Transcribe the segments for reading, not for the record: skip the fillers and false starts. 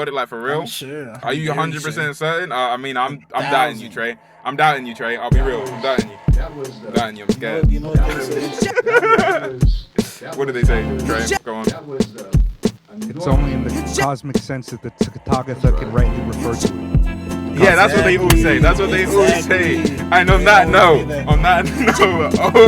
it like for real? I'm sure. Are you 100% certain? I mean, I'm 1,000. doubting you, Trey. I'm doubting you, Trey. I'll be real. I'm doubting you. I'm doubting you. I'm scared. You know what they say? What do they say, Trey? Go on. It's only in the cosmic sense that the Tathagata can rightly refer to it. Yeah, that's what they always say. That's what they always say. And on that note, oh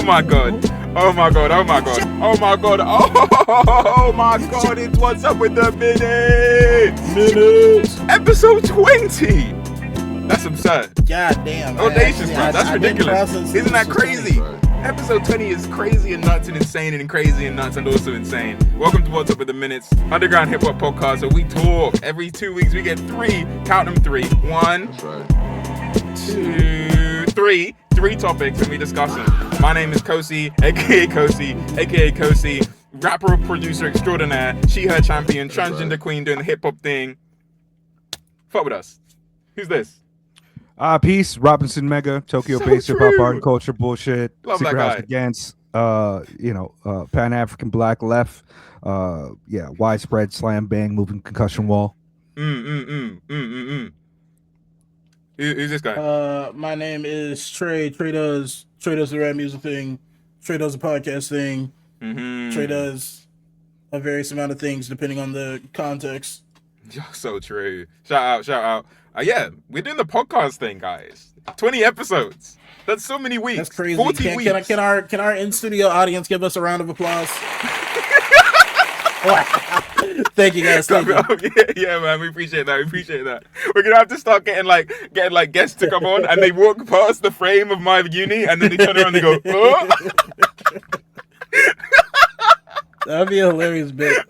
my god. Oh my god, oh my god, oh my god, oh my god, it's What's Up with the Minutes! Episode 20! That's absurd. God damn. Audacious, bro. That's ridiculous. Isn't that crazy? Episode 20 is crazy and nuts and insane and crazy and nuts and also insane. Welcome to What's Up with the Minutes, underground hip hop podcast where we talk. Every 2 weeks we get count them three. 1, 2, 3. 3 topics and we discuss them. My name is KOSEY, aka KOSEY, rapper, producer extraordinaire, she, her champion, transgender queen doing the hip hop thing. Fuck with us. Who's this? Peace, Robinson Mega, Tokyo-based hip hop art and culture bullshit. Love Secret that House guy. Against, Pan-African Black Left, widespread slam bang moving concussion wall. Who's this guy? My name is Trey. TREDOES the rap music thing. TREDOES the podcast thing. TREDOES a various amount of things depending on the context. So true. Shout out. Yeah, we're doing the podcast thing, guys. 20 episodes. That's so many weeks. That's crazy. 40 weeks. Can our in-studio audience give us a round of applause? Thank you guys. Thank you. Yeah, man, we appreciate that. We're gonna have to start getting guests to come on, and they walk past the frame of my uni, and then they turn around and they go, oh. That'd be a hilarious bit.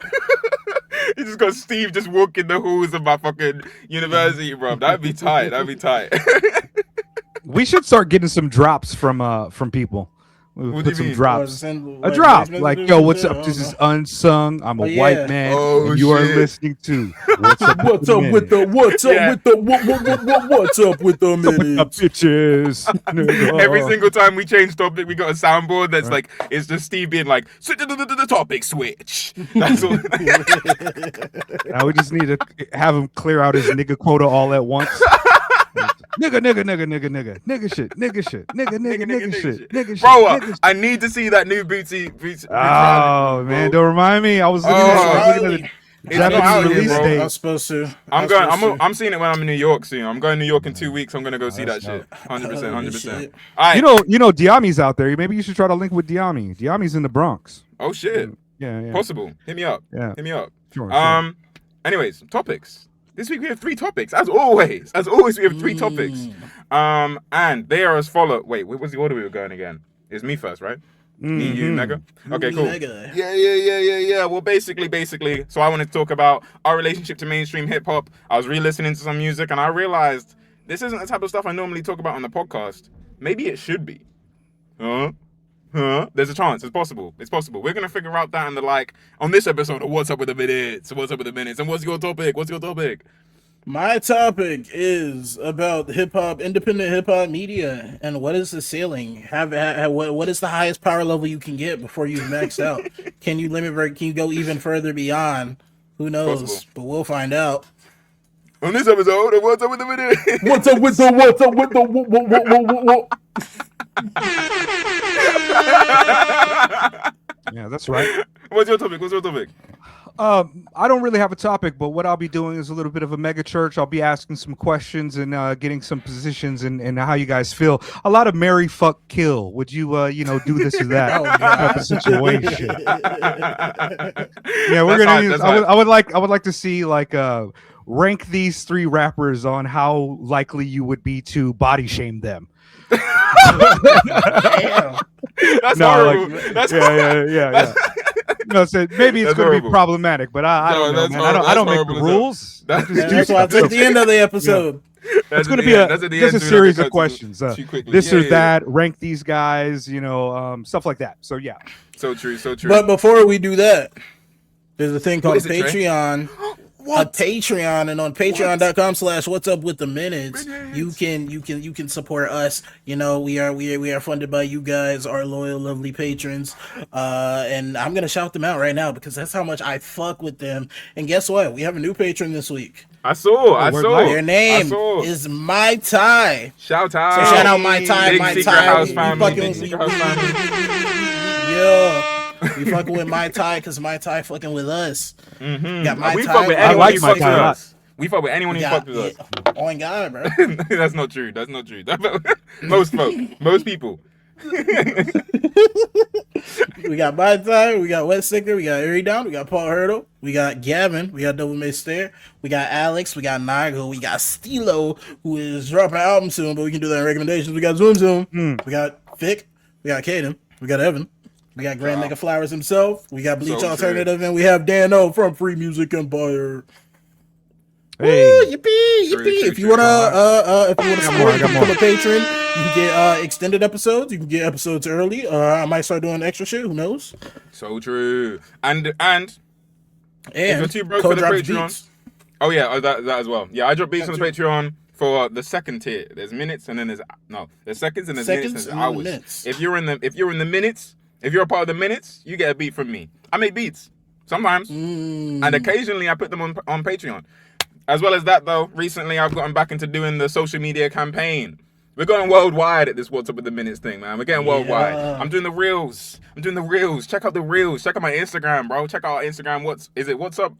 You just got Steve just walking the halls of my fucking university, bro. That'd be tight. We should start getting some drops from people. What Put do you some mean? drops. A drop. Like, yo, what's up? This is Unsung. I'm a white man. And you are listening to What's Up with the Minutes? Bitches. Every single time we change topic, we got a soundboard that's like, it's just Steve being like, the topic switch. That's all. Now we just need to have him clear out his nigga quota all at once. Nigga shit. Bro, I need to see that new booty. Oh man, don't remind me. I was looking at the Japanese release date. I'm supposed to. I'm seeing it when I'm in New York soon. I'm going to New York in 2 weeks. I'm gonna go see that shit. 100%. All right. You know, Diami's out there. Maybe you should try to link with Diami. Diami's in the Bronx. Oh shit. Yeah. Possible. Hit me up. Yeah. Hit me up. Sure. Anyways, topics. This week we have 3 topics. As always, we have 3 topics. And they are as follow. Wait, what was the order we were going again? It's me first, right? Me, you, Mega. Okay, cool. Mega. Yeah. Well, basically, so I wanted to talk about our relationship to mainstream hip hop. I was re-listening to some music, and I realized this isn't the type of stuff I normally talk about on the podcast. Maybe it should be. Huh? There's a chance. It's possible. We're gonna figure out that and the like on this episode of What's Up with the Minutes. And what's your topic? My topic is about independent hip hop media, and what is the ceiling? What is the highest power level you can get before you've maxed out? Can you limit break? Can you go even further beyond? Who knows? Possible. But we'll find out. On this episode of What's Up with the Minutes. What's up with the Yeah, that's right. What's your topic? I don't really have a topic, but what I'll be doing is a little bit of a mega church. I'll be asking some questions and getting some positions and how you guys feel. A lot of marry, fuck, kill. Would you do this or that type of situation? Yeah, we're gonna use. I would like to see rank these 3 rappers on how likely you would be to body shame them. Damn. That's horrible. Yeah. No, so maybe it's going to be problematic, but I don't know, man. I don't make the rules. That's why it's at the end of the episode. It's going to be just a series of questions. This or that, rank these guys, stuff like that. So, yeah. So true. But before we do that, there's a thing called Patreon. a Patreon, and on patreon.com/what's-up-with-the-minutes, you can support us. You know, we are funded by you guys, our loyal, lovely patrons. And I'm gonna shout them out right now because that's how much I fuck with them. And guess what? We have a new patron this week. I saw. Their name is My Tai. Shout out. So shout out My Tai. Big My Secret Tai. House We family. fucking Big Secret House family. Yeah. We fucking with My Tai because My Tai fucking with us. Mm-hmm. Got My We Tai. fuck with I anyone like who My fucks with Tai a lot. us. We fuck with anyone who fucks with us. Oh my god, bro. That's not true. That's not true. Most folk. Most people. We got My Tai, we got Wet Sicker, we got Airy Down, we got Paul Hurdle, we got Gavin, we got Double Mister, we got Alex, we got Nigel, we got Stilo, who is dropping an album soon, but we can do that in recommendations. We got Zoom Zoom, we got Vic, we got Caden, we got Evan, we got Grand Mega Flowers himself, we got Bleach So Alternative, and we have Dan O from Free Music Empire. Hey. Woo, yippee, True, yippee. true, If you true. wanna support, I you got can more. become a patron. You can get extended episodes. You can get episodes early. I might start doing extra shit. Who knows? So true. And if you're And too broke for the co-drops Patreon. beats. Oh yeah, that as well. Yeah, I drop beats on the Patreon for the second tier. There's minutes and then there's seconds and there's minutes and there's hours. minutes. If you're in the minutes, if you're a part of the minutes, you get a beat from me. I make beats sometimes, and occasionally I put them on Patreon. As well as that, though, recently I've gotten back into doing the social media campaign. We're going worldwide at this What's Up with the Minutes thing, man. We're getting worldwide. I'm doing the reels. Check out the reels. Check out my Instagram, bro. Check out our Instagram. What's up?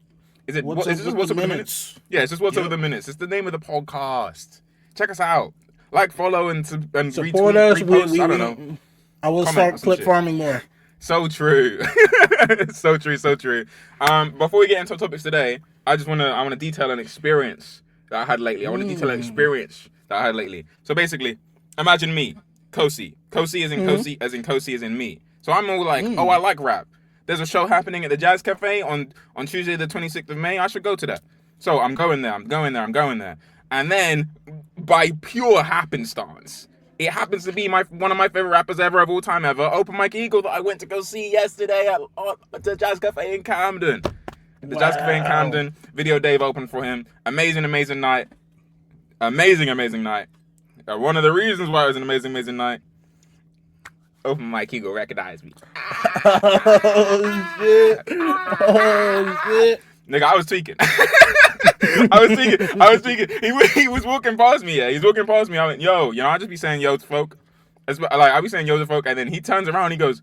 Is it What's Up just with What's Up with the the Minutes? Yeah, it's just What's Up with the Minutes. It's the name of the podcast. Check us out. Like, follow, and Support retweet, us. repost. I don't know. I will Comment start or some clip shit. farming more. So true. So true. Before we get into topics today, I wanna detail an experience that I had lately. I want to detail an experience that I had lately. So basically, imagine me, KOSEY. KOSEY is in KOSEY, as in KOSEY is in me. So I'm all like, oh, I like rap. There's a show happening at the Jazz Cafe on Tuesday the 26th of May. I should go to that. So I'm going there. And then, by pure happenstance, it happens to be one of my favorite rappers ever of all time ever, Open Mike Eagle, that I went to go see yesterday at the Jazz Cafe in Camden. The Jazz Cafe in Camden. Video Dave opened for him. Amazing night. Amazing night. One of the reasons why it was an amazing night, Open Mike Eagle recognized me. Oh shit! Nigga, I was tweaking. I was tweaking. He was walking past me. Yeah, he's walking past me. I went, yo, I just be saying yo to folk. I be saying yo to folk, and then he turns around and he goes,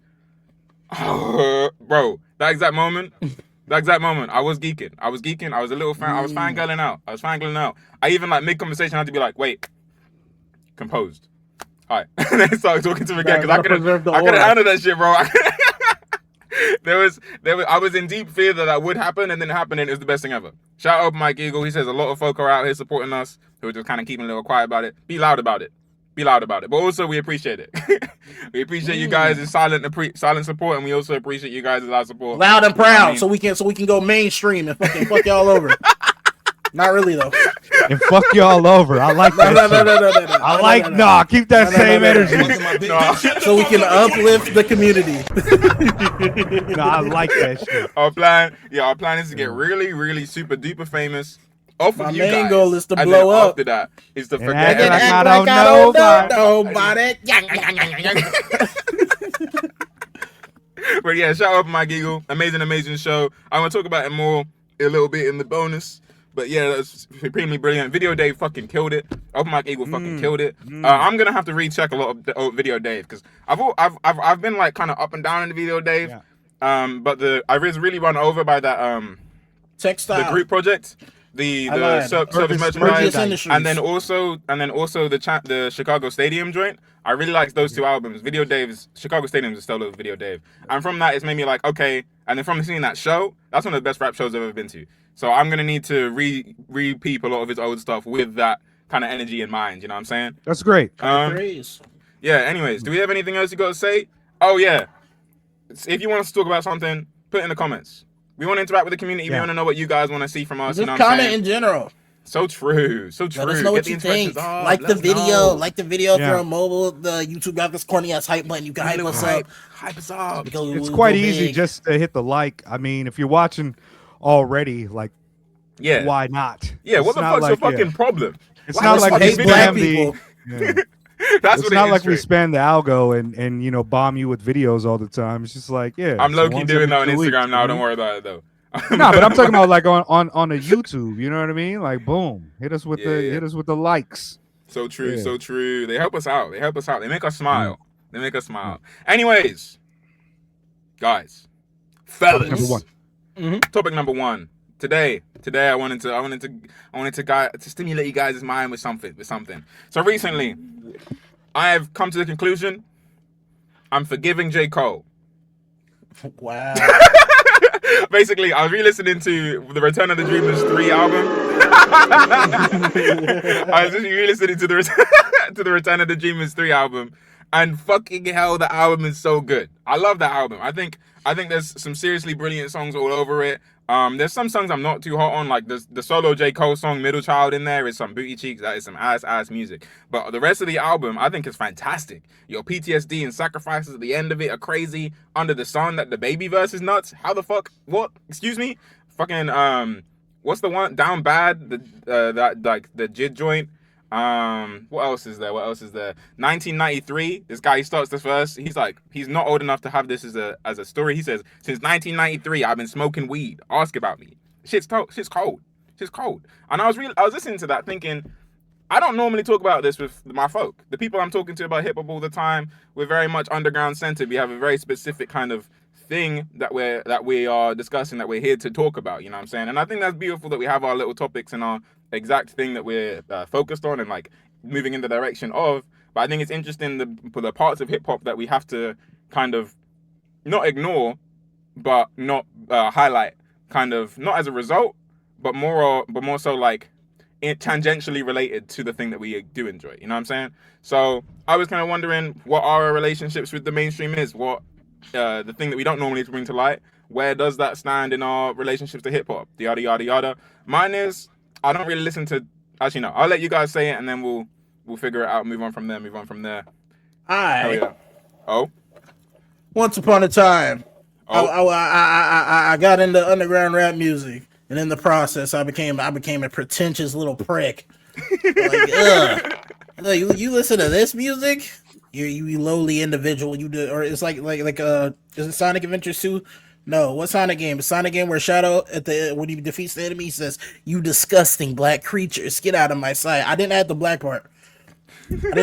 oh, bro, that exact moment, I was geeking. I was a little fan. I was fangirling out. I even mid conversation I had to be like, wait, composed. All right, and then started talking to him again because I couldn't handle that shit, bro. I was in deep fear that would happen, and then it happened, and it was the best thing ever. Shout out Mike Eagle. He says a lot of folk are out here supporting us who are just kind of keeping a little quiet about it. Be loud about it. But also we appreciate it. We appreciate you guys' silent support, and we also appreciate you guys' loud support. Loud and proud, I mean, so we can go mainstream and fucking fuck y'all over. Not really though. And fuck y'all over. I like that. No. Keep that same energy. So we can uplift the community. I like that shit. Our plan is to get really, really super duper famous. Off My of you main guys. goal is to And blow then up. After that is to And forget act everything. like I don't know nobody. But yeah, shout out to Mike Eagle. Amazing show. I want to talk about it more a little bit in the bonus. But yeah, that's supremely brilliant. Video Dave fucking killed it. Open Mike Eagle fucking killed it. I'm gonna have to recheck a lot of Video Dave because I've been kind of up and down in the Video Dave. Yeah. But I was really run over by that Textile. the group project, the service merchandise, and then also the Chicago Stadium joint. I really liked those two albums. Video Dave's Chicago Stadium is still a Video Dave, and from that it's made me like, okay. And then from seeing that show, that's one of the best rap shows I've ever been to. So I'm gonna need to re-peep a lot of his old stuff with that kind of energy in mind. You know what I'm saying? That's great. Yeah. Anyways, do we have anything else you got to say? Oh yeah. If you want us to talk about something, put it in the comments. We want to interact with the community. Yeah. We want to know what you guys want to see from us. Just you know what I'm comment saying? in general. So true. Let us know what you think. Like the video. If you're on mobile, the YouTube got this corny ass hype button. You can hype us up. Hype us up. It's quite easy just to hit the like. I mean, if you're watching already, Yeah. why not? Yeah, what It's the not fuck's your like, fucking problem? It's Why not the like fuck we is hate video black spam game- people. Yeah. That's It's what not it is. like we straight. spam the algo and you know bomb you with videos all the time. It's just like I'm so low key once doing every that on 2 Instagram weeks, now. you Don't know? worry about it though. No, but I'm talking about like on a YouTube. You know what I mean? Like boom, hit us with Yeah. hit us with the likes. So true, Yeah. so true. They help us out. They help us out. They make us smile. They make us smile. Yeah. Anyways, guys, fellas. Number one. Topic number one. Today, I wanted to stimulate you guys' mind with something. So recently, I have come to the conclusion I'm forgiving J.Cole. Wow. Basically, I was re-listening to the Return of the Dreamers 3 album. I was just re-listening to the Return of the Dreamers 3 album, and fucking hell, the album is so good. I love that album. I think there's some seriously brilliant songs all over it. There's some songs I'm not too hot on, like the solo J. Cole song Middle Child in there is some booty cheeks, that is some ass music. But the rest of the album I think is fantastic. Your PTSD and Sacrifices at the end of it are crazy. Under the Sun, that the baby verse is nuts. How the fuck? What? Excuse me? Fucking what's the one? Down Bad, that like the JID joint. What else is there? 1993. This guy, he starts this verse. He's like, he's not old enough to have this as a story. He says, since 1993, I've been smoking weed. Ask about me. Shit's cold. And I was listening to that thinking, I don't normally talk about this with my folk. The people I'm talking to about hip hop all the time, we're very much underground centered. We have a very specific kind of thing that we are discussing, that we're here to talk about, you know what I'm saying? And I think that's beautiful that we have our little topics and our exact thing that we're focused on and like moving in the direction of. But I think it's interesting the parts of hip hop that we have to kind of not ignore, but not highlight, kind of not as a result, but more so like tangentially related to the thing that we do enjoy, you know what I'm saying? So I was kind of wondering what our relationships with the mainstream is, what the thing that we don't normally bring to light, where does that stand in our relationships to hip-hop, yada yada yada. Mine is, I don't really listen to, actually no, I'll let you guys say it and then we'll figure it out, move on from there. Oh, Once upon a time, Oh. I got into underground rap music, and in the process, I became a pretentious little prick. Like, ugh. You listen to this music? You lowly individual. You do, or it's like is it Sonic Adventures 2? No, what Sonic game? Sonic game where Shadow when he defeats the enemy, he says, "You disgusting black creatures, get out of my sight." I didn't add the black part. What?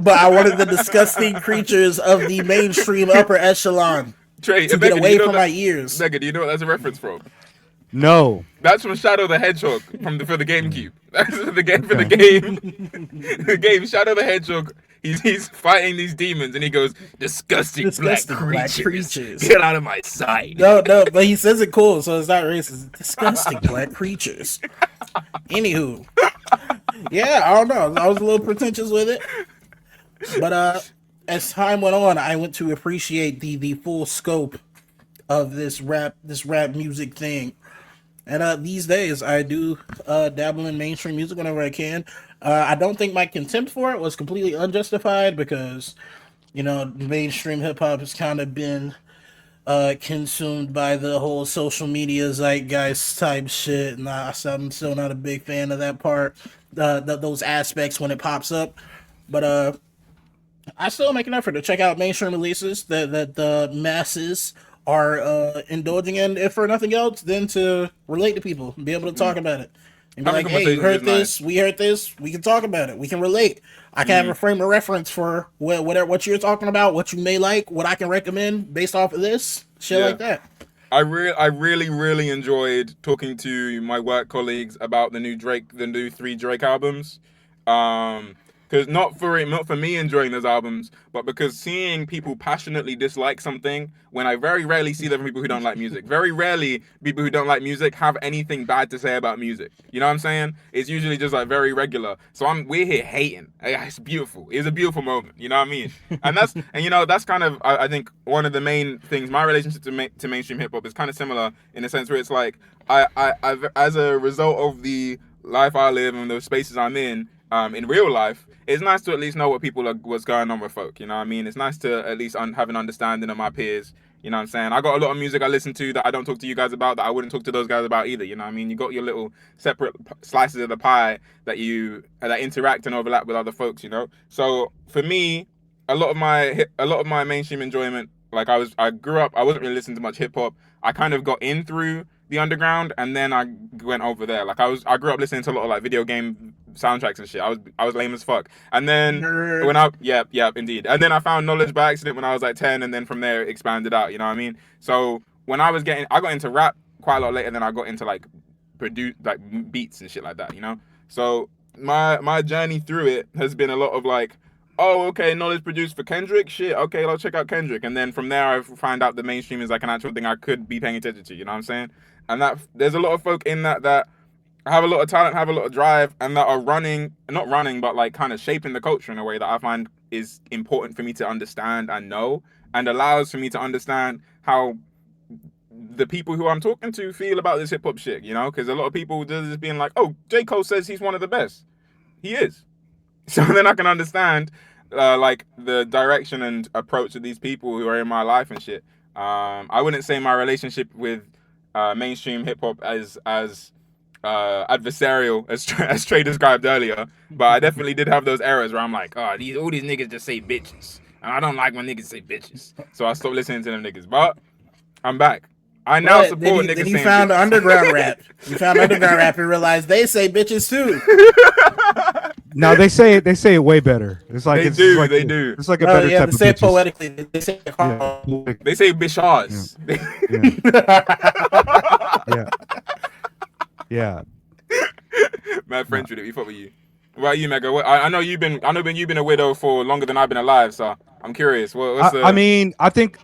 But I wanted the disgusting creatures of the mainstream upper echelon Trey, to Becca, get away do you know from that- my ears. Becca, do you know what that's a reference from? No. That's from Shadow the Hedgehog for the GameCube. That's for the game. The game Shadow the Hedgehog. He's fighting these demons and he goes, disgusting black creatures. Get out of my sight. No, but he says it cool, so it's not racist. Disgusting black creatures. Anywho, yeah, I don't know. I was a little pretentious with it, but as time went on, I went to appreciate the full scope of this rap music thing. And these days, I do dabble in mainstream music whenever I can. I don't think my contempt for it was completely unjustified because, you know, mainstream hip hop has kind of been consumed by the whole social media zeitgeist type shit, and I'm still not a big fan of that part, those aspects when it pops up. But I still make an effort to check out mainstream releases that the masses are indulging in, if for nothing else, then to relate to people and be able to talk about it. And be Having like, hey, you heard conversations this, is we heard this, we can talk about it, we can relate. I can have a frame of reference for what you're talking about, what you may like, what I can recommend based off of this, shit like that. I really enjoyed talking to my work colleagues about the new 3 Drake albums. Because not for me enjoying those albums, but because seeing people passionately dislike something, when I very rarely see them from people who don't like music. Very rarely people who don't like music have anything bad to say about music. You know what I'm saying? It's usually just like very regular. So we're here hating. It's beautiful. It's a beautiful moment. You know what I mean? And that's kind of, I think, one of the main things. My relationship to mainstream hip hop is kind of similar in a sense where it's like, I've as a result of the life I live and the spaces I'm in real life, it's nice to at least know what's going on with folk, you know what I mean? It's nice to at least have an understanding of my peers You know what I'm saying? I got a lot of music I listen to that I don't talk to you guys about, that I wouldn't talk to those guys about either. You know what I mean? You got your little separate slices of the pie that interact and overlap with other folks. You know. So for me, a lot of my mainstream enjoyment, like I grew up, I wasn't really listening to much hip hop. I kind of got in through the underground, and then I went over there. Like I grew up listening to a lot of like video game soundtracks and shit. I was lame as fuck. And then indeed. And then I found knowledge by accident when I was like 10, and then from there it expanded out. You know what I mean? So when I got into rap quite a lot later than I got into like beats and shit like that. You know? So my journey through it has been a lot of like, oh, okay, knowledge produced for Kendrick. Shit, okay, I'll check out Kendrick. And then from there, I find out the mainstream is like an actual thing I could be paying attention to. You know what I'm saying? And that there's a lot of folk in that have a lot of talent, have a lot of drive, and that are not running, but like kind of shaping the culture in a way that I find is important for me to understand and know, and allows for me to understand how the people who I'm talking to feel about this hip hop shit. You know, because a lot of people just being like, oh, J.Cole says he's one of the best. He is. So then I can understand like the direction and approach of these people who are in my life and shit. I wouldn't say my relationship with mainstream hip hop as adversarial as Trey described earlier, but I definitely did have those eras where I'm like, oh, all these niggas just say bitches, and I don't like when niggas say bitches, so I stopped listening to them niggas. But I'm back. I now support niggas. Then you saying found bitches. underground rap. You found underground rap and realized they say bitches too. No, they say it way better. It's like They it's do. like, They do. It's like a better type they of say it bitches. poetically. They say it Yeah. They say bitches. Yeah. Mad French with it. We fuck with you. What about you, Mega? I know you've been a widow for longer than I've been alive, so I'm curious. I mean, I think,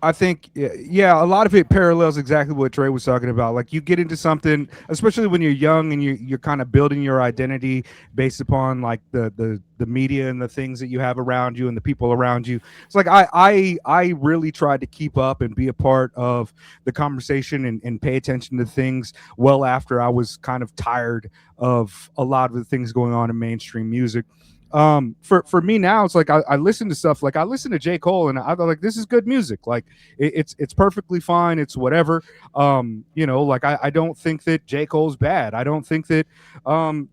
yeah, a lot of it parallels exactly what Trey was talking about. Like you get into something, especially when you're young and you're kind of building your identity based upon like the media and the things that you have around you and the people around you. It's like I really tried to keep up and be a part of the conversation and pay attention to things well after I was kind of tired of a lot of the things going on in mainstream music. For me now, it's like I listen to stuff, like I listen to J.Cole and I thought like this is good music, like it's perfectly fine, it's whatever. You know, like I don't think that J.Cole's bad, I don't think that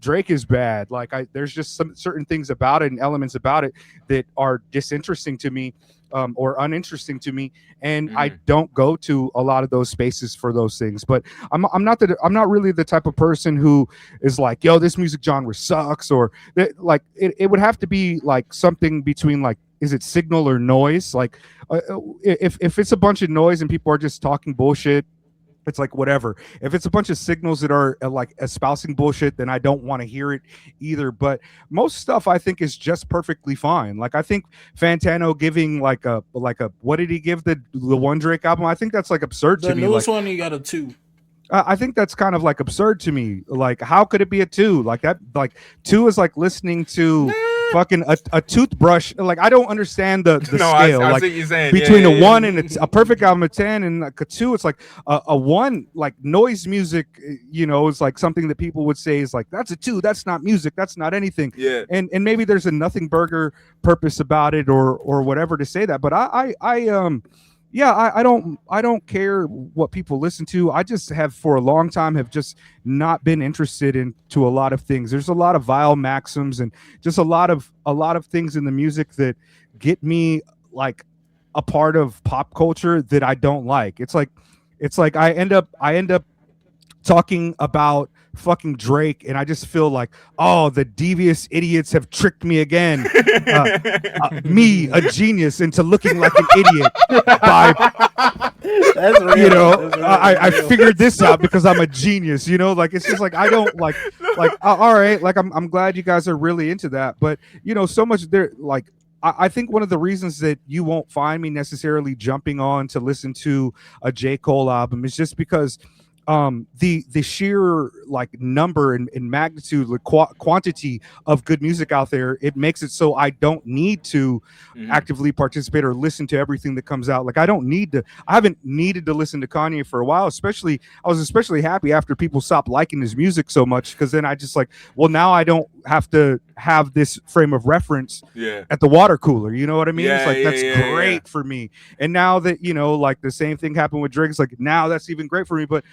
Drake is bad. Like there's just some certain things about it and elements about it that are disinteresting to me, or uninteresting to me, and I don't go to a lot of those spaces for those things. But I'm not really the type of person who is like, yo, this music genre sucks, or like it would have to be like something between like, is it signal or noise? Like if it's a bunch of noise and people are just talking bullshit, it's like whatever. If it's a bunch of signals that are like espousing bullshit, then I don't want to hear it either. But most stuff I think is just perfectly fine. Like I think Fantano giving like a what did he give the one Drake album? I think that's like absurd to me. The newest like, one, you got a 2. I think that's kind of like absurd to me. Like how could it be a 2? Like that, like 2 is like listening to fucking a toothbrush. Like I don't understand the scale. I like see what you're saying. between a 1 and a perfect album of 10 and like a 2, it's like a 1, like noise music, you know, is like something that people would say is like that's a 2, that's not music, that's not anything. Yeah. And maybe there's a nothing burger purpose about it or whatever to say that. But I don't care what people listen to. I just have for a long time have just not been interested into a lot of things. There's a lot of vile maxims and just a lot of things in the music that get me like a part of pop culture that I don't like. It's like I end up talking about fucking Drake and I just feel like, oh, the devious idiots have tricked me again. Me, a genius, into looking like an idiot by That's real. you know, I figured this out because I'm a genius, you know, like it's just like I don't like all right, like I'm glad you guys are really into that, but you know, so much there. Like I think one of the reasons that you won't find me necessarily jumping on to listen to a J. Cole album is just because the sheer like number and magnitude, like quantity of good music out there, it makes it so I don't need to actively participate or listen to everything that comes out. Like I haven't needed to listen to Kanye for a while. I was especially happy after people stopped liking his music so much, because then I just like, well, now I don't have to have this frame of reference Yeah. at the water cooler. You know what I mean? It's Yeah, like yeah, that's yeah, great yeah. for me. And now that like the same thing happened with Drake, it's like now that's even great for me. But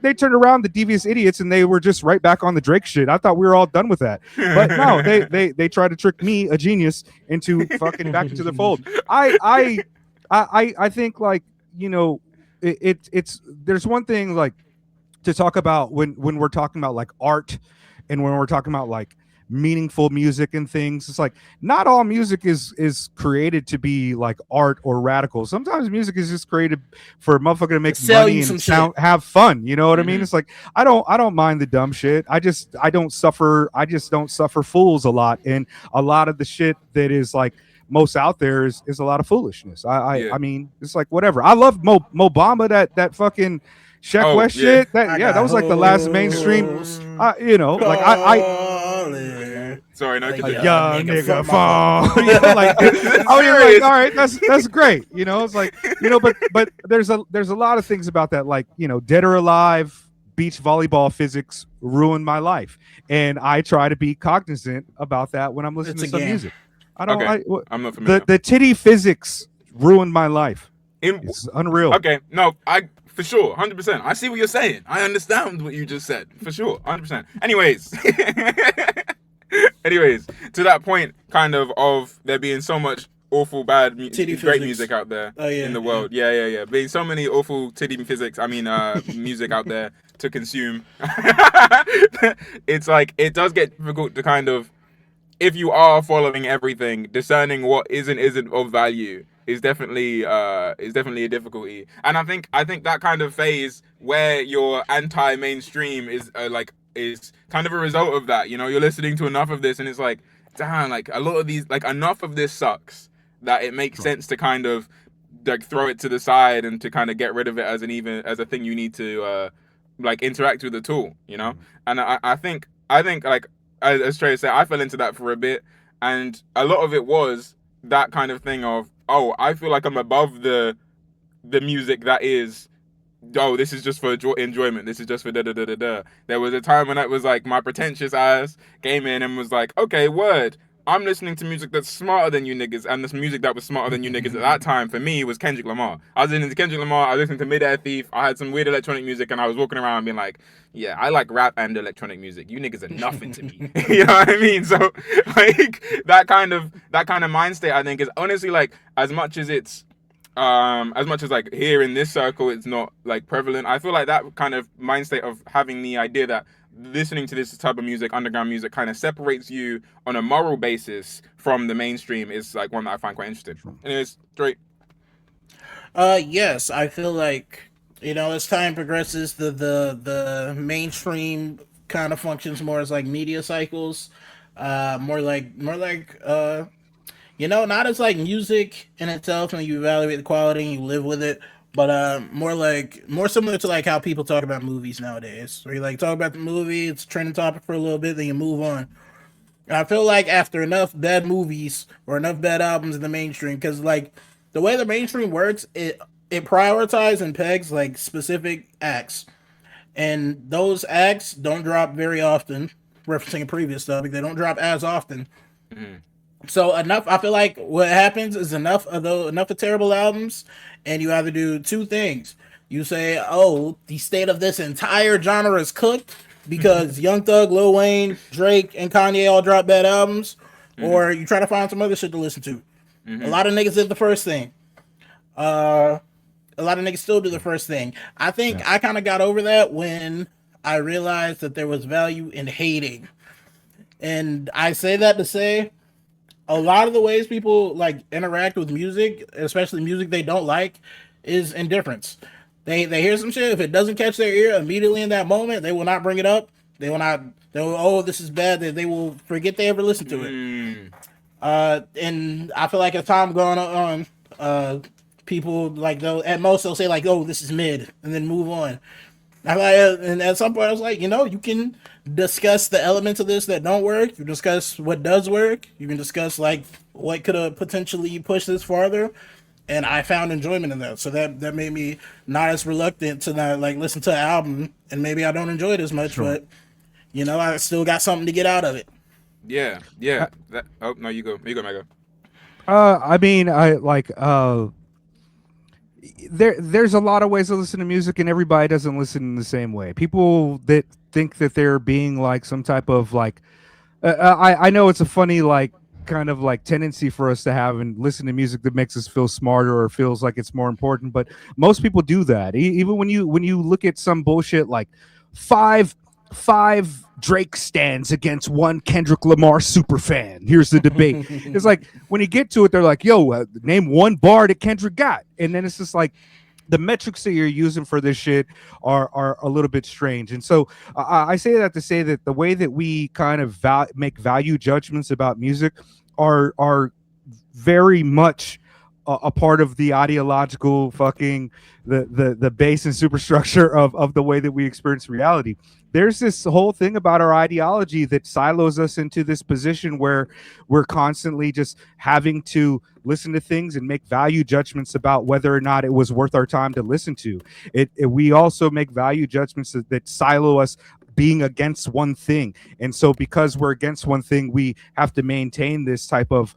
they turned around, the devious idiots, and they were just right back on the Drake shit. I thought we were all done with that, but no, they tried to trick me, a genius, into fucking back into the fold. I think, like, it's there's one thing, like, to talk about when we're talking about like art, and when we're talking about like meaningful music and things. It's like not all music is created to be like art or radical. Sometimes music is just created for a motherfucker to make sell money you some and shit. have fun. You know what I mean? Mhm. It's like I don't mind the dumb shit. I just don't suffer fools a lot, and a lot of the shit that is like most out there is a lot of foolishness. Yeah. I mean, it's like whatever. I love Mobamba, that fucking Sheck Oh, West yeah. shit. I That got was like the last mainstream. hoes Like calling. Sorry, no, Like, continue. young nigga fuck my phone. Like, I mean, Serious. like, all right, that's great. It's like, but there's a lot of things about that, like, Dead or Alive, beach volleyball physics ruined my life, and I try to be cognizant about that when I'm listening It's to a some game. music. I don't. Okay. I, I'm not familiar. the titty physics ruined my life. In- It's unreal. Okay, no, for sure, 100%. I see what you're saying. I understand what you just said, for sure, 100%. Anyways, to that point, kind of there being so much awful bad great physics. music out there in the Yeah. world. Yeah. Being so many awful titty physics. I mean, music out there to consume. It's like it does get difficult to kind of, if you are following everything, discerning what isn't of value is definitely a difficulty. And I think that kind of phase where you're anti-mainstream is kind of a result of that. You're listening to enough of this, and it's like, damn, like a lot of these, like enough of this sucks that it makes sense to kind of like throw it to the side and to kind of get rid of it as a thing you need to like interact with the tool. And I think like, as Trey said, I fell into that for a bit, and a lot of it was that kind of thing of, oh, I feel like I'm above the music that is, oh, this is just for enjoyment, this is just for da da da da da. There was a time when it was like my pretentious ass came in and was like, okay, word, I'm listening to music that's smarter than you niggas, and this music that was smarter than you niggas at that time for me was Kendrick Lamar. I was listening to Kendrick Lamar, I was listening to Mid-Air Thief, I had some weird electronic music, and I was walking around being like, yeah, I like rap and electronic music. You niggas are nothing to me. You know what I mean? So like that kind of mind state, I think, is honestly like, as much as like here in this circle it's not like prevalent, I feel like that kind of mind state of having the idea that listening to this type of music, underground music, kind of separates you on a moral basis from the mainstream is like one that I find quite interesting. Anyways, Drake. Yes, I feel like, as time progresses, the mainstream kind of functions more as like media cycles, more like not as like music in itself, and you evaluate the quality and you live with it, but more similar to like how people talk about movies nowadays, where you like talk about the movie, it's a trending topic for a little bit, then you move on. I feel like after enough bad movies or enough bad albums in the mainstream, because like the way the mainstream works, it prioritizes and pegs like specific acts, and those acts don't drop very often. Referencing a previous topic, they don't drop as often. Mm-hmm. So I feel like what happens is enough of terrible albums, and you either do two things. You say, oh, the state of this entire genre is cooked because Young Thug, Lil Wayne, Drake, and Kanye all dropped bad albums, or you try to find some other shit to listen to. A lot of niggas did the first thing. A lot of niggas still do the first thing. I think I kind of got over that when I realized that there was value in hating. And I say that to say, a lot of the ways people like interact with music, especially music they don't like, is indifference. They hear some shit, if it doesn't catch their ear immediately in that moment, they will not bring it up. They will, oh, this is bad. They will forget they ever listened to it. And I feel like as time going on, people like at most they'll say like, oh, this is mid, and then move on. And at some point I was like, you can discuss the elements of this that don't work. You can discuss what does work. You can discuss like what could have potentially pushed this farther. And I found enjoyment in that. So that made me not as reluctant to not like listen to an album, and maybe I don't enjoy it as much, but I still got something to get out of it. Yeah. Oh no, you go, Mega. I mean, I like there's a lot of ways to listen to music, and everybody doesn't listen in the same way. People that think that they're being like some type of like I know it's a funny like kind of like tendency for us to have and listen to music that makes us feel smarter or feels like it's more important, but most people do that. Even when you look at some bullshit like five Drake stands against one Kendrick Lamar super fan. Here's the debate. It's like when you get to it, they're like, "Yo, name one bar that Kendrick got," and then it's just like the metrics that you're using for this shit are a little bit strange. And so I say that to say that the way that we kind of make value judgments about music are very much a part of the ideological fucking the base and superstructure of the way that we experience reality. There's this whole thing about our ideology that silos us into this position where we're constantly just having to listen to things and make value judgments about whether or not it was worth our time to listen to. We also make value judgments that silo us being against one thing, and so because we're against one thing, we have to maintain this type of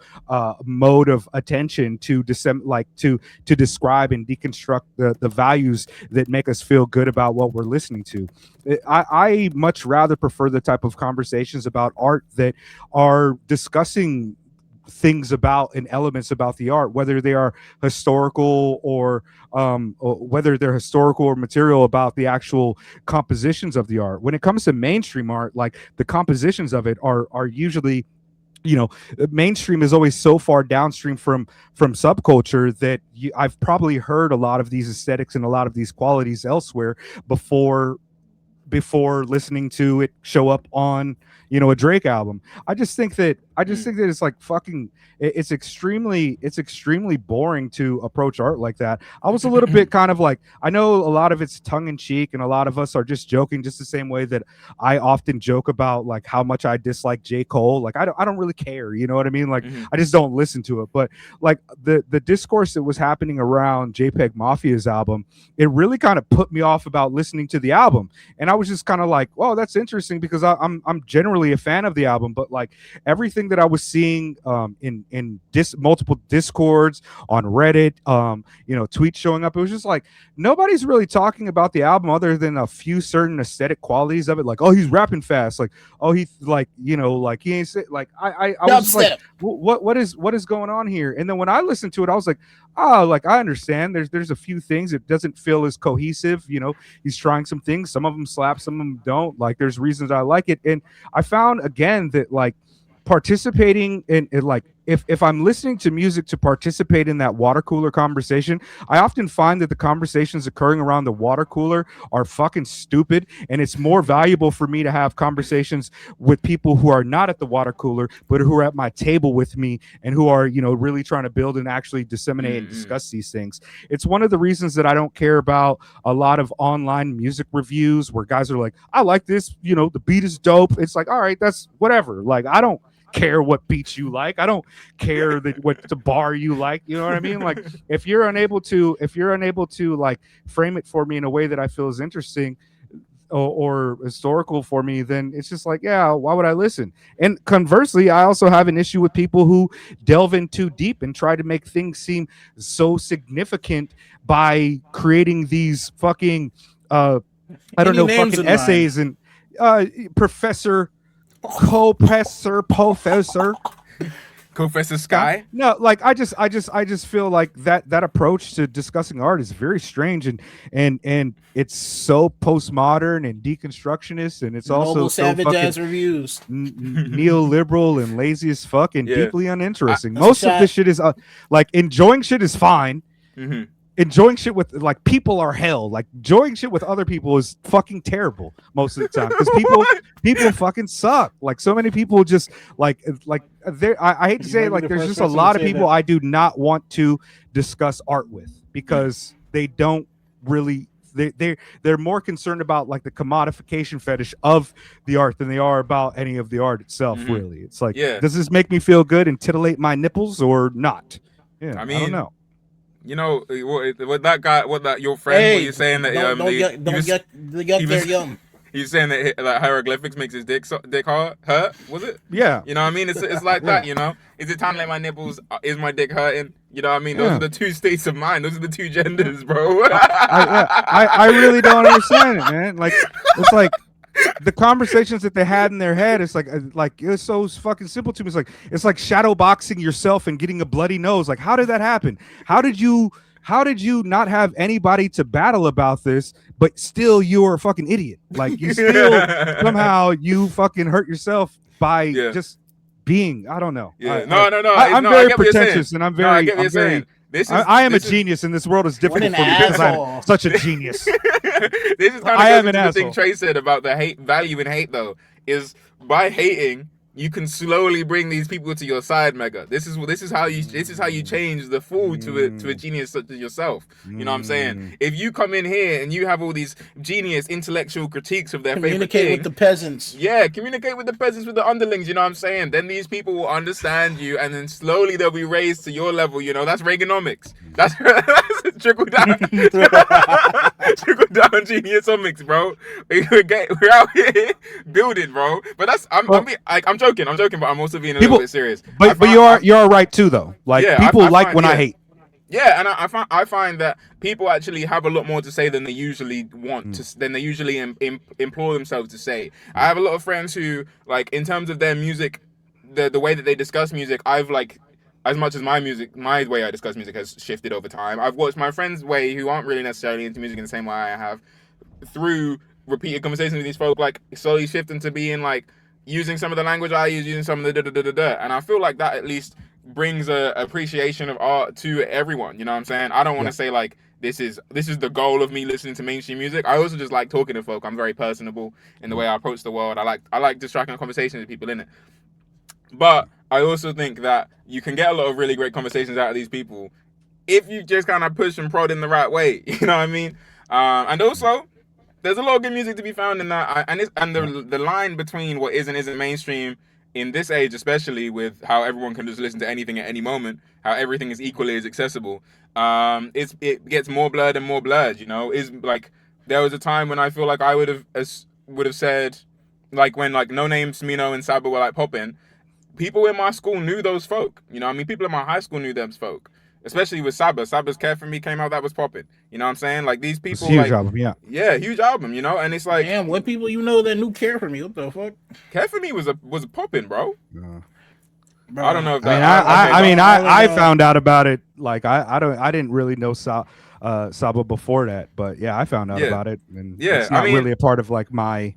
mode of attention to to describe and deconstruct the values that make us feel good about what we're listening to. I much rather prefer the type of conversations about art that are discussing things about and elements about the art, whether they are historical or whether they're historical or material about the actual compositions of the art. When it comes to mainstream art, like the compositions of it are usually, mainstream is always so far downstream from subculture that I've probably heard a lot of these aesthetics and a lot of these qualities elsewhere before listening to it show up on a Drake album. I just think that it's like fucking it's extremely boring to approach art like that. I was a little bit kind of like, I know a lot of it's tongue in cheek and a lot of us are just joking, just the same way that I often joke about like how much I dislike J.Cole. Like I don't really care, you know what I mean? Like I just don't listen to it. But like the discourse that was happening around JPEG Mafia's album, it really kind of put me off about listening to the album. And I was just kind of like, well, that's interesting because I'm generally a fan of the album, but like everything that I was seeing in multiple discords on Reddit, tweets showing up, it was just like nobody's really talking about the album other than a few certain aesthetic qualities of it. Like, oh, he's rapping fast. Like, oh, he like he ain't like I was just like, what is going on here? And then when I listened to it, I was like, oh, like I understand. There's a few things it doesn't feel as cohesive. He's trying some things. Some of them slap, some of them don't. Like there's reasons I like it, and I found again that like participating in like if I'm listening to music to participate in that water cooler conversation, I often find that the conversations occurring around the water cooler are fucking stupid, and it's more valuable for me to have conversations with people who are not at the water cooler but who are at my table with me and who are really trying to build and actually disseminate and discuss these things. It's one of the reasons that I don't care about a lot of online music reviews where guys are like, I like this, the beat is dope. It's like, all right, that's whatever. Like I don't care what beats you like. I don't care what the bar you like. You know what I mean? Like if you're unable to like frame it for me in a way that I feel is interesting or historical for me, then it's just like, yeah, why would I listen? And conversely, I also have an issue with people who delve in too deep and try to make things seem so significant by creating these fucking fucking essays and Professor Sky. No, like I just feel like that approach to discussing art is very strange and it's so postmodern and deconstructionist, and it's also savage ass reviews, neoliberal and lazy as fuck and deeply uninteresting. Most of this shit is like enjoying shit is fine. Enjoying shit with like people are hell. Like enjoying shit with other people is fucking terrible most of the time because people fucking suck. Like so many people just like there. I hate to say it, like there's just a lot of people I do not want to discuss art with because they don't really. They're more concerned about like the commodification fetish of the art than they are about any of the art itself. Really, it's like, does this make me feel good and titillate my nipples or not? Yeah, I don't know. What that guy, your friend, hey, were you saying that don't get there, young. He's saying that like hieroglyphics makes his dick hurt. Was it? Yeah. You know what I mean? It's like Yeah. that. You know? Is it time to let my nipples? Is my dick hurting? You know what I mean? Those Yeah. are the two states of mind. Those are the two genders, bro. I really don't understand it, man. Like, it's like the conversations that they had in their head. It's like it's so fucking simple to me. It's like shadow boxing yourself and getting a bloody nose. Like, how did that happen? How did you not have anybody to battle about this, but still you're a fucking idiot? Like, you still somehow you fucking hurt yourself by just being. I don't know. Yeah. I'm very pretentious, and I'm very. I get what you're saying. I am a genius, and this world is difficult for me because I'm such a genius. This is kind of the thing Trey said about the value in hate, though, is by hating, you can slowly bring these people to your side, Mega. This is how you change the fool to a genius such as yourself. You know what I'm saying? If you come in here and you have all these genius intellectual critiques of their favorite thing, communicate with the peasants. Yeah, communicate with the peasants, with the underlings. You know what I'm saying? Then these people will understand you, and then slowly they'll be raised to your level. You know, that's Reaganomics. That's trickle down, trickle down geniusomics, bro. We're out here building, bro. But I'm joking, but I'm also being a little bit serious. But you're right too, though. Like, people when I hate. Yeah, and I find that people actually have a lot more to say than they usually implore themselves to say. I have a lot of friends who, like, in terms of their music, the way that they discuss music, I've like, as much as my way I discuss music has shifted over time. I've watched my friends' way, who aren't really necessarily into music in the same way I have, through repeated conversations with these folk, like, slowly shifting to being like, using some of the language I use, using some of the da-da-da-da-da. And I feel like that at least brings a appreciation of art to everyone. You know what I'm saying? I don't want to say like, this is the goal of me listening to mainstream music. I also just like talking to folk. I'm very personable in the way I approach the world. I like distracting conversations with people in it. But I also think that you can get a lot of really great conversations out of these people if you just kind of push and prod in the right way. You know what I mean? And also, there's a lot of good music to be found in that, and the line between what is and isn't mainstream in this age, especially with how everyone can just listen to anything at any moment, how everything is equally as accessible, it gets more blurred and more blurred. You know, is like, there was a time when I feel like I would have said, like, when like No Name, Smino, and Saba were like popping, people in my school knew those folk. You know what I mean? People in my high school knew those folk. Especially with Saba. Saba's Care For Me came out, that was popping. You know what I'm saying? Like, these people, it's a huge album, yeah. Yeah, huge album, you know? And it's like, damn, what people you know that knew Care For Me? What the fuck? Care For Me was a popping, bro. Bro. I don't know if that. I found out about it. Like, I didn't really know Saba before that, but yeah, I found out about it, and it's not really a part of like my.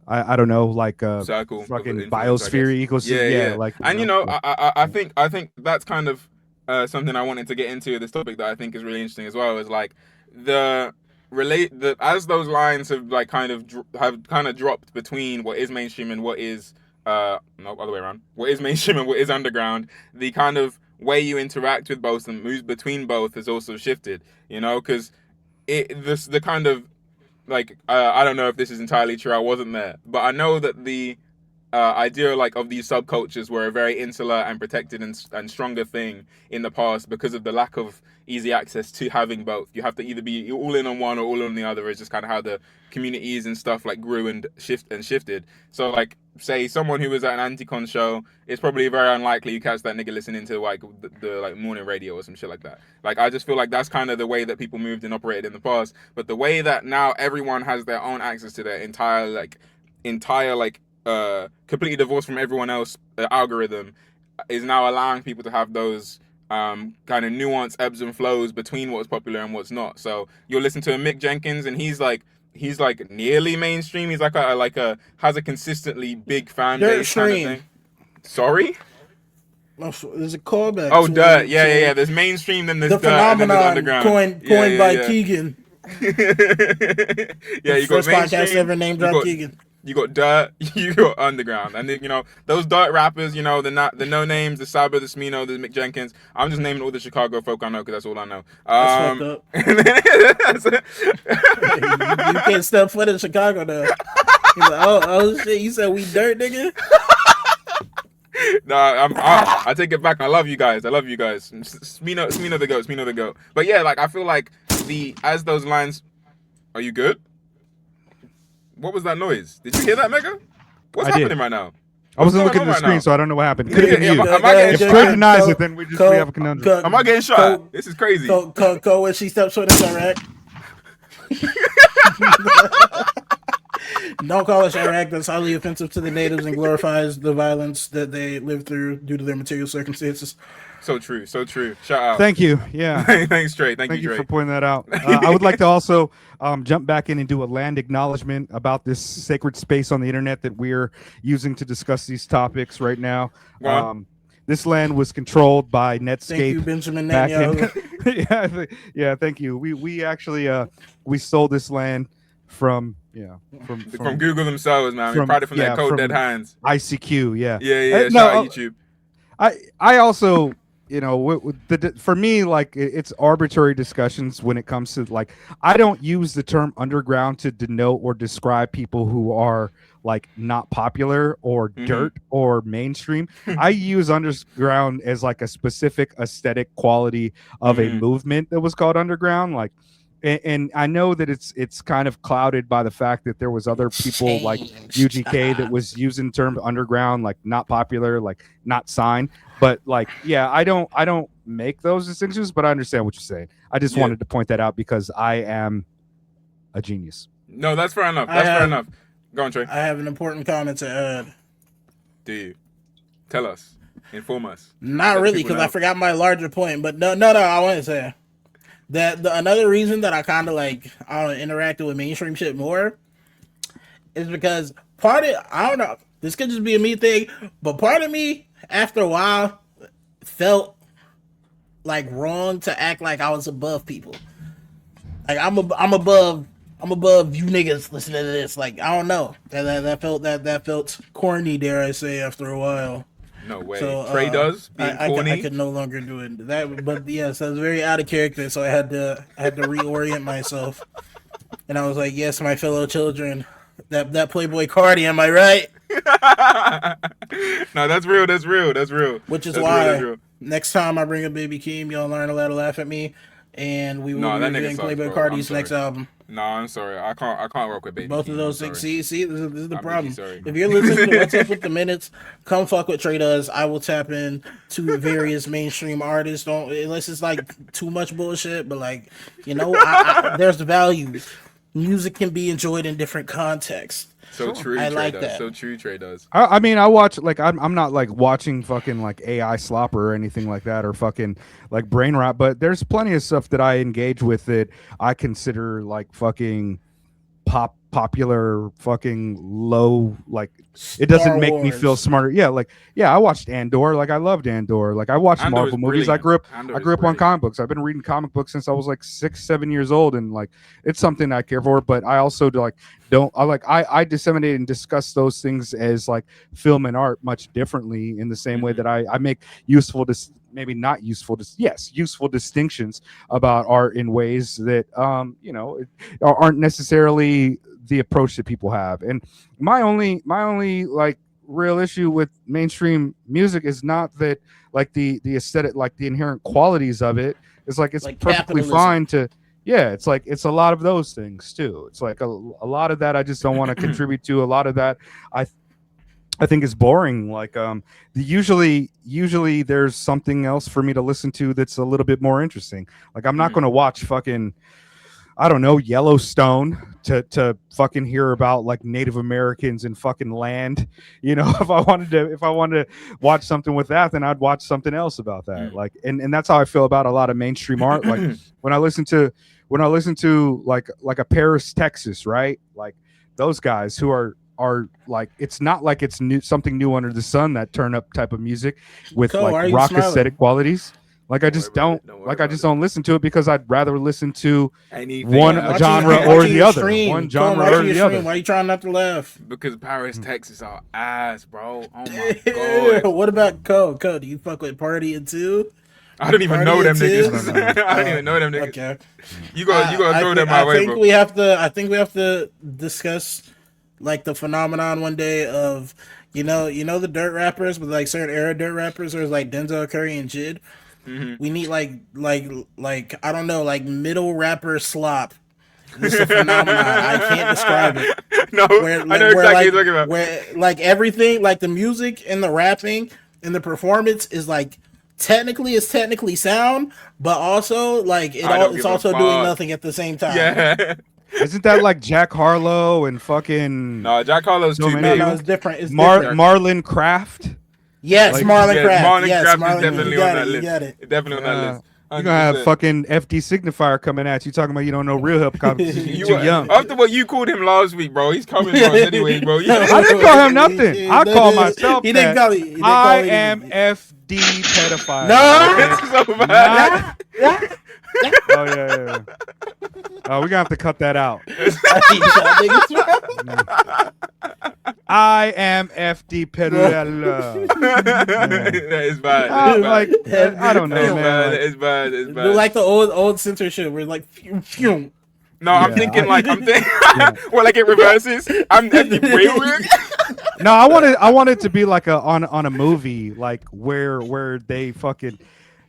I don't know, like circle, fucking biosphere ecosystem. Yeah, like, and you know, I think that's kind of something I wanted to get into this topic that I think is really interesting as well, is like as those lines have like kind of dropped between what is mainstream and what is no, other way around, what is mainstream and what is underground, the kind of way you interact with both and moves between both has also shifted, you know, because the kind of like, I don't know if this is entirely true, I wasn't there, but I know that the idea like of these subcultures were a very insular and protected and stronger thing in the past because of the lack of easy access to having both. You have to either be all in on one or all in on the other. Is just kind of how the communities and stuff like grew and shifted. So like, say someone who was at an Anticon show, it's probably very unlikely you catch that nigga listening to like the like morning radio or some shit like that. Like, I just feel like that's kind of the way that people moved and operated in the past. But the way that now everyone has their own access to their entire completely divorced from everyone else algorithm is now allowing people to have those kind of nuanced ebbs and flows between what's popular and what's not. So you'll listen to a Mick Jenkins and he's like nearly mainstream. He's like a has a consistently big fan base kind of thing. Sorry? There's a callback. Oh, Dirt. Yeah. There's mainstream, then there's the Dirt, and then there's underground. Coined by Keegan. Yeah, you got first podcast ever named drop Keegan. You got Dirt, you got underground, and then, you know, those Dirt rappers, you know, the No Names, the Saba, the Smino, the Mick Jenkins. I'm just naming all the Chicago folk I know because that's all I know. That's fucked up. You can't step foot in Chicago though. He's like, oh shit, you said we Dirt, nigga. No, I take it back. I love you guys. Smino the goat. But yeah, like, I feel like as those lines, are you good? What was that noise? Did you hear that, Mega? What's I happening did. right now? I wasn't What's looking going at the on right screen, now? so I don't know what happened. Yeah, Could have been you. am I getting If shot? Fred denies it, then we have a conundrum. Am I getting shot? This is crazy. Go when she steps foot in Iraq. Don't call us Iraq. That's highly offensive to the natives and glorifies the violence that they live through due to their material circumstances. So true. So true. Shout out. Thank you. Yeah. Thanks, Trey. Thank Thank you, you Trey. for pointing that out. I would like to also jump back in and do a land acknowledgement about this sacred space on the internet that we're using to discuss these topics right now. Go on. This land was controlled by Netscape. Thank you, Benjamin back Netanyahu. yeah, thank you. We actually we stole this land from From Google themselves, man. We probably from their cold dead hands. ICQ. Yeah. Yeah. No, Shout out YouTube. I also, for me, like it's arbitrary discussions when it comes to like I don't use the term underground to denote or describe people who are like not popular or dirt or mainstream. I use underground as like a specific aesthetic quality of a movement that was called underground, like. And I know that it's kind of clouded by the fact that there was other people like UGK that was using the term underground, like not popular, like not signed. But like, yeah, I don't make those distinctions, but I understand what you're saying. I just wanted to point that out because I am a genius. No, that's fair enough. That's fair enough. Go on, Trey. I have an important comment to add. Do you? Tell us. Inform us. Not really, because I forgot my larger point. But no, I want to say that another reason that I kind of like interacted with mainstream shit more is because I don't know, this could just be a me thing, but part of me after a while felt like wrong to act like I was above people. Like I'm above you niggas listening to this. Like I don't know, that felt corny, dare I say, after a while. No way. So, TREDOES being corny. I could no longer do it. But yes, I was very out of character, so I had to reorient myself. And I was like, yes, my fellow children, that Playboy Cardi, am I right? No, that's real. That's real. Which is why next time I bring up Baby Keem, y'all learn to laugh at me, and we will be reviewing Playboy Cardi's next album. No, I'm sorry. I can't work with Baby. Both Keem. of those things. See, this is the problem. Really if you're listening to What's Up with the Minutes, come fuck with TREDOES. I will tap in to various mainstream artists. Don't unless it's like too much bullshit. But like, there's the value. Music can be enjoyed in different contexts. So true. I like that. So true. TREDOES. I mean, I watch like I'm not like watching fucking like AI slopper or anything like that or fucking like brain rot, but there's plenty of stuff that I engage with that I consider like fucking popular fucking low, like it doesn't make me feel smarter. I watched Andor. Like I loved Andor. Like I watched Marvel movies. I grew up on comic books. I've been reading comic books since I was like 6-7 years old, and like it's something I care for. But I also I disseminate and discuss those things as like film and art much differently in the same way that I make useful useful distinctions about art in ways that aren't necessarily the approach that people have. And my only like real issue with mainstream music is not that like the aesthetic, like the inherent qualities of it. It's like it's like perfectly fine to it's like it's a lot of those things too. It's like a lot of that I just don't want to contribute to. A lot of that I think is boring. Like usually there's something else for me to listen to that's a little bit more interesting. Like I'm not going to watch fucking, I don't know, Yellowstone to fucking hear about like Native Americans and fucking land. If I wanted to watch something with that, then I'd watch something else about that. Like and that's how I feel about a lot of mainstream art. Like when I listen to like a Paris, Texas, right? Like those guys who are like, it's not like it's something new under the sun, that turn up type of music with like rock aesthetic qualities. Like I just don't listen to it because I'd rather listen to one genre or the other. One genre or the other. Why are you trying not to laugh? Because Paris, Texas are ass, bro. Oh my god. What about Cole? Do you fuck with Partying too? I don't even know them niggas. I don't even know them niggas. Okay. You gotta throw them my way, bro. I think we have to discuss like the phenomenon one day of you know the dirt rappers, but like certain era dirt rappers, there's like Denzel Curry and Jid. We need like I don't know, like middle rapper slop It's a phenomenon. I can't describe it. No, I know exactly what you're talking about. Where like everything, like the music and the rapping and the performance is like technically sound, but also like it's also doing nothing at the same time. Yeah. Isn't that like Jack Harlow and fucking? No, Jack Harlow's too big. No, it's different. It's different. Marlon Craft. Yes, Like, Marlon Craft. Marlon Yes, Craft Marlon, is definitely on that list. You got it. Definitely on that list. You're gonna have fucking FD Signifier coming at you talking about you don't know real hip hop. You're too young. After what you called him last week, bro, he's coming for us anyway, bro. I didn't call him nothing. I call myself He that. didn't call me. I am FD pedophile. No. So bad. Oh yeah. Oh, we're gonna have to cut that out. I am FD pedophile. That is bad. I don't know, man. It's bad. It's bad. Do like the old censorship where like phew. No, I'm thinking well, like it reverses. I'm No, I want it to be like on a movie, like where they fucking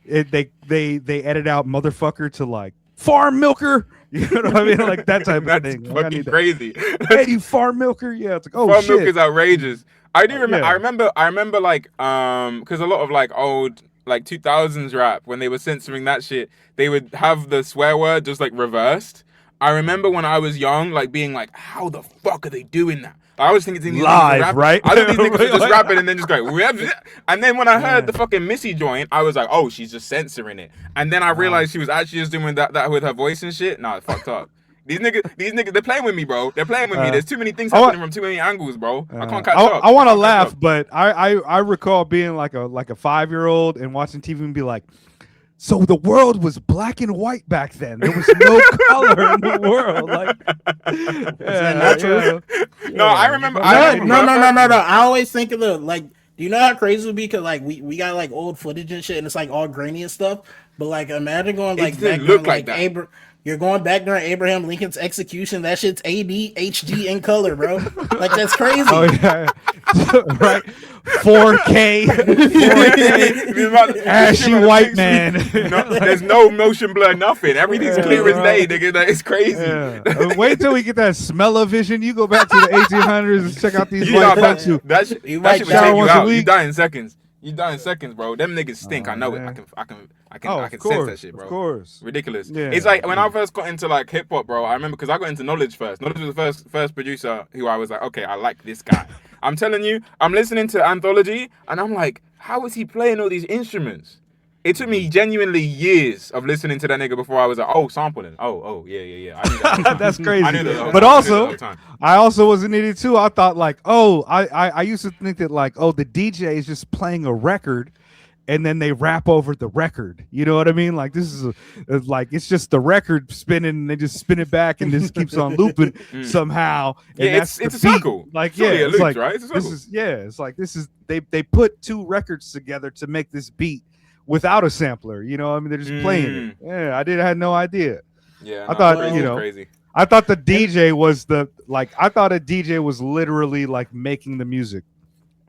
they edit out motherfucker to like farm milker. You know what I mean? Like that type of thing. Fucking crazy. Hey, you farm milker? Yeah, it's like farm milk is outrageous. I do remember. Yeah. I remember like because a lot of like old like 2000s rap when they were censoring that shit, they would have the swear word just like reversed. I remember when I was young, like being like, how the fuck are they doing that? I was thinking these live, right? I thought these niggas were just rapping and then just going, and then when I heard the fucking Missy joint, I was like, oh, she's just censoring it. And then I realized she was actually just doing that with her voice and shit. Nah, it's fucked up. These niggas, they're playing with me, bro. They're playing with me. There's too many things happening from too many angles, bro. I can't catch up. I want to laugh, but I recall being like a 5-year-old and watching TV and be like, so the world was black and white back then. There was no color in the world. Like, not true. No, I remember. No. I always think of the like. Do you know how crazy it would be? Because like we got like old footage and shit, and it's like all grainy and stuff. But like, imagine going like back during like that. You're going back during Abraham Lincoln's execution. That shit's AD, HD in color, bro. Like that's crazy. Oh yeah, right. 4K, 4K, ashy white man. There's no motion blur, nothing. Everything's clear as day, nigga. Like, it's crazy. Yeah. Wait till we get that smell-o-vision. You go back to the 1800s and check out these white folks. That shit would take you out. You die in seconds. You die in seconds, bro. Them niggas stink. I know it. I can sense that shit, bro. Of course. Ridiculous. Yeah. It's like when I first got into like hip hop, bro. I remember because I got into Knowledge first. Knowledge was the first producer who I was like, okay, I like this guy. I'm telling you, I'm listening to Anthology and I'm like, how is he playing all these instruments? It took me genuinely years of listening to that nigga before I was like, oh, sampling. Oh, yeah. I knew that. That's crazy. I knew that. But also, I also was an idiot too. I thought like, I used to think that like, the DJ is just playing a record and then they rap over the record. You know what I mean? Like this is like it's just the record spinning and they just spin it back and this keeps on looping somehow. And yeah, it's a circle. Like surely it's loops, like right? It's a circle. It's like this is they put two records together to make this beat without a sampler. You know, I mean they're just playing it. Yeah, I had no idea. Yeah, I thought crazy. I thought the DJ was I thought a DJ was literally like making the music.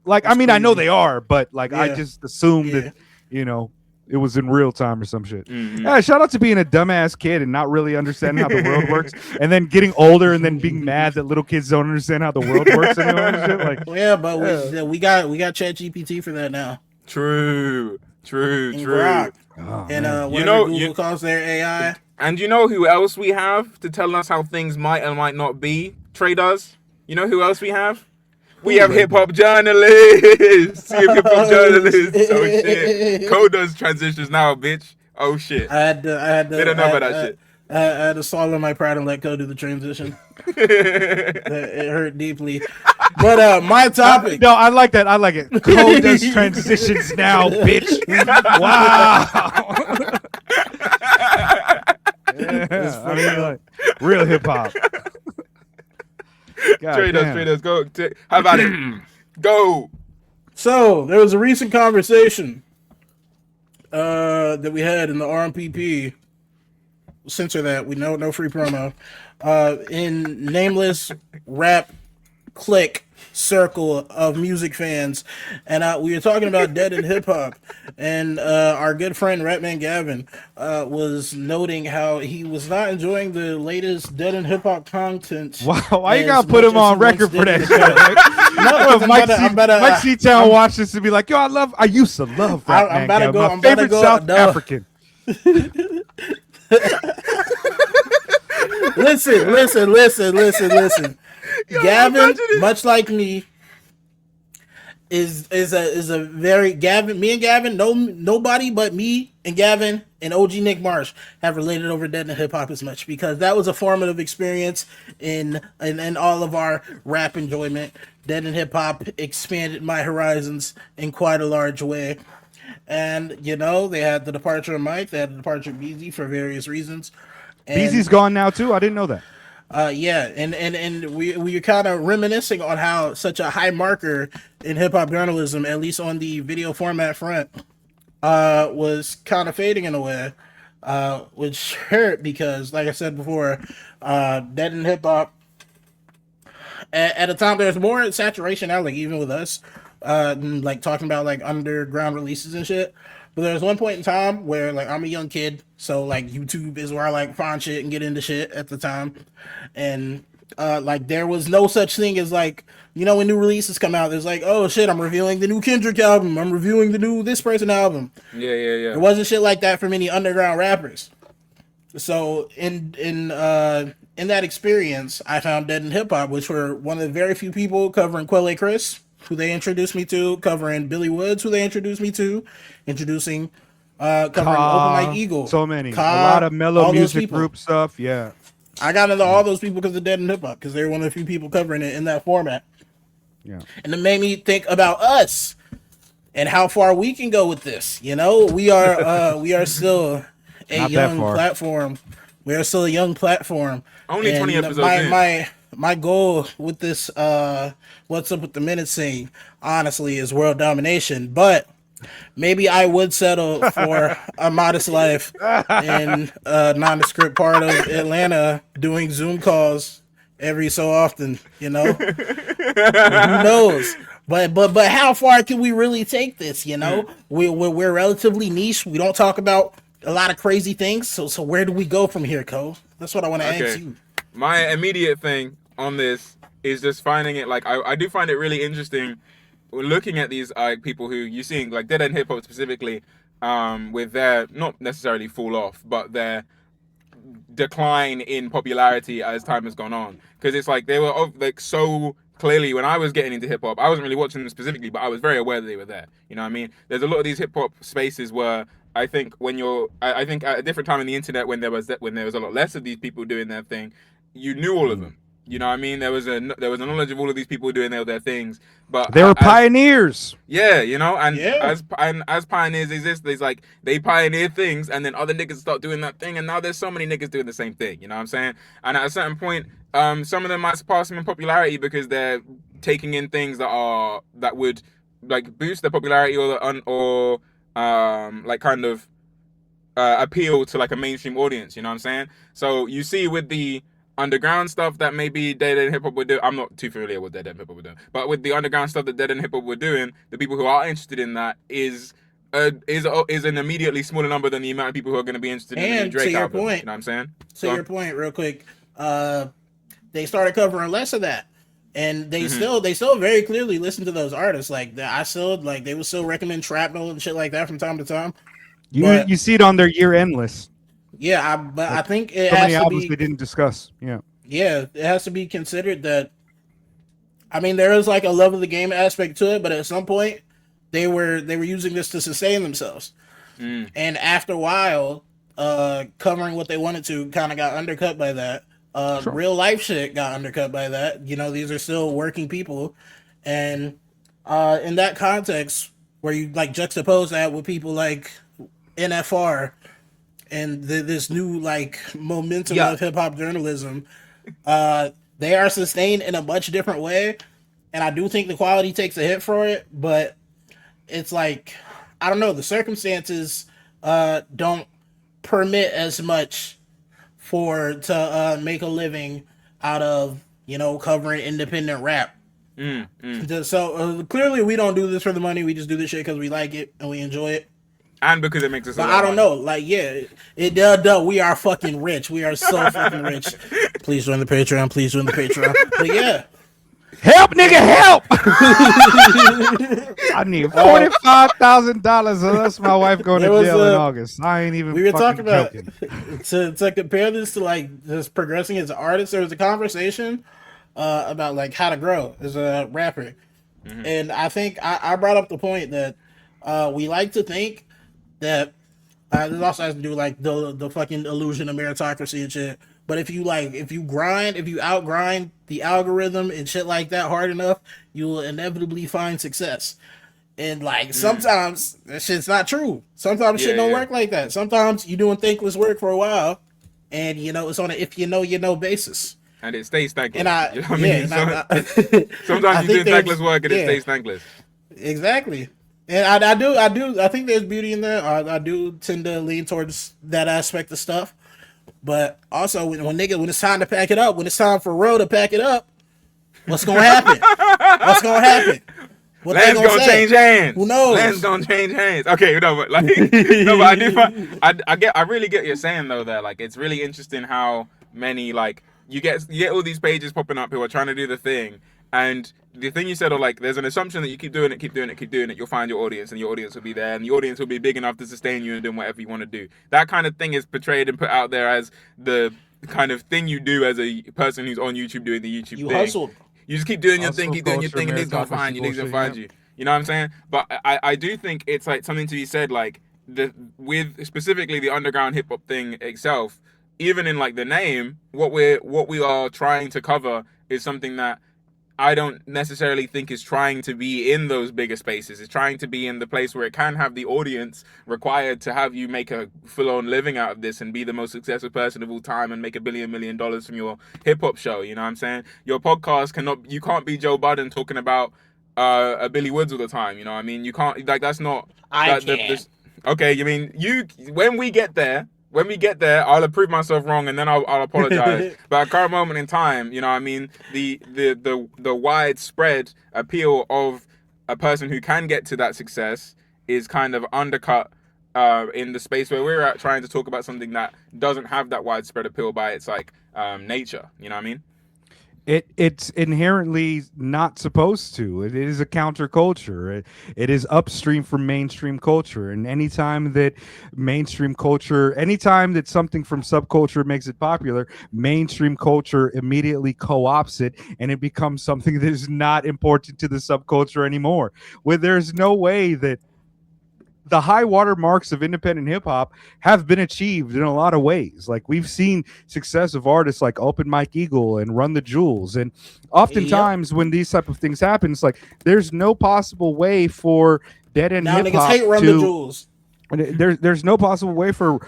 Like, that's crazy. I know they are, but like I just assumed that, it was in real time or some shit. Mm-hmm. Yeah, shout out to being a dumbass kid and not really understanding how the world works, and then getting older and then being mad that little kids don't understand how the world works anymore and shit. Like, but we got ChatGPT for that now. True. Oh, and Google calls their AI. And you know who else we have to tell us how things might and might not be? TREDOES. You know who else we have? We have hip-hop journalists. Oh, shit. Cole does transitions now, bitch. Oh, shit. They don't know about that shit. I had to swallow my pride and let Cole do the transition. It hurt deeply. But my topic. No, I like that. I like it. Cole does transitions now, bitch. Wow. Like, real hip-hop. TREDOES, go. How about it? Go. So there was a recent conversation that we had in the RMPP. Censor that. We know no free promo. In nameless rap clique circle of music fans, and we were talking about Dead in Hip Hop, and our good friend Ratman Gavin was noting how he was not enjoying the latest Dead in Hip Hop content. Wow, why you gotta put him on record for that shit? No, Mike C-Town watched this and be like, yo, I used to love that I'm man. about to go. My I'm about to favorite go. South No. African. Listen. Yo, Gavin, imagine it. much like me, is a very Gavin. Me and Gavin, nobody but me and Gavin and OG Nick Marsh have related over Dead in Hip Hop as much, because that was a formative experience in all of our rap enjoyment. Dead in Hip Hop expanded my horizons in quite a large way. And, you know, they had the departure of Mike, they had the departure of Beezy for various reasons. And, Beezy's gone now too. I didn't know that. yeah, and we were kind of reminiscing on how such a high marker in hip hop journalism, at least on the video format front, was kind of fading in a way, which hurt because, like I said before, Dead in Hip Hop, at a time there's more saturation now, like even with us, like talking about like underground releases and shit. But there was one point in time where, like, I'm a young kid, so like YouTube is where I like find shit and get into shit at the time, and like there was no such thing as, like, you know, when new releases come out, there's like, oh shit, I'm reviewing the new Kendrick album, I'm reviewing the new this person album. Yeah. There wasn't shit like that for many underground rappers. So in that experience, I found Dead in Hip Hop, which were one of the very few people covering Quelle Chris, who they introduced me to, covering Billy Woods, who they introduced me to, covering Open Mike Eagle. So many. Ka, a lot of mellow all those music people. group stuff. Yeah. I got into all those people because of Dead in Hip Hop, because they were one of the few people covering it in that format. Yeah. And it made me think about us and how far we can go with this. You know, we are still a Not that young far. platform. We are still a young platform. Only And 20 episodes in. My goal with this What's Up with the Minute scene, honestly, is world domination. But maybe I would settle for a modest life in a nondescript part of Atlanta, doing Zoom calls every so often, you know? Who knows? But how far can we really take this, you know? We're relatively niche. We don't talk about a lot of crazy things. So where do we go from here, Cole? That's what I want to ask you. My immediate thing on this is just finding it, like, I do find it really interesting looking at these people who you seeing, like Dead End Hip Hop specifically, with their, not necessarily fall off, but their decline in popularity as time has gone on. Because it's like they were like so clearly, when I was getting into hip hop, I wasn't really watching them specifically, but I was very aware that they were there. You know what I mean? There's a lot of these hip hop spaces where I think I think at a different time in the internet, when there was a lot less of these people doing their thing, you knew all of them. You know what I mean? There was a knowledge of all of these people doing their things, but They were pioneers. Yeah, you know, and Yeah. as pioneers exist, there's like they pioneer things, and then other niggas start doing that thing, and now there's so many niggas doing the same thing. You know what I'm saying? And at a certain point, some of them might surpass them in popularity because they're taking in things that would like boost their popularity or like kind of appeal to like a mainstream audience. You know what I'm saying? So you see with the underground stuff that maybe Dead End Hip Hop would do. I'm not too familiar with Dead End Hip Hop would do, but with the underground stuff that Dead End Hip Hop were doing, the people who are interested in that is an immediately smaller number than the amount of people who are going to be interested in the new And Drake to your album. point, You know what I'm saying? To your point, real quick, they started covering less of that, and they still very clearly listen to those artists. Like they would still recommend Shrapnel and shit like that from time to time. You see it on their year-end list. Yeah, but I think it So has many to albums be. they didn't discuss. Yeah. Yeah, it has to be considered that. I mean, there is like a love of the game aspect to it, but at some point, they were using this to sustain themselves, and after a while, covering what they wanted to kind of got undercut by that. Sure. Real life shit got undercut by that. You know, these are still working people, and in that context, where you like juxtapose that with people like NFR and this new like momentum of hip hop journalism, they are sustained in a much different way, and I do think the quality takes a hit for it. But it's like, I don't know, the circumstances don't permit as much to make a living out of, you know, covering independent rap So clearly, we don't do this for the money. We just do this shit because we like it and we enjoy it. And because it makes us. But I don't know. Like, yeah, we are fucking rich. We are so fucking rich. Please join the Patreon. Please join the Patreon. But yeah. Help, nigga, help! I need $45,000 unless my wife go to jail in August. I ain't even. We were talking about joking. to compare this to like just progressing as an artist. There was a conversation about like how to grow as a rapper, and I think I brought up the point that we like to think that this also has to do with like the fucking illusion of meritocracy and shit. But if you outgrind the algorithm and shit like that hard enough, you will inevitably find success. And like sometimes that shit's not true. Sometimes shit don't work like that. Sometimes you're doing thankless work for a while, and it's on a if you know basis. And it stays thankless. And you know what I mean? Sometimes you do thankless work and it stays thankless. Exactly. And I think there's beauty in there. I do tend to lean towards that aspect of stuff. But also, when it's time to pack it up, when it's time for Ro to pack it up, what's gonna happen? What's gonna happen? What Land's gonna change hands. Who knows? Land's gonna change hands. Okay, no, but like, no, but I do find, I really get what you're saying though. That like, it's really interesting how many like you get all these pages popping up who are trying to do the thing, and the thing you said, or like, there's an assumption that you keep doing it, you'll find your audience, and your audience will be there, and the audience will be big enough to sustain you and doing whatever you want to do. That kind of thing is portrayed and put out there as the kind of thing you do as a person who's on YouTube doing the YouTube thing. Hustled. You just keep doing your thing, and niggas gonna find you, niggas gonna find you. You know what I'm saying? But I do think it's like something to be said, like with specifically the underground hip hop thing itself. Even in like the name, what we are trying to cover is something that I don't necessarily think is trying to be in those bigger spaces. It's trying to be in the place where it can have the audience required to have you make a full-on living out of this and be the most successful person of all time and make $1 billion from your hip-hop show. You know what I'm saying? Your podcast you can't be Joe Budden talking about a Billy Woods all the time. You know what I mean? You can't, like, that's not... I can. Okay, you mean, when we get there, I'll prove myself wrong and then I'll apologize. But at current moment in time, you know what I mean, the widespread appeal of a person who can get to that success is kind of undercut in the space where we're at, trying to talk about something that doesn't have that widespread appeal by its like nature. You know what I mean? It's inherently not supposed to. It is a counterculture. It is upstream from mainstream culture. And anytime that something from subculture makes it popular, mainstream culture immediately co-opts it, and it becomes something that is not important to the subculture anymore. Where there's no way that the high water marks of independent hip hop have been achieved in a lot of ways. Like, we've seen success of artists like Open Mike Eagle and Run the Jewels. And oftentimes when these type of things happen, it's like, there's no possible way for dead end hip hop hate Run the Jewels. There's no possible way for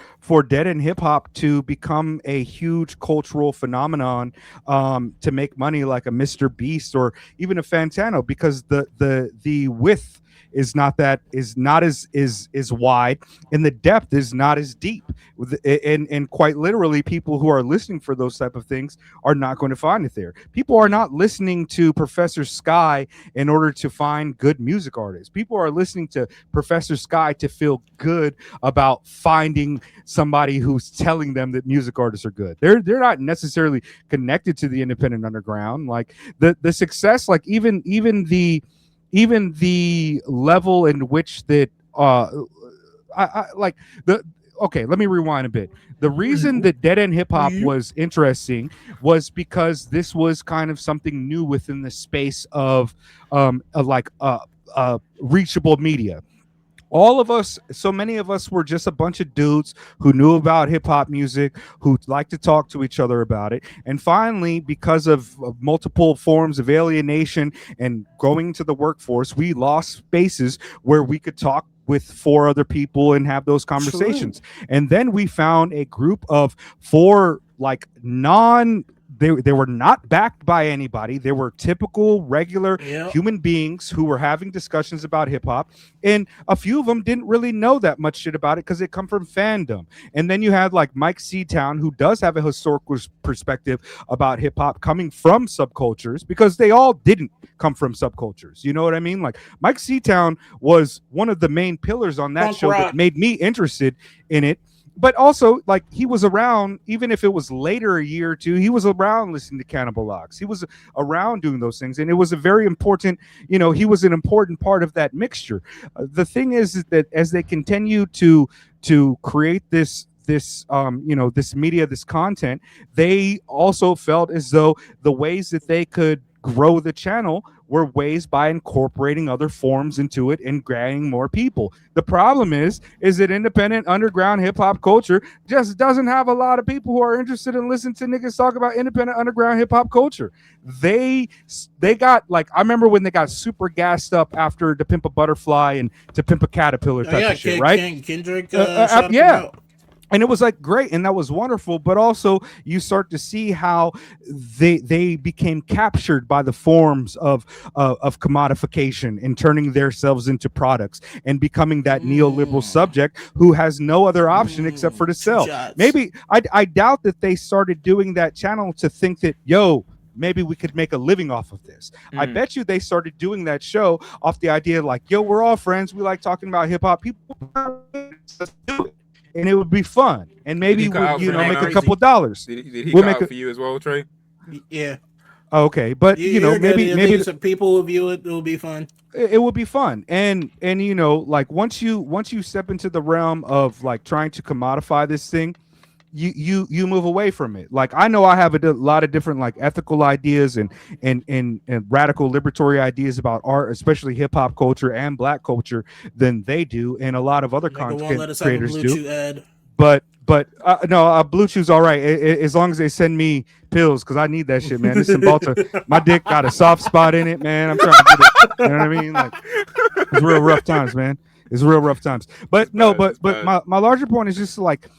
dead end hip hop to become a huge cultural phenomenon to make money like a Mr. Beast or even a Fantano, because the width is not as wide, and the depth is not as deep. And quite literally, people who are listening for those type of things are not going to find it there. People are not listening to Professor Sky in order to find good music artists. People are listening to Professor Sky to feel good about finding somebody who's telling them that music artists are good. They're not necessarily connected to the independent underground. Like the success, like even the level in which that okay, let me rewind a bit. The reason that dead end hip hop was interesting was because this was kind of something new within the space of reachable media. All of us, so many of us were just a bunch of dudes who knew about hip hop music, who liked to talk to each other about it. And finally, because of multiple forms of alienation and going to the workforce, we lost spaces where we could talk with 4 other people and have those conversations. True. And then we found a group of 4 like they were not backed by anybody. They were typical regular Yep. human beings who were having discussions about hip hop, and a few of them didn't really know that much shit about it because they come from fandom. And then you had like Mike Seatown, who does have a historical perspective about hip hop coming from subcultures, because they all didn't come from subcultures. You know what I mean? Like Mike Seatown was one of the main pillars on that Punk show rock. that made me interested in it. But also, like, he was around, even if it was later a year or two, he was around listening to Cannibal Ox. He was around doing those things. And it was a very important, he was an important part of that mixture. The thing is that as they continue to create this media, this content, they also felt as though the ways that they could grow the channel were ways by incorporating other forms into it and grabbing more people. The problem is that independent underground hip hop culture just doesn't have a lot of people who are interested in listening to niggas talk about independent underground hip hop culture. They got, like, I remember when they got super gassed up after To Pimp a Butterfly and To Pimp a Caterpillar type of shit, right? Kendrick. Yeah. And it was like great, and that was wonderful. But also, you start to see how they became captured by the forms of commodification and turning themselves into products and becoming that neoliberal subject who has no other option except for to sell. Maybe I doubt that they started doing that channel to think that, maybe we could make a living off of this. I bet you they started doing that show off the idea like, we're all friends. We like talking about hip hop. People, let's do it. And it would be fun, and maybe we'll, make a couple of dollars. Did he cut out for you as well, Trey? Yeah. Okay, but maybe some people will view it. It will be fun. It will be fun, and like once you step into the realm of like trying to commodify this thing, you move away from it. Like, I know I have a lot of different like ethical ideas and radical liberatory ideas about art, especially hip hop culture and black culture, than they do, and a lot of other content creators do. But no, Blue Chew's all right, as long as they send me pills, because I need that shit, man. This in Baltimore, my dick got a soft spot in it, man. I'm trying to get it. You know what I mean? Like, it's real rough times, man. It's real rough times. But no, but my larger point is just like,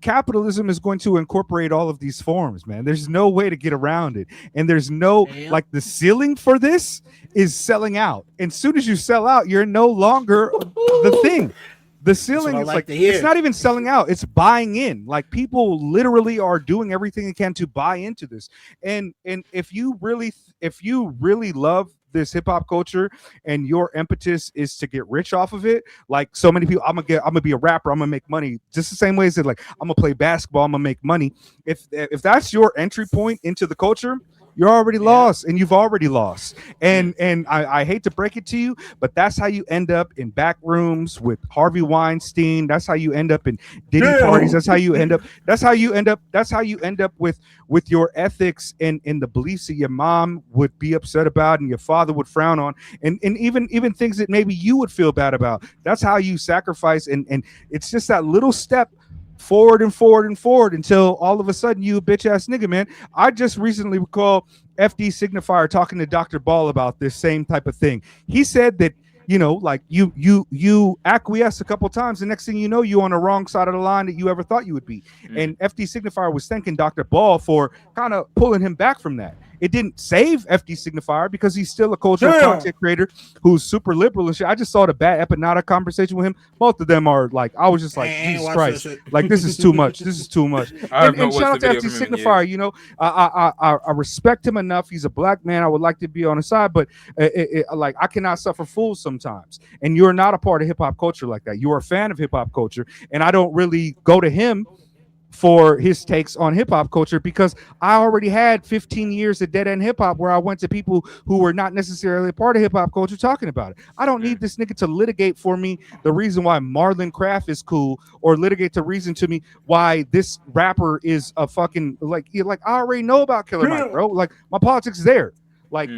capitalism is going to incorporate all of these forms, man. There's no way to get around it. And there's no, like, the ceiling for this is selling out. And as soon as you sell out, you're no longer the thing. The ceiling is like it's not even selling out, it's buying in. Like, people literally are doing everything they can to buy into this. And if you really love this hip hop culture and your impetus is to get rich off of it, like so many people, I'm gonna be a rapper, I'm gonna make money, just the same way as that, like, I'm gonna play basketball, I'm gonna make money. If that's your entry point into the culture, you're already lost, and you've already lost. And I hate to break it to you, but that's how you end up in back rooms with Harvey Weinstein. That's how you end up in Diddy parties. That's how you end up. That's how you end up with your ethics and the beliefs that your mom would be upset about and your father would frown on, and even things that maybe you would feel bad about. That's how you sacrifice, and it's just that little step forward and forward and forward until all of a sudden you a bitch ass nigga, man. I just recently recall FD Signifier talking to Dr. Ball about this same type of thing. He said that, like you acquiesce a couple times, the next thing you know, you on the wrong side of the line that you ever thought you would be. And FD Signifier was thanking Dr. Ball for kind of pulling him back from that. It didn't save FD Signifier because he's still a cultural content creator who's super liberal and shit. I just saw the Bad Epinata conversation with him. Both of them are like, I was just like, Jesus Christ, like, this is too much. This is too much. And shout out to FD Signifier. I respect him enough. He's a black man. I would like to be on his side, but like, I cannot suffer fools sometimes. And you're not a part of hip hop culture like that. You're a fan of hip hop culture, and I don't really go to him for his takes on hip hop culture because I already had 15 years of dead end hip hop where I went to people who were not necessarily a part of hip hop culture talking about it. I don't need this nigga to litigate for me the reason why Marlon Craft is cool, or litigate the reason to me why this rapper is a fucking like I already know about Killer Mike, bro. Like, my politics is there. Like,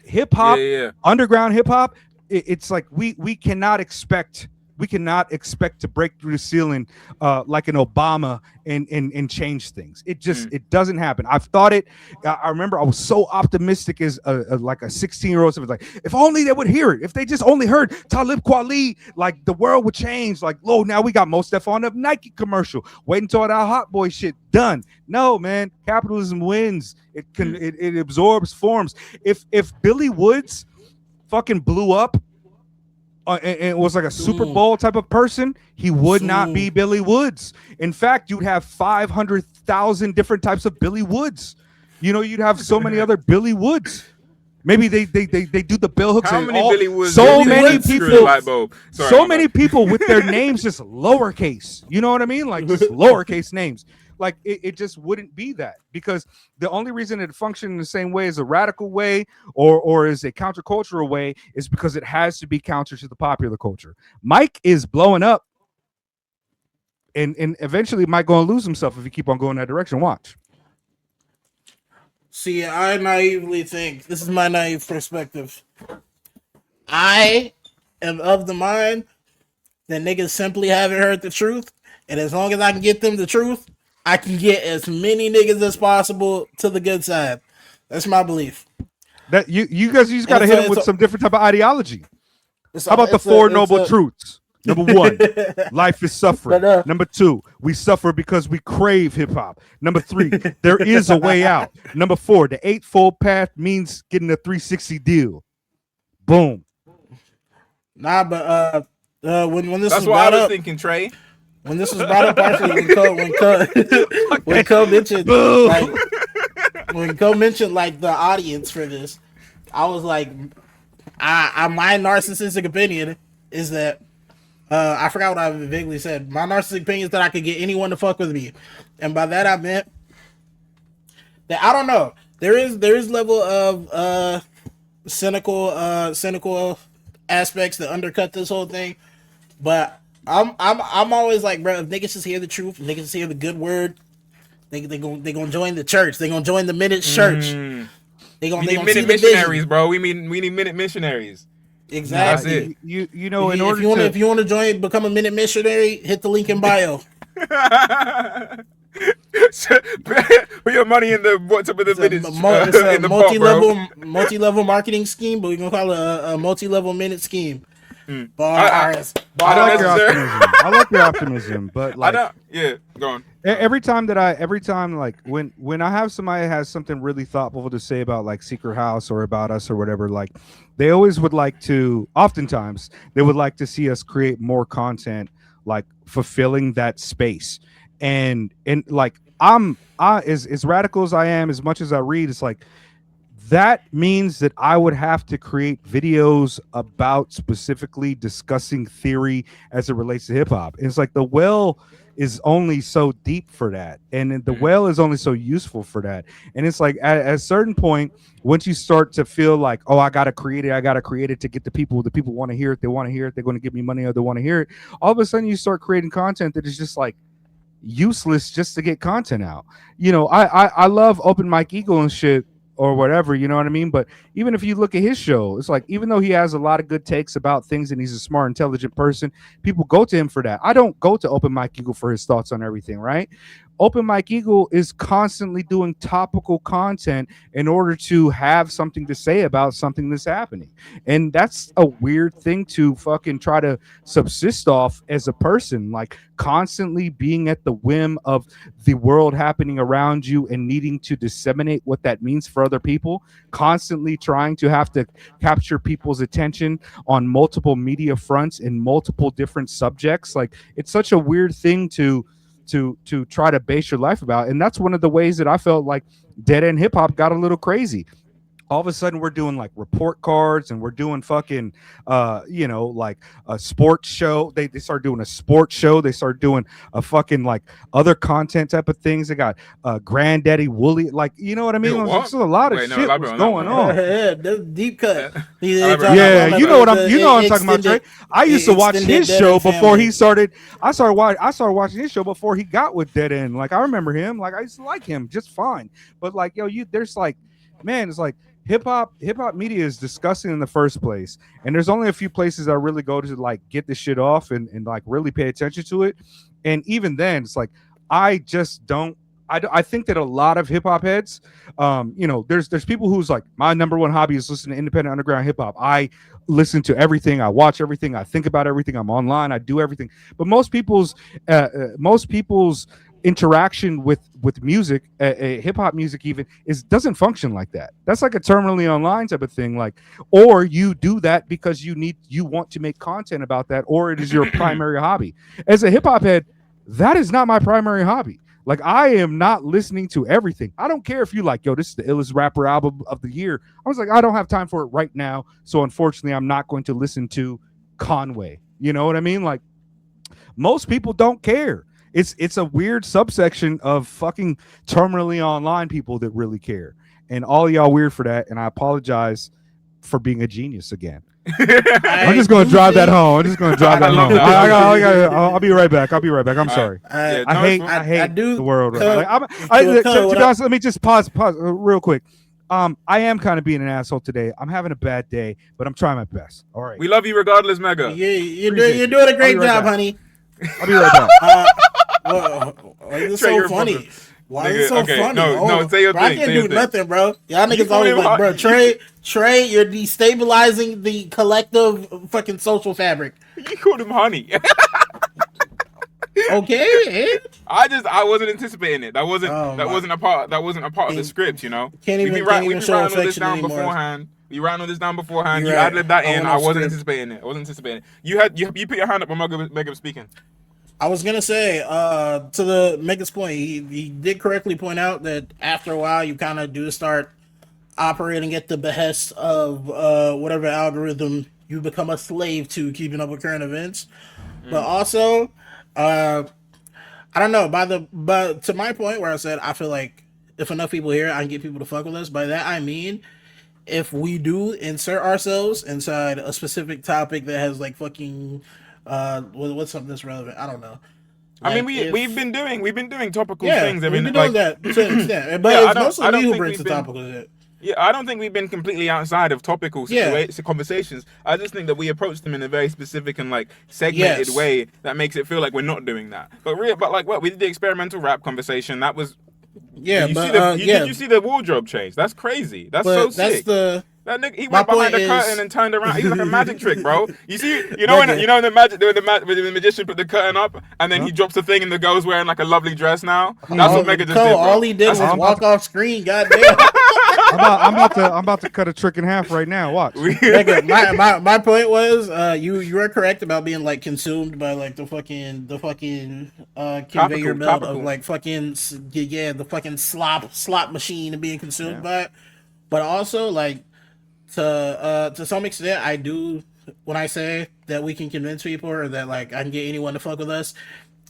hip hop, underground hip hop. It's like we cannot expect we cannot expect to break through the ceiling like an Obama and change things. It just it doesn't happen. I've thought it. I remember I was so optimistic as like a 16-year-old. So it was like, if only they would hear it. If they just only heard Talib Kweli, like the world would change. Like, oh, now we got Mos Def on a Nike commercial. Wait until that Hot Boy shit done. No, man, capitalism wins. It absorbs forms. If Billy Woods fucking blew up and was like a Super Bowl type of person, he would not be Billy Woods. In fact, you'd have 500,000 different types of Billy Woods. You know, you'd have so many other Billy Woods. Maybe they do the bell hooks. How many Billy Woods? So many people. Sorry, so many people with their names just lowercase. You know what I mean? Like just lowercase names. Like it just wouldn't be that, because the only reason it functions in the same way as a radical way or as a countercultural way is because it has to be counter to the popular culture. Mike is blowing up, and eventually Mike gonna lose himself if he keep on going that direction. Watch. See, I naively think, this is my naive perspective, I am of the mind that niggas simply haven't heard the truth, and as long as I can get them the truth, I can get as many niggas as possible to the good side. That's my belief. That you guys got to hit him with some different type of ideology. How about the Four Noble Truths? Number 1, life is suffering. Number 2, we suffer because we crave hip hop. Number 3, there is a way out. Number 4, the Eightfold Path means getting a 360 deal. Boom. Nah, but when this that's was what I brought was up, thinking, Trey. when this was brought up, actually, when Cole mentioned like the audience for this, I was like, my narcissistic opinion is that I forgot what I vaguely said. My narcissistic opinion is that I could get anyone to fuck with me, and by that I meant that I don't know. There is level of cynical aspects that undercut this whole thing, but I'm always like, bro, if niggas just hear the truth, if niggas just hear the good word, they gonna join the church. They gonna join the Minute Church. They gonna minute missionaries, bro. We need minute missionaries. Exactly. That's it. You know, if you want to join, become a Minute Missionary, hit the link in bio. Put your money in the what's up with the minutes It's in the pot, multi-level marketing scheme, but we're gonna call it a multi-level minute scheme. I like your optimism, but like, go on. Every time like when I have somebody has something really thoughtful to say about like Secret House or about us or whatever, like they always would like to, oftentimes they would like to see us create more content, like fulfilling that space. And like I as radical as I am, as much as I read, it's like that means that I would have to create videos about specifically discussing theory as it relates to hip hop. It's like the well is only so deep for that, and the well is only so useful for that. And it's like at a certain point, once you start to feel like, oh, I gotta create it to get the people want to hear it, they want to hear it, they're going to give me money or they want to hear it, all of a sudden you start creating content that is just like useless just to get content out. You know, I love Open Mike Eagle and shit or whatever, you know what I mean? But even if you look at his show, it's like, even though he has a lot of good takes about things and he's a smart, intelligent person, people go to him for that. I don't go to Open Mike Eagle for his thoughts on everything, right? Open Mike Eagle is constantly doing topical content in order to have something to say about something that's happening. And that's a weird thing to fucking try to subsist off as a person, like constantly being at the whim of the world happening around you and needing to disseminate what that means for other people, constantly trying to have to capture people's attention on multiple media fronts in multiple different subjects. Like, it's such a weird thing to try to base your life about. And that's one of the ways that I felt like Dead End Hip Hop got a little crazy. All of a sudden we're doing like report cards and we're doing fucking like a sports show. They start doing a sports show. They start doing a fucking like other content type of things. They got Granddaddy Wooly, like, you know what I mean? There's a lot of shit was going on. Yeah, deep cut. Yeah, you know what I'm talking about, Trey. I used to watch his show before he started. I started watching his show before he got with Dead End. Like, I remember him. Like, I used to like him just fine. But like, there's like, man, it's like hip hop media is disgusting in the first place, and there's only a few places I really go to like get this shit off and like really pay attention to it. And even then, it's like I just don't. I think that a lot of hip hop heads, there's people who's like, my number one hobby is listening to independent underground hip hop. I listen to everything, I watch everything, I think about everything, I'm online, I do everything. But most people's interaction with music, hip hop music even, doesn't function like that. That's like a terminally online type of thing. Like, or you do that because you want to make content about that, or it is your primary hobby. As a hip hop head, that is not my primary hobby. Like, I am not listening to everything. I don't care if you like, yo, this is the illest rapper album of the year. I was like, I don't have time for it right now. So unfortunately, I'm not going to listen to Conway. You know what I mean? Like, most people don't care. It's a weird subsection of fucking terminally online people that really care. And all y'all weird for that. And I apologize for being a genius again. I'm just going to drive that home. I'm just going to drive that home. I'll be right back. I'm sorry. I hate the world. To be honest, let me just pause real quick. I am kind of being an asshole today. I'm having a bad day, but I'm trying my best. All right. We love you regardless, Mega. You're doing a great job, honey. I'll be right back. It's so funny. Why is it so funny? No, say your thing. I can't do nothing, bro. Y'all niggas always like, bro, Trey, you're destabilizing the collective fucking social fabric. You called him honey. Okay. I wasn't anticipating it. That wasn't a part of the script, you know. We be writing all this down beforehand. You ran all this down beforehand. You added that in. I wasn't anticipating it. You put your hand up when Mega was speaking. I was gonna say, to the Mega's point, he did correctly point out that after a while you kind of do start operating at the behest of whatever algorithm you become a slave to, keeping up with current events. But also, I don't know. But to my point where I said I feel like if enough people here, I can get people to fuck with us. By that I mean, if we do insert ourselves inside a specific topic that has like fucking what's something that's relevant? I don't know. Like, I mean, we've been doing topical things. We've been doing that to an extent, but it's mostly me who brings the topical shit. Yeah, I don't think we've been completely outside of topical conversations. I just think that we approach them in a very specific and like segmented way that makes it feel like we're not doing that. But we did the experimental rap conversation. That was Did you see the wardrobe change? That's crazy. That's so sick. That nigga, he went behind the curtain and turned around. He's like a magic trick, bro. You see, when the magician put the curtain up and then he drops the thing and the girl's wearing like a lovely dress now. That's what Mega just did, bro. All he did was walk off screen. Goddamn. I'm about to cut a trick in half right now. Watch. Mega, my point was, you were correct about being like consumed by like the fucking conveyor belt of like fucking the fucking slot machine and being consumed by it. But also like, to some extent, I do, when I say that we can convince people or that like I can get anyone to fuck with us,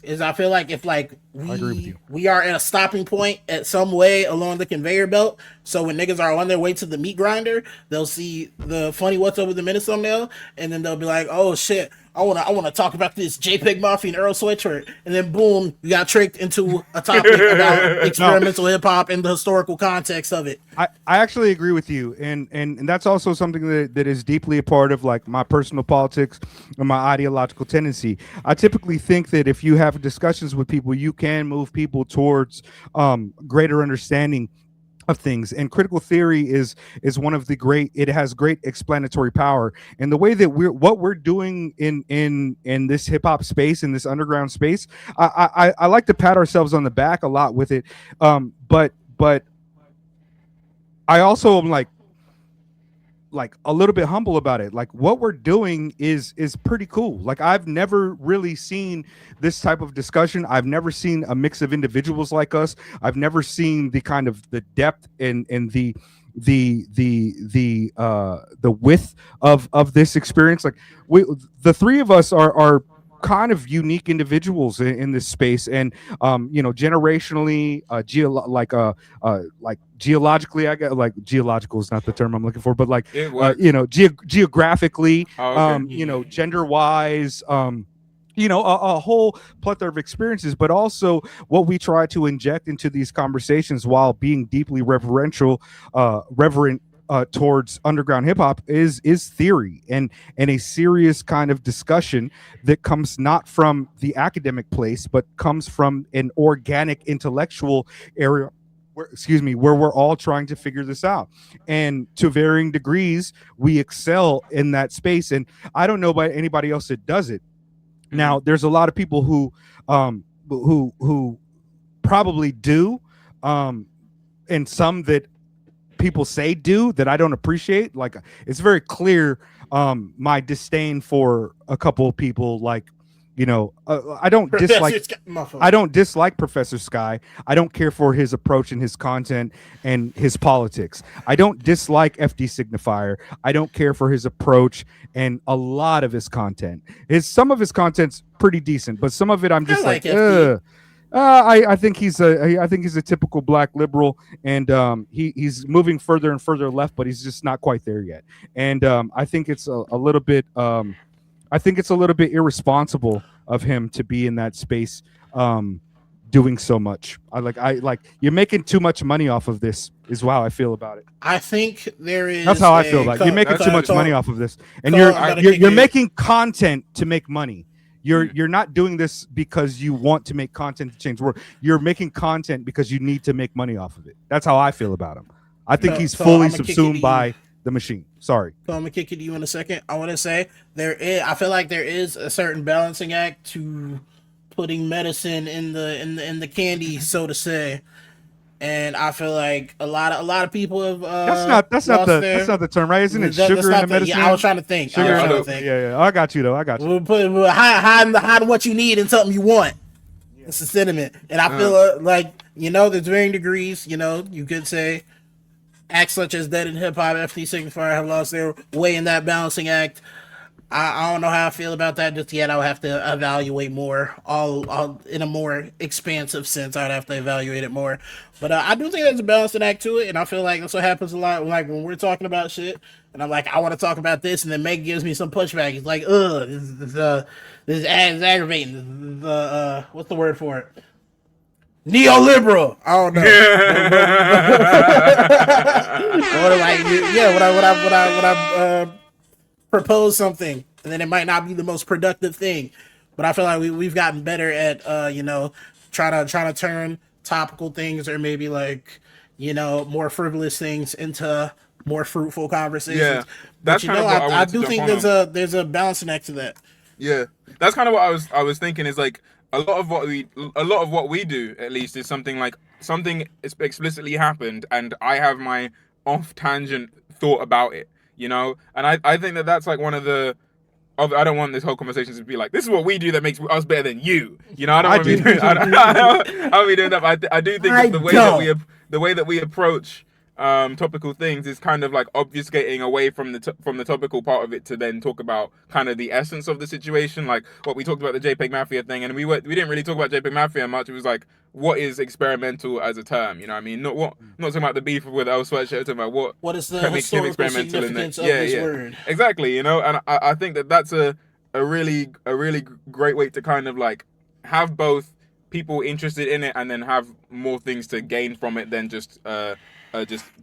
is I feel like if like we are at a stopping point at some way along the conveyor belt, so when niggas are on their way to the meat grinder, they'll see the funny what's over the minute thumbnail, and then they'll be like, oh shit, I wanna talk about this JPEG Mafia and Earl sweatshirt, and then boom, you got tricked into a topic about experimental hip hop and the historical context of it. I actually agree with you, and that's also something that is deeply a part of like my personal politics and my ideological tendency. I typically think that if you have discussions with people, you can move people towards greater understanding of things, and critical theory is one of the it has great explanatory power. And the way that we're doing in this hip hop space, in this underground space, I like to pat ourselves on the back a lot with it, but I also am like a little bit humble about it. Like what we're doing is pretty cool. Like I've never really seen this type of discussion. I've never seen a mix of individuals like us. I've never seen the kind of the depth and the width of this experience. Like the three of us are kind of unique individuals in this space, and generationally, geologically, I get like geological is not the term I'm looking for, but like geographically, gender wise, a whole plethora of experiences, but also what we try to inject into these conversations while being deeply reverent towards underground hip hop is theory and a serious kind of discussion that comes not from the academic place, but comes from an organic intellectual area. Where we're all trying to figure this out, and to varying degrees, we excel in that space. And I don't know about anybody else that does it. Now, there's a lot of people who probably do, and some that people say do that I don't appreciate. Like, it's very clear my disdain for a couple of people, like, you know, I don't dislike Professor Sky. I don't care for his approach and his content and his politics. I don't dislike FD Signifier. I don't care for his approach and a lot of his content. Some of his content's pretty decent, but some of it I'm just like I think he's a typical black liberal, and he's moving further and further left, but he's just not quite there yet. And I think it's a little bit irresponsible of him to be in that space, doing so much. I like you're making too much money off of this is how I feel about it. I think there is. That's how I feel about it. You're making too much money off of this, and you're making content to make money. You're not doing this because you want to make content to change the world. You're making content because you need to make money off of it. That's how I feel about him. I think he's fully subsumed by the machine. Sorry. So I'm gonna kick it to you in a second. I want to say I feel like there is a certain balancing act to putting medicine in the candy, so to say. And I feel like a lot of people have that's not the term, right? Isn't it sugar in the medicine? Yeah, I was trying to think. Yeah. I got you though. We'll hide what you need in something you want. It's a sentiment, and I feel like, you know, there's varying degrees. You know, you could say acts such as Dead in Hip Hop, FD Signifier have lost their way in that balancing act. I don't know how I feel about that just yet. I'll have to evaluate more, all in a more expansive sense. I'd have to evaluate it more. But I do think there's a balancing act to it, and I feel like that's what happens a lot. Like when we're talking about shit, and I'm like, I want to talk about this, and then Meg gives me some pushback. He's like, this is aggravating. This is, what's the word for it? Neoliberal. I don't know. What I propose something, and then it might not be the most productive thing, but I feel like we've gotten better at you know, trying to turn topical things, or maybe like, you know, more frivolous things into more fruitful conversations. Yeah, that's but, you know, I do think there's a balancing act to that. Yeah, that's kind of what I was thinking. Is like a lot of what we do, at least, is something explicitly happened, and I have my off tangent thought about it. You know, and I think that's like one of the. I don't want this whole conversation to be like, this is what we do that makes us better than you. You know, I don't want to be doing. I don't be doing that. But I do think that the way that we approach topical things is kind of like obfuscating away from the topical part of it to then talk about kind of the essence of the situation, like what we talked about the JPEG Mafia thing, and we didn't really talk about JPEG Mafia much. It was like, what is experimental as a term? You know what I mean? Not talking about the beef with El Sweatshirt, talking about what is the historical significance of this word. Exactly, you know, and I think that's a really great way to kind of like have both people interested in it and then have more things to gain from it than just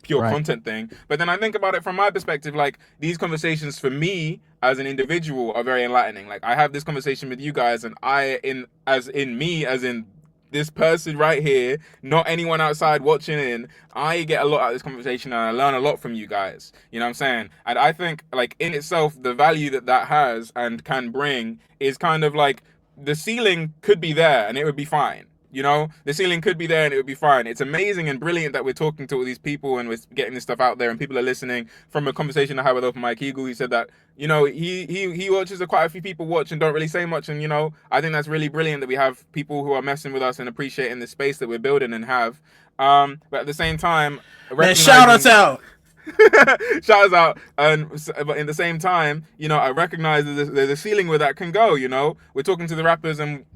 pure content thing. But then I think about it from my perspective, like these conversations for me as an individual are very enlightening. Like I have this conversation with you guys, and as in this person right here, not anyone outside watching in, I get a lot out of this conversation and I learn a lot from you guys. You know what I'm saying? And I think like in itself, the value that has and can bring is kind of like the ceiling could be there and it would be fine. You know, the ceiling could be there and it would be fine. It's amazing and brilliant that we're talking to all these people and we're getting this stuff out there and people are listening. From a conversation I had with Open Mike Eagle, he said that, you know, he watches quite a few people watch and don't really say much. And, you know, I think that's really brilliant that we have people who are messing with us and appreciating the space that we're building and have. But at the same time, shout us out. Shout us out. But in the same time, you know, I recognize that there's a ceiling where that can go. You know, we're talking to the rappers and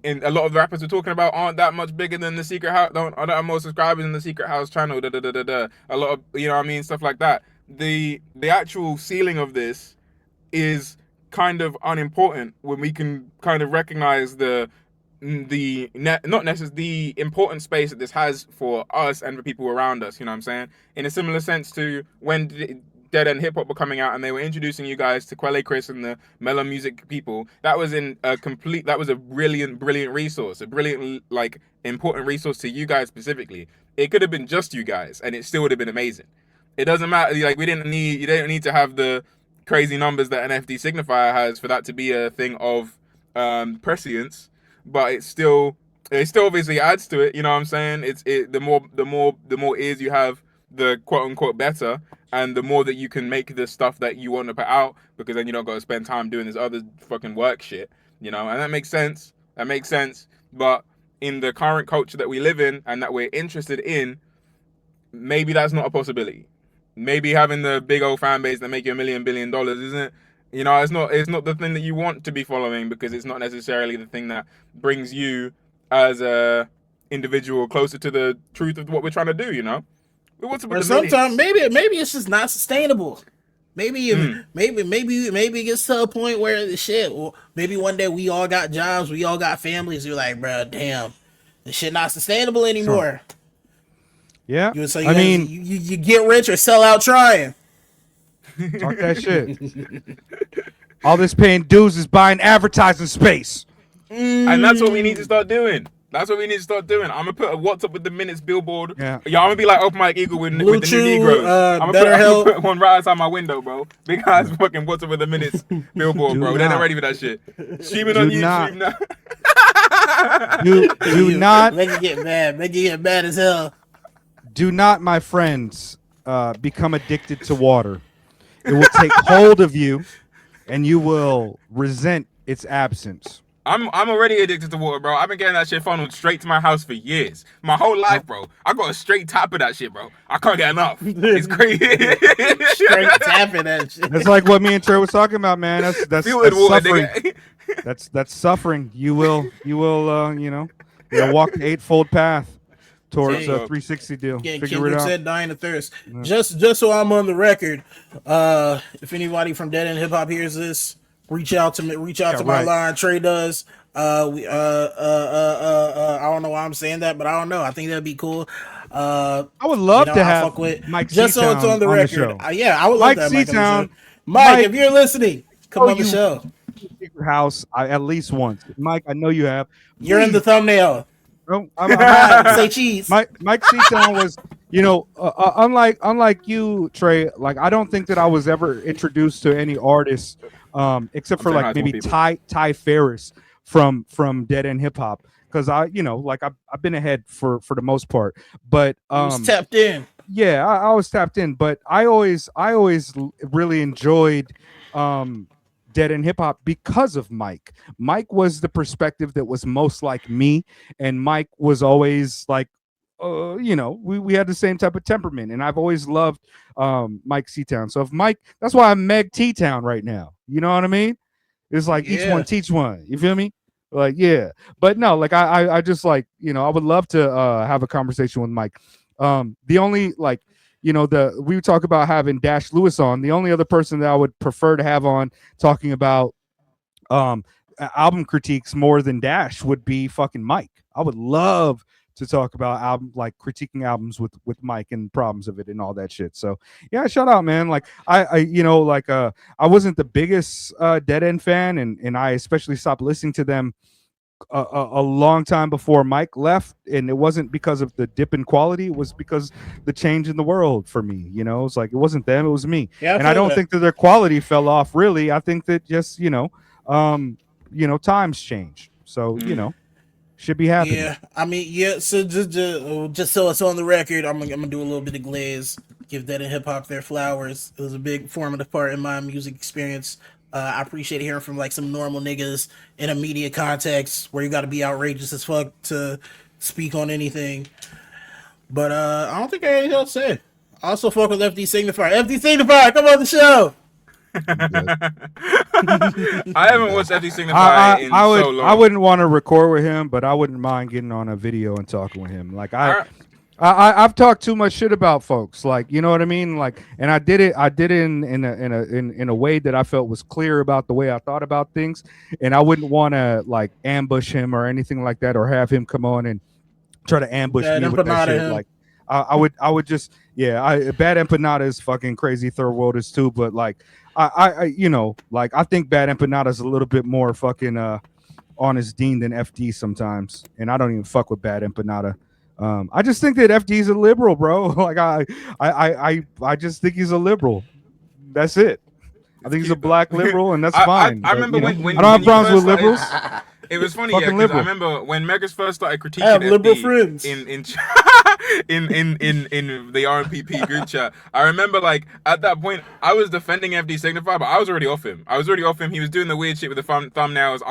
a lot of the rappers we're talking about aren't that much bigger than the Secret House. Don't have more subscribers in the Secret House channel. A lot of, you know what I mean, stuff like that. The actual ceiling of this is kind of unimportant when we can kind of recognize the the important space that this has for us and for people around us. You know what I'm saying? In a similar sense to when Dead End Hip Hop were coming out and they were introducing you guys to Quelle Chris and the mellow music people. That was a brilliant resource, a brilliant, like, important resource to you guys specifically. It could have been just you guys and it still would have been amazing. It doesn't matter. Like, you didn't need to have the crazy numbers that an FD signifier has for that to be a thing of prescience, but it still obviously adds to it. You know what I'm saying? The more ears you have, the quote unquote better, and the more that you can make the stuff that you want to put out, because then you don't got to spend time doing this other fucking work shit. You know, and that makes sense. But in the current culture that we live in and that we're interested in, maybe that's not a possibility. Maybe having the big old fan base that make you $1 million billion isn't, you know, it's not the thing that you want to be following, because it's not necessarily the thing that brings you as a individual closer to the truth of what we're trying to do. You know, or sometimes maybe it's just not sustainable. Maybe it gets to a point where the shit. Well, maybe one day we all got jobs, we all got families. You're like, bro, damn, this shit not sustainable anymore. Sure. Yeah, you get rich or sell out trying. Talk that shit. All this paying dues is buying advertising space. And that's what we need to start doing. I'm gonna put a What's Up with the Minutes billboard. Yeah, I'm gonna be like Open Mike Eagle with the new Negroes. I'm gonna put one right outside my window, bro. Because fucking What's Up with the Minutes billboard, bro. They're not ready for that shit. Streaming on YouTube now. Do not. Make you get mad as hell. Do not, my friends, become addicted to water. It will take hold of you, and you will resent its absence. I'm already addicted to water, bro. I've been getting that shit funneled straight to my house for years. My whole life, bro. I got a straight tap of that shit, bro. I can't get enough. It's crazy. Straight tapping that shit. That's like what me and Trey was talking about, man. That's suffering. That's suffering. You will walk the eightfold path towards a 360 deal. Figure it out. Said dying of thirst. Yeah. Just so I'm on the record, if anybody from Dead End Hip Hop hears this, reach out to my line. TREDOES. I don't know why I'm saying that, but I don't know. I think that'd be cool. I would love to have Mike just so it's on the record. I would love that. Mike, if you're listening, come on the show. House at least once. Mike, I know you have. You're in the thumbnail. No, say cheese. Mike C-Town was, unlike you, Trey. Like, I don't think that I was ever introduced to any artists, except for like maybe Ty Ferris from Dead End Hip Hop, because I've been ahead for the most part. But was tapped in. Yeah, I was tapped in, but I always really enjoyed Dead End Hip Hop because of Mike. Mike was the perspective that was most like me, and Mike was always like, we had the same type of temperament, and I've always loved Mike C-Town. So if Mike, that's why I'm Meg T-Town right now. You know what I mean? It's like each one teach one. You feel me? Like, yeah. But no, like I just like, I would love to have a conversation with Mike. The only we talk about having Dash Lewis on. The only other person that I would prefer to have on talking about album critiques more than Dash would be fucking Mike. I would love to talk about critiquing albums with Mike and problems of it and all that shit. So yeah, shout out, man. Like I wasn't the biggest Dead End fan, and I especially stopped listening to them a long time before Mike left, and it wasn't because of the dip in quality. It was because the change in the world for me. It's like it wasn't them, it was me. Yeah, and I don't think that their quality fell off. Really, I think that just times change. So should be happy. Yeah, I mean, yeah. So just so it's on the record, I'm gonna do a little bit of glaze. Give Dead End Hip Hop their flowers. It was a big formative part in my music experience. I appreciate hearing from like some normal niggas in a media context where you got to be outrageous as fuck to speak on anything. But I don't think I have anything else to say. I also fuck with FD Signifier. FD Signifier, come on the show. I haven't watched FD Signifier in so long. I wouldn't want to record with him, but I wouldn't mind getting on a video and talking with him. Like I I've talked too much shit about folks, like, you know what I mean, like, and I did it in a way that I felt was clear about the way I thought about things, and I wouldn't want to like ambush him or anything like that, or have him come on and try to ambush Bad me with that empanada shit. him. Like, I would just, yeah, bad empanada is fucking crazy. Third world is too, but like, you know, like, I think bad empanada is a little bit more fucking honest Dean than FD sometimes, and I don't even fuck with bad empanada. I just think that FD is a liberal, bro. Like, I just think he's a liberal. That's it. I think he's a black liberal, and that's fine. I But, remember you know, when I don't have he problems with first liberals. started, it was funny, yeah, Fucking because I liberal. remember when Megas first started critiquing I have liberal FD friends. in the RMPP group chat. I remember, like, at that point, I was defending FD Signify, but I was already off him. He was doing the weird shit with the thumbnails.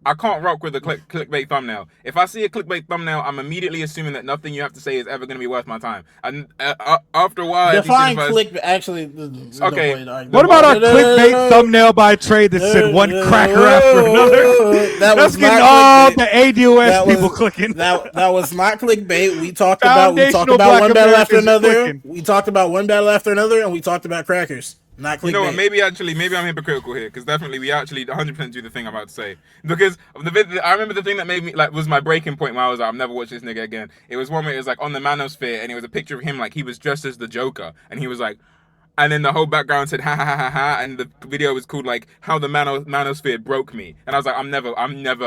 I can't rock with the clickbait thumbnail. If I see a clickbait thumbnail, I'm immediately assuming that nothing you have to say is ever going to be worth my time. And after a while, Define FD click. Actually, Okay. What about a clickbait thumbnail by Trey that said one cracker after another? That was That's getting not all clickbait. the ADOS That was- people clicking. That was not clickbait. We talked about Foundational Black one battle after Americans another. clicking. We talked about one battle after another, and we talked about crackers. Not clickbait. You know what? Maybe I'm hypocritical here, because definitely we actually 100% do the thing I'm about to say. Because I remember the thing that made me, like, was my breaking point where I was like, I've never watched this nigga again. It was one where it was like on the manosphere, and it was a picture of him, like, he was dressed as the Joker, and he was like, and then the whole background said ha ha ha ha ha, and the video was called like how the manosphere broke me, and I was like, I'm never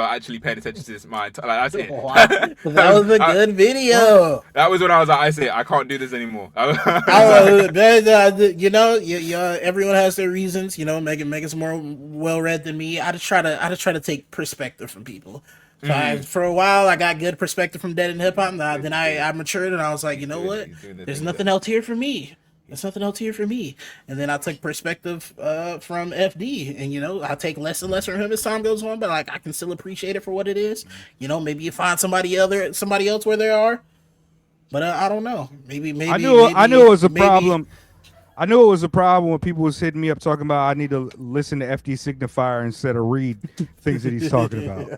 actually paying attention to this. That's it. Wow. That was a good video. That was when I was like, I say I can't do this anymore. You know, everyone has their reasons. You know, Megan's more well read than me. I just try to take perspective from people. So for a while, I got good perspective from Dead and Hip Hop. Then I matured, and I was like, you know what? There's nothing else here for me. There's nothing else here for me. And then I took perspective from FD, and you know, I take less and less from him as time goes on. But like, I can still appreciate it for what it is. You know, maybe you find somebody else where they are. But I don't know. Maybe I knew it was a problem. I knew it was a problem when people was hitting me up talking about I need to listen to FD Signifier instead of read things that he's talking about.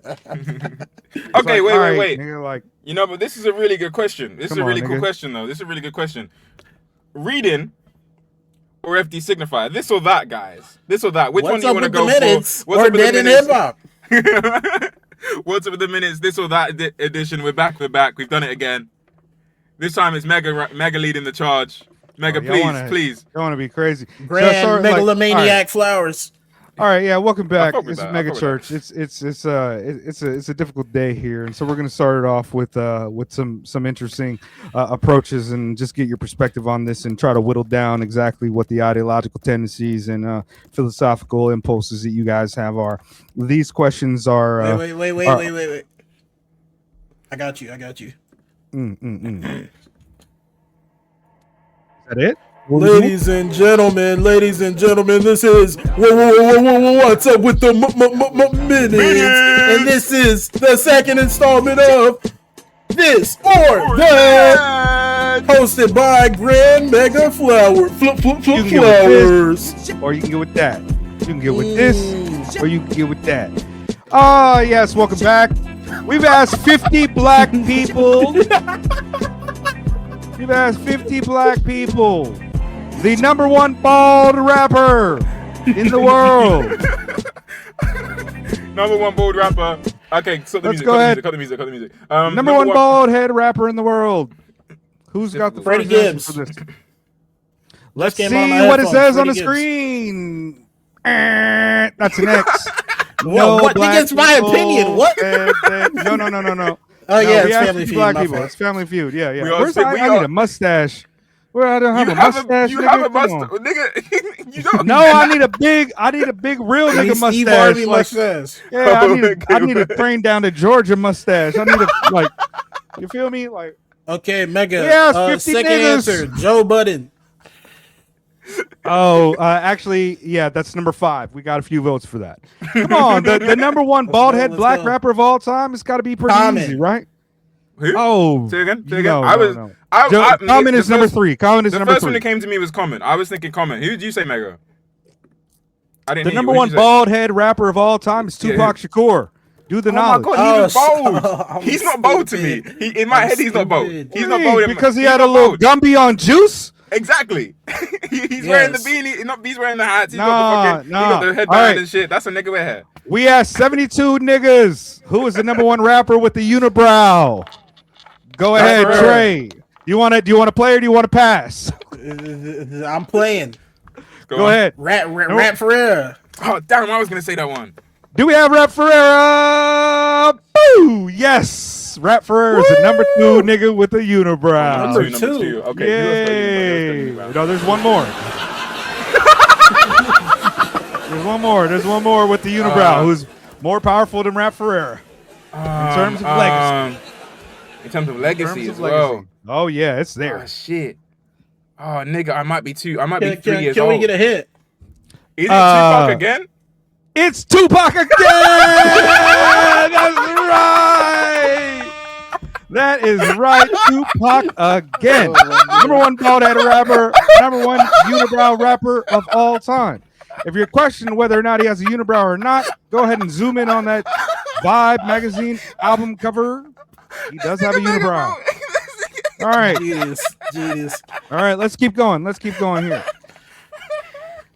Okay, like, wait. Nigga, like, You know, but this is a really good question. This is a really on, cool nigga. question, though. This is a really good question. Reading or FD Signifier? This or that, guys? This or that? Which one What's do you up want to with go the minutes for? What's or up with Dead the and Hip minutes? Hop? What's up with the minutes? This or that edition? We're back. We've done it again. This time it's Mega leading the charge. Mega, please. Don't want to be crazy. Grand megalomaniac all right. flowers. All right, yeah, welcome back. fuck with It's that. Mega Church. It's a difficult day here, and so we're gonna start it off with some interesting approaches and just get your perspective on this and try to whittle down exactly what the ideological tendencies and philosophical impulses that you guys have are. These questions are. Wait. I got you. Is that it? Ladies and gentlemen, this is what's up with the minutes, and this is the second installment of This or That, hosted by Grand Mega Flowers. Or you can get with that. You can get with this, or you can get with that. Yes, welcome back. We've asked 50 black people. We've asked 50 black people. The number one bald rapper in the world. Number one bald rapper. Okay, so Let's go ahead. Cut the music. Number one bald head rapper in the world. Who's got the Freddie first answer Gibbs. for this? Let's See what it says on the screen. That's an X. What? Against my people opinion. What? No. Oh yeah, we it's asked Family 50 Feud. black my people. fault. It's Family Feud. Yeah. We are Where's sick- I we need are- a mustache. Well, I don't have a mustache. You have a Come on. mustache, nigga. You don't. No, I need a big real nigga mustache. Steve Harvey like, mustache. yeah, I need Okay. a train down to Georgia mustache. I need a like. You feel me? Like, Okay, Mega. Yeah, 50 second niggas. answer, Joe Budden. actually, yeah, that's number 5. We got a few votes for that. Come on, the number one bald head let's black go. rapper of all time. It's got to be pretty Common. easy, right? Who? Oh, Say again. No. Common Common is number 3. Common is The number first 3. one that came to me was Common. I was thinking Common. Who did you say, Mega? I didn't The hear number you. one What'd you say? bald head rapper of all time is Yeah, Tupac Shakur. Do the Oh my knowledge. god, Oh, he's bold. I'm He's not bold to me. stupid. In my I'm head, he's not bold. stupid. He's not bold. because he He's had a not little bold. Gumby on juice. Exactly. He's wearing the Yes. beanie. Not he's wearing the hats. He's Nah, got the fucking. He got the nah. headband Alright. and shit. That's a nigga with hair. We asked 72 niggas who is the number one rapper with the unibrow. Go ahead, right. Trey. Do you want to play or do you want to pass? I'm playing. Go on. ahead. Rap Ferreira. Oh damn! I was gonna say that one. Do we have Rap Ferreira? Boo! Yes. Rap Ferreira is the number 2 nigga with the unibrow. Number Number two. two. Okay. Yay. You let's No, there's one more. There's one more with the unibrow who's more powerful than Rap Ferreira in terms of legacy. In terms of legacy terms as of well. legacy. Oh yeah, it's there. Oh shit. Oh nigga, I might be 3 years Can old. we get a hit? Is it Tupac again? It's Tupac again. That's right. That is right, Tupac again. Number 1 bald head rapper, number 1 unibrow rapper of all time. If you're questioning whether or not he has a unibrow or not, go ahead and zoom in on that Vibe magazine album cover. He does have a unibrow. All right. Jeez. All right, let's keep going. Let's keep going here.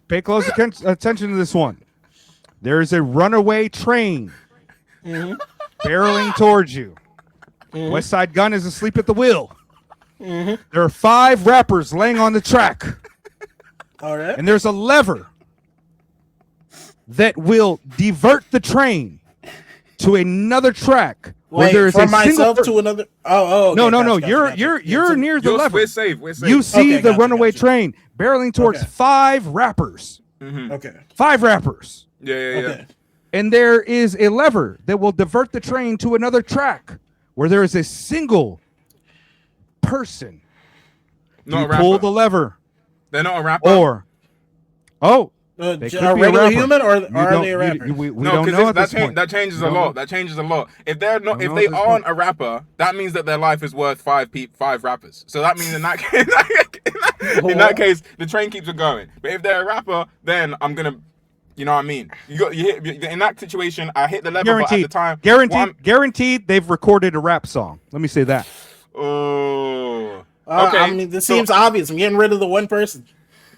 Pay close attention to this one. There is a runaway train barreling towards you. West Side Gun is asleep at the wheel. There are 5 rappers laying on the track. All right. And there's a lever that will divert the train to another track where Wait, there is from a myself single to another. Oh, okay, no. gotcha. You're near the lever. We're safe. You see Okay, the gotcha, runaway gotcha. train barreling towards Okay. 5 rappers. Okay. 5 rappers. Yeah. Okay. And there is a lever that will divert the train to another track where there is a single person. Not You a rapper. pull the lever They're not a rapper. or they A could be regular rapper. human or You are don't- they a you- rapper? we no, don't know at this point. that changes a We don't lot. know. That changes a lot. If they're not, We if don't they know at this aren't point. a rapper, that means that their life is worth 5 rappers. So that means in that case, in that case, the train keeps it going. But if they're a rapper, then I'm gonna, you know what I mean? You hit in that situation. I hit the lever, but at the time, guaranteed they've recorded a rap song. Let me say that. Oh, okay. I mean, this seems obvious. I'm getting rid of the one person.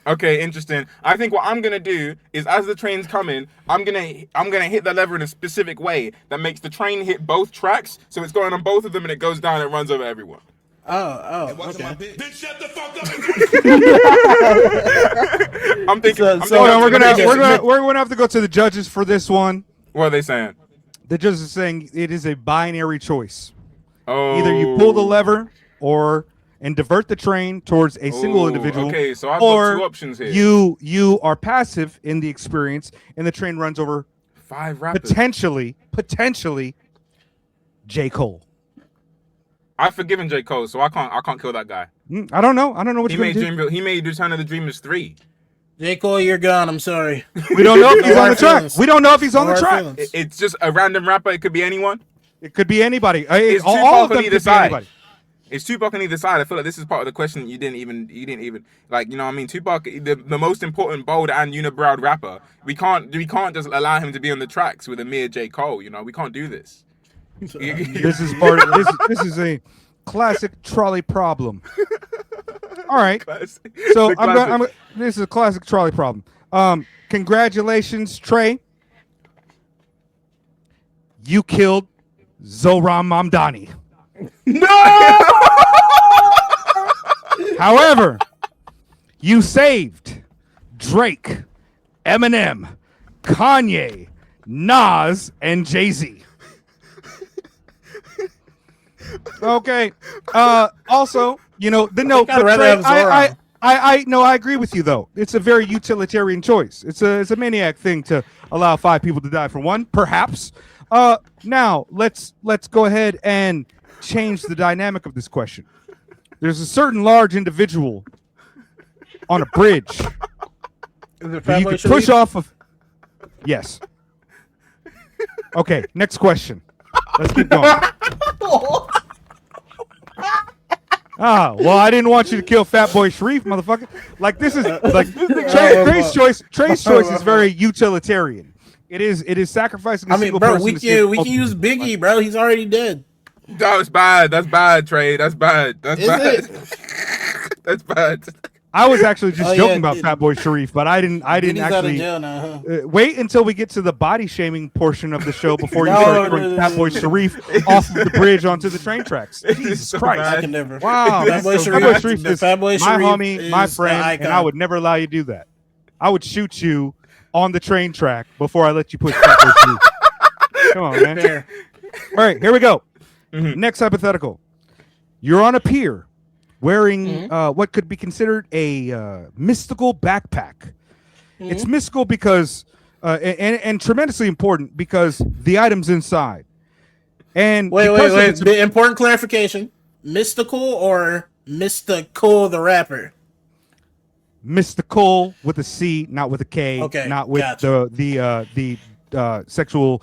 Okay, interesting. I think what I'm gonna do is, as the train's coming, I'm gonna hit the lever in a specific way that makes the train hit both tracks, so it's going on both of them and it goes down and runs over everyone. Oh, okay. Bitch, shut the fuck up. I'm thinking. So- I'm so thinking We're gonna- gonna have to go to the judges for this one. What are they saying? The judges are saying it is a binary choice. Oh, Either you pull the lever and divert the train towards a single Oh, individual. okay, so I've or got 2 options here. You are passive in the experience, and the train runs over 5 rappers. potentially J.Cole. I've forgiven J.Cole, so I can't kill that guy. I don't know what He you're made gonna do. he made Return of the Dreamers 3. J.Cole, you're gone. I'm sorry. We don't know if he's No on the hard track. feelings. We don't know if he's on No the hard track. feelings. It's just a random rapper. It could be anyone. It could be anybody. It's All Tupac of them on could either be side. anybody. It's Tupac on either side. I feel like this is part of the question that you didn't even like. You know what I mean? Tupac, the most important bold and unibrowed rapper. We can't just allow him to be on the tracks with a mere J. Cole. You know, we can't do this. This is part of this is a classic trolley problem. All right. So this is a classic trolley problem. Congratulations, Trey. You killed Zohran Mamdani. No. However, you saved Drake, Eminem, Kanye, Nas, and Jay-Z. Okay. Also, you know, the note. I'd rather have Zohran. I agree with you though. It's a very utilitarian choice. It's a maniac thing to allow 5 people to die for one, perhaps. Now let's go ahead and change the dynamic of this question. There's a certain large individual on a bridge that you could push off of. Yes. Okay, next question. Let's keep going. Well, I didn't want you to kill Fat Boy Sharif, motherfucker. Like this is like Trey's choice. Trey's choice is very utilitarian. It is sacrificing a I mean, single bro, person. we to save can use multiple. Biggie, bro. He's already dead. That's bad. That's bad, Trey. That's bad. That's Is bad. it? That's bad. I was actually just Oh, joking yeah, about dude. Fatboy Sharif, but I didn't He's out of actually jail now, huh? wait until we get to the body shaming portion of the show before you No, start throwing no, Fatboy no. Sharif off of the bridge onto the train tracks. Jesus so Christ! I bad. can never. Wow, It's Fatboy so Sharif, bad. is Fatboy my Sharif homie, my is the friend, and I icon. would never allow you to do that. I would shoot you on the train track before I let you push Fatboy Sharif. Come on, man. Fair. All right, here we go. Mhm. Next hypothetical. You're on a pier wearing what could be considered a mystical backpack. It's mystical because, and tremendously important because the item's inside. And Wait. because of its- The important clarification: mystical or mystical the rapper? mystical with a C, not with a K, Okay, not with gotcha. the sexual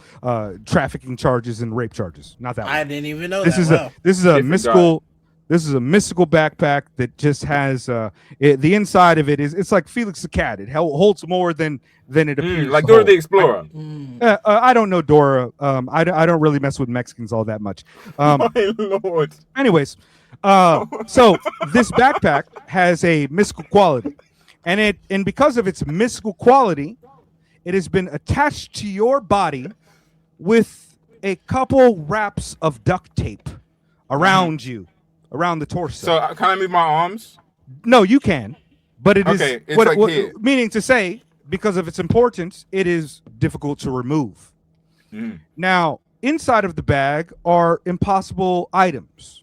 trafficking charges and rape charges. Not that one. I didn't even know This that. is Wow. this is a Different mystical. This is a mystical backpack that just has the inside of it is it's like Felix the Cat. It holds more than it appears. Like to Dora hold. the Explorer. I don't know Dora. I don't really mess with Mexicans all that much. My lord. Anyways, so this backpack has a mystical quality, and because of its mystical quality, it has been attached to your body with a couple wraps of duct tape around you, around the torso. So can I move my arms? No, you can, but it is Okay, it's like here. meaning to say, because of its importance, it is difficult to remove. Now, inside of the bag are impossible items.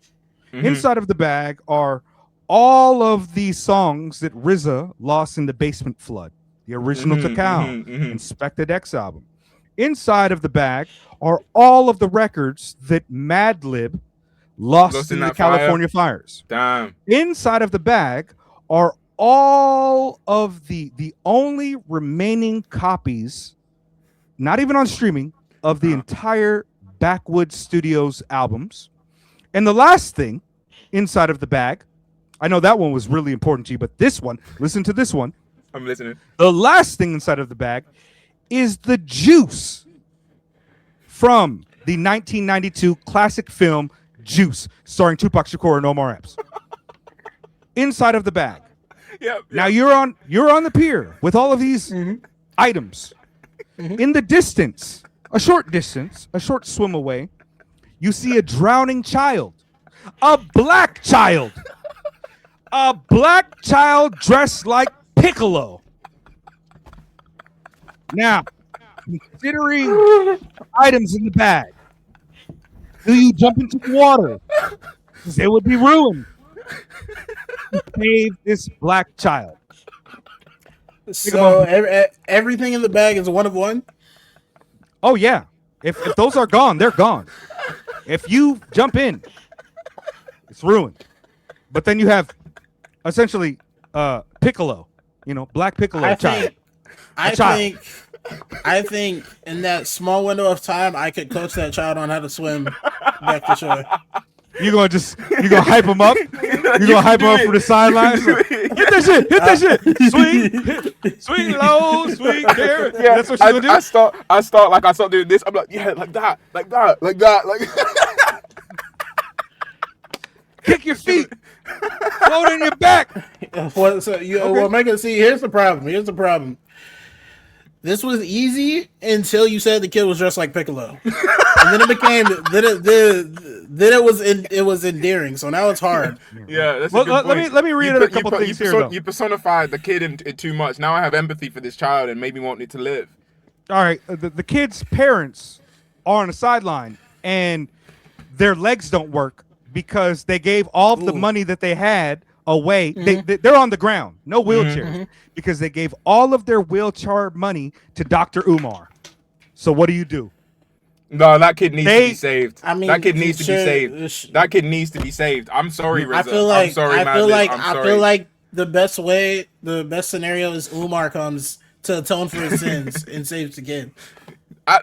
Inside of the bag are all of the songs that RZA lost in the basement flood, the original Takao, Inspected X album. Inside of the bag are all of the records that Madlib lost in the that California fires. Damn. Inside of the bag are all of the only remaining copies, not even on streaming, of the entire Backwoods Studios albums. And the last thing inside of the bag, I know that one was really important to you, but this one, listen to this one. I'm listening. The last thing inside of the bag is the juice from the 1992 classic film Juice, starring Tupac Shakur and Omar Epps. Inside of the bag. Yep. Now you're on the pier with all of these items. In the distance, a short swim away, you see a drowning child, a black child dressed like Piccolo. Now, considering items in the bag, do you jump into the water? Because they would be ruined. To save this black child. So everything in the bag is one of one. Oh yeah. If those are gone, they're gone. If you jump in, it's ruined. But then you have essentially Piccolo, black Piccolo child. I think in that small window of time, I could coach that child on how to swim back to shore. You're gonna hype him up. You're gonna hype him up for the sidelines. Hit that shit. Swing low, swing there. Yeah, That's what you're gonna do. I start doing this. I'm like, yeah, like that. Kick your feet. Float in your back. Well, Megan, see, here's the problem. This was easy until you said the kid was dressed like Piccolo, and then it became it was endearing. So now it's hard. Yeah, that's Well, a good point. let me read a couple things here, though. You personified the kid in too much. Now I have empathy for this child and made me want it to live. All right, the kid's parents are on the sideline and their legs don't work because they gave all of the money that they had away. They're on the ground, no wheelchairs, because they gave all of their wheelchair money to Dr. Umar. So what do you do? No, that kid needs to be saved. I mean, that kid needs to be saved. That kid needs to be saved. I'm sorry, RZA. I feel like I'm sorry. the best scenario is Umar comes to atone for his sins and saves the kid.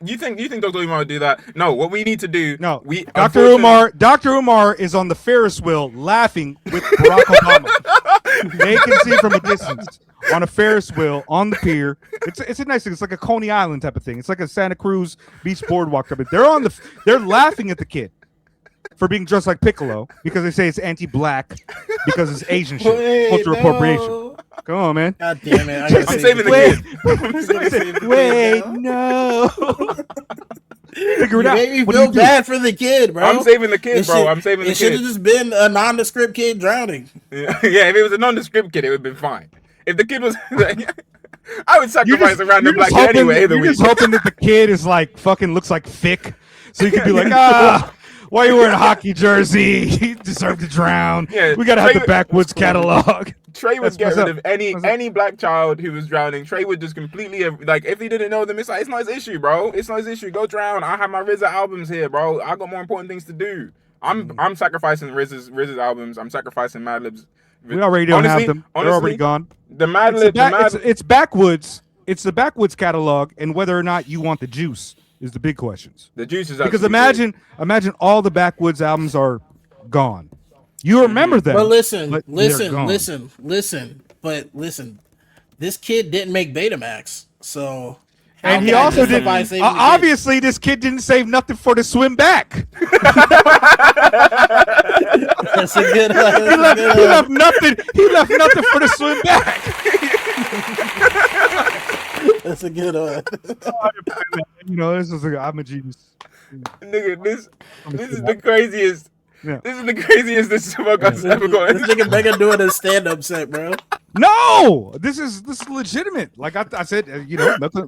You think Dr. Umar would do that? No, what we need to do. No, we Dr. Umar is on the Ferris wheel laughing with Barack Obama. They can see from a distance on a Ferris wheel on the pier. It's a nice thing. It's like a Coney Island type of thing. It's like a Santa Cruz Beach boardwalk type of thing. They're laughing at the kid for being dressed like Piccolo because they say it's anti-black because it's Asian shit, cultural appropriation. Come on, man. God damn it! I'm saving the kid. Wait, no. Figure it out. Made me What do feel you do? bad for the kid, bro. I'm saving the kid, bro. I'm saving the It should have kid. just been a nondescript kid drowning. Yeah, if it was a nondescript kid, it would have been fine. If the kid was, I would sacrifice a random black kid anyway. You're just hoping that the kid is like fucking looks like Fick, so you can be like, why are you wearing a hockey jersey? You deserve to drown. Yeah, we gotta have the backwoods catalog. Trey would That's get rid what's of any black child who was drowning. Trey would just completely like if he didn't know them. It's like it's not his issue, bro. It's not his issue. Go drown. I have my RZA albums here, bro. I got more important things to do. I'm sacrificing RZA's albums. I'm sacrificing Madlib's. We already don't have them. They're already gone. The Madlib, it's backwoods. It's the backwoods catalog, and whether or not you want the juice is the big questions. the juice is Because absolutely imagine all the backwoods albums are gone. You remember them. But listen, but they're listen. But listen, this kid didn't make Betamax, so. And he also didn't. Obviously, this kid didn't save nothing for the swim back. That's a good. He left nothing. He left nothing for the swim back. That's a good one. You know, I'm a genius. Nigga, this is the craziest. Yeah. This is the craziest this podcast ever going. This nigga Mega doing a stand-up set, bro. No, this is legitimate. Like I said,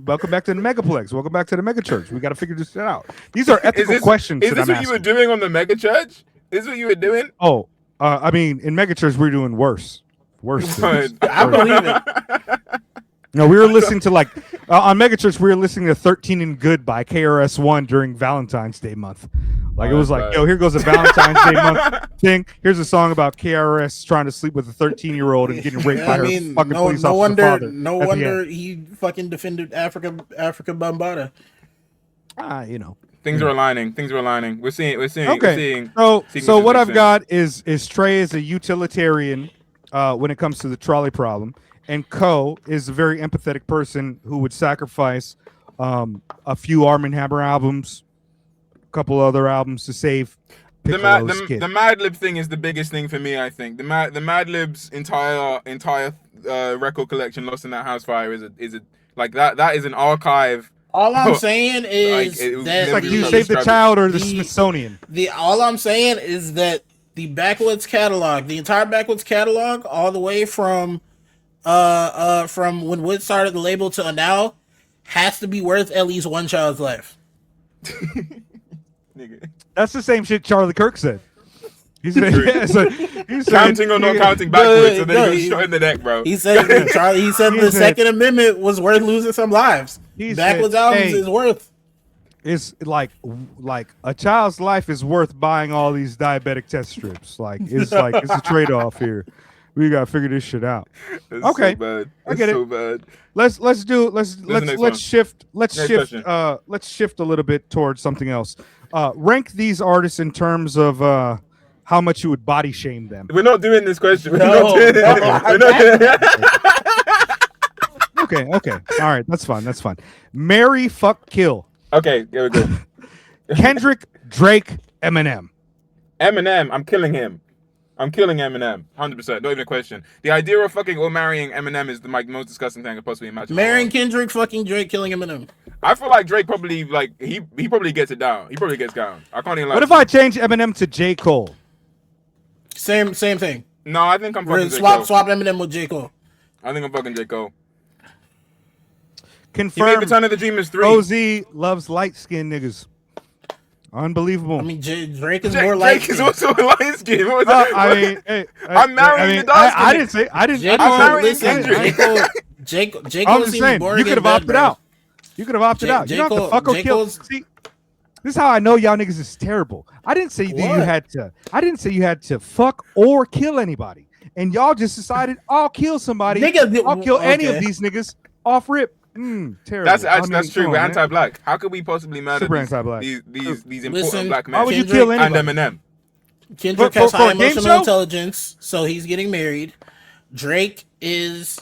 welcome back to the Megaplex. Welcome back to the Megachurch. We got to figure this shit out. These are ethical questions. Is this what you were doing on the Megachurch? Is this what you were doing? Oh, I mean, in Megachurch we're doing worse. Things. I believe it. No, we were listening to on Megachurch. We were listening to 13 and Good by KRS-One during Valentine's Day month. Like it was like, yo, here goes a Valentine's Day month thing. Here's a song about KRS trying to sleep with a 13-year-old and getting raped by her fucking police officer father. No wonder he fucking defended Africa Bambaataa. Things are aligning. We're seeing. Okay. So what I've got is Trey is a utilitarian when it comes to the trolley problem. And Ko is a very empathetic person who would sacrifice a few Arm & Hammer albums, a couple other albums to save Piccolo's kid. The Madlib thing is the biggest thing for me, I think. The Madlib's entire record collection, Lost in That House Fire, is a like that is an archive. All I'm saying is that it's like You Save the Child or the Smithsonian. All I'm saying is that the Backwoods catalog, the entire Backwoods catalog, all the way from when Wood started the label to now, has to be worth at least one child's life. That's the same shit Charlie Kirk said. He said, counting or not counting backwards, and then he was shot in the neck, bro. He said the Second Amendment was worth losing some lives. Backwoods albums is worth. It's like a child's life is worth buying all these diabetic test strips. It's a trade-off here. We gotta figure this shit out. That's okay, so bad. I get so it. Bad. Let's shift a little bit towards something else. Rank these artists in terms of how much you would body shame them. We're not doing this question. Okay. All right, that's fine. Marry, fuck, kill. Okay, here we go. Kendrick, Drake, Eminem. I'm killing him. I'm killing Eminem, 100%. Not even a question. The idea of fucking or marrying Eminem is the most disgusting thing I could possibly imagine. Marrying Kendrick, fucking Drake, killing Eminem. I feel like Drake probably he probably gets it down. He probably gets down. I can't even lie. What if I change Eminem to J.Cole? Same thing. No, I think I'm fucking swap Eminem with J.Cole. I think I'm fucking J.Cole. Confirmed. He made Return of the Dreamers 3. KOSEY loves light-skinned niggas. Unbelievable. I mean, Drake is more light. Drake is also a light skin. I'm marrying the dark skin. I didn't say. I'm marrying Kendrick. J.Cole I'm just saying, you could have opted out. You could have opted out. You don't have to fuck or kill. See, this is how I know y'all niggas is terrible. I didn't say that you had to. I didn't say you had to fuck or kill anybody, and y'all just decided I'll kill somebody. I'll kill any of these niggas off rip. Terrible. That's true. We're anti-black. How could we possibly murder these important black men? Why would you kill anybody? And Eminem. Kendrick has high emotional intelligence, so he's getting married. Drake is.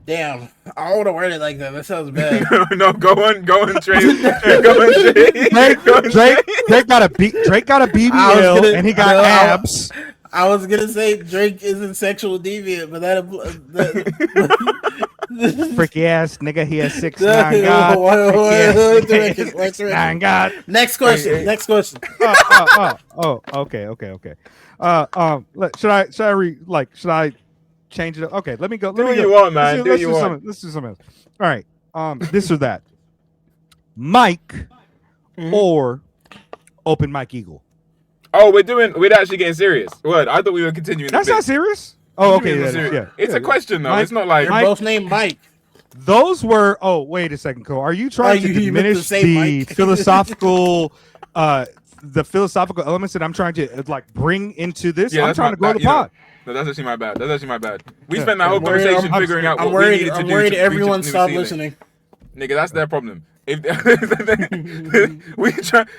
Damn, I don't want to word it like that. That sounds bad. No, go on, Trey. Go on, Trey. Drake got a BBL and he got abs. I was gonna say Drake isn't sexual deviant, but that freaky ass nigga. He has 6'9" God. 6'9" God. Next question. Okay. Should I change it up? Okay, let me go. Do what you want, man. Let's do something else. All right. This or that. Mike or Open Mike Eagle. Oh, we're actually getting serious. What? I thought we were continuing. That's not serious. Oh, okay. It's a question though. Mike, it's not like they're both named Mike. Those were. Oh, wait a second, Cole. Are you trying to diminish the philosophical, the philosophical elements that I'm trying to like bring into this? Yeah, I'm trying to grow the pod. No, that's actually my bad. We spent that whole conversation figuring out what we needed to do. I'm worried everyone stopped listening. Nigga, that's their problem. If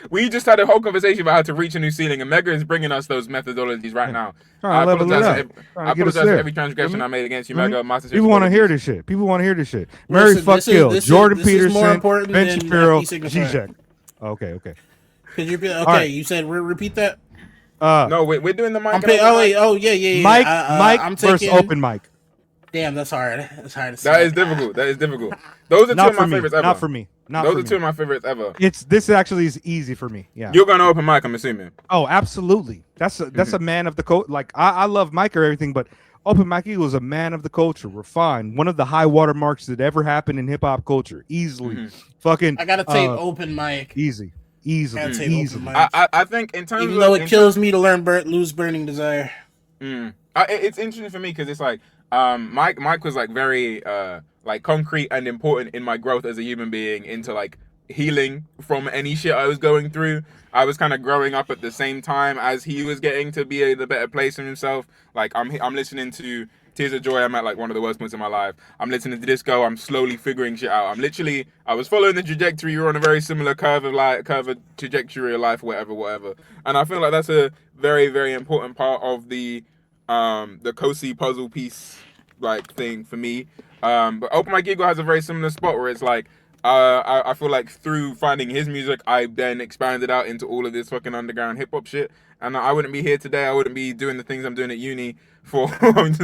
we just had a whole conversation about how to reach a new ceiling, and Mega is bringing us those methodologies right now. I apologize for every transgression I made against you, Mega. People want to hear this shit. Mary fuck kill. Jordan Peterson, Ben Shapiro, G-Jack. Okay. Could you repeat? Okay, right. You said repeat that. No, we're doing the mic. Yeah. Mike versus Open Mike. Damn, that's hard. That's hard to say. That is difficult. Those are two of my favorites ever. Not for me. Those are two of my favorites ever. This actually is easy for me. Yeah. You're gonna Open Mike, I'm assuming. Oh, absolutely. That's a man of the culture. Like I love Mike or everything, but Open Mike Eagle is a man of the culture. Refined. One of the high watermarks that ever happened in hip hop culture. Easily. Fucking. I gotta take Open Mike. Easily. I think in terms even though it kills me to lose burning desire. It's interesting for me because it's like Mike was like very like concrete and important in my growth as a human being into like healing from any shit I was going through. I was kind of growing up at the same time as he was getting to be the better place in himself. Like I'm listening to Tears of Joy. I'm at like one of the worst points in my life. I'm listening to Disco. I'm slowly figuring shit out. I was following the trajectory. You're on a very similar curve of trajectory of life, whatever. And I feel like that's a very, very important part of the KOSEY puzzle piece like thing for me. But Open Mike Eagle has a very similar spot where it's like I feel like through finding his music, I then expanded out into all of this fucking underground hip hop shit. And I wouldn't be here today. I wouldn't be doing the things I'm doing at uni for. I wouldn't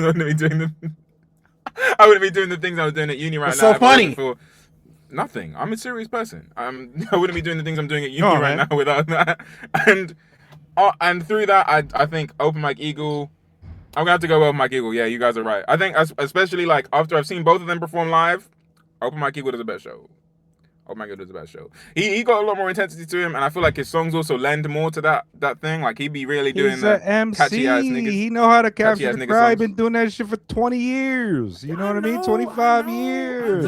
be doing the things I was doing at uni right now. So funny. For nothing. I'm a serious person. I wouldn't be doing the things I'm doing at uni right now without that. And through that, I think Open Mike Eagle. I'm gonna have to go with Mike Eagle. Yeah, you guys are right. I think especially like after I've seen both of them perform live, Open Mike Eagle does the best show. Open Mike Eagle does the best show. He got a lot more intensity to him, and I feel like his songs also lend more to that thing. Like he'd be really doing He's an MC. Catchy ass niggas. He know how to capture the crowd. Been doing that shit for 20 years. You know what I mean? 25 years.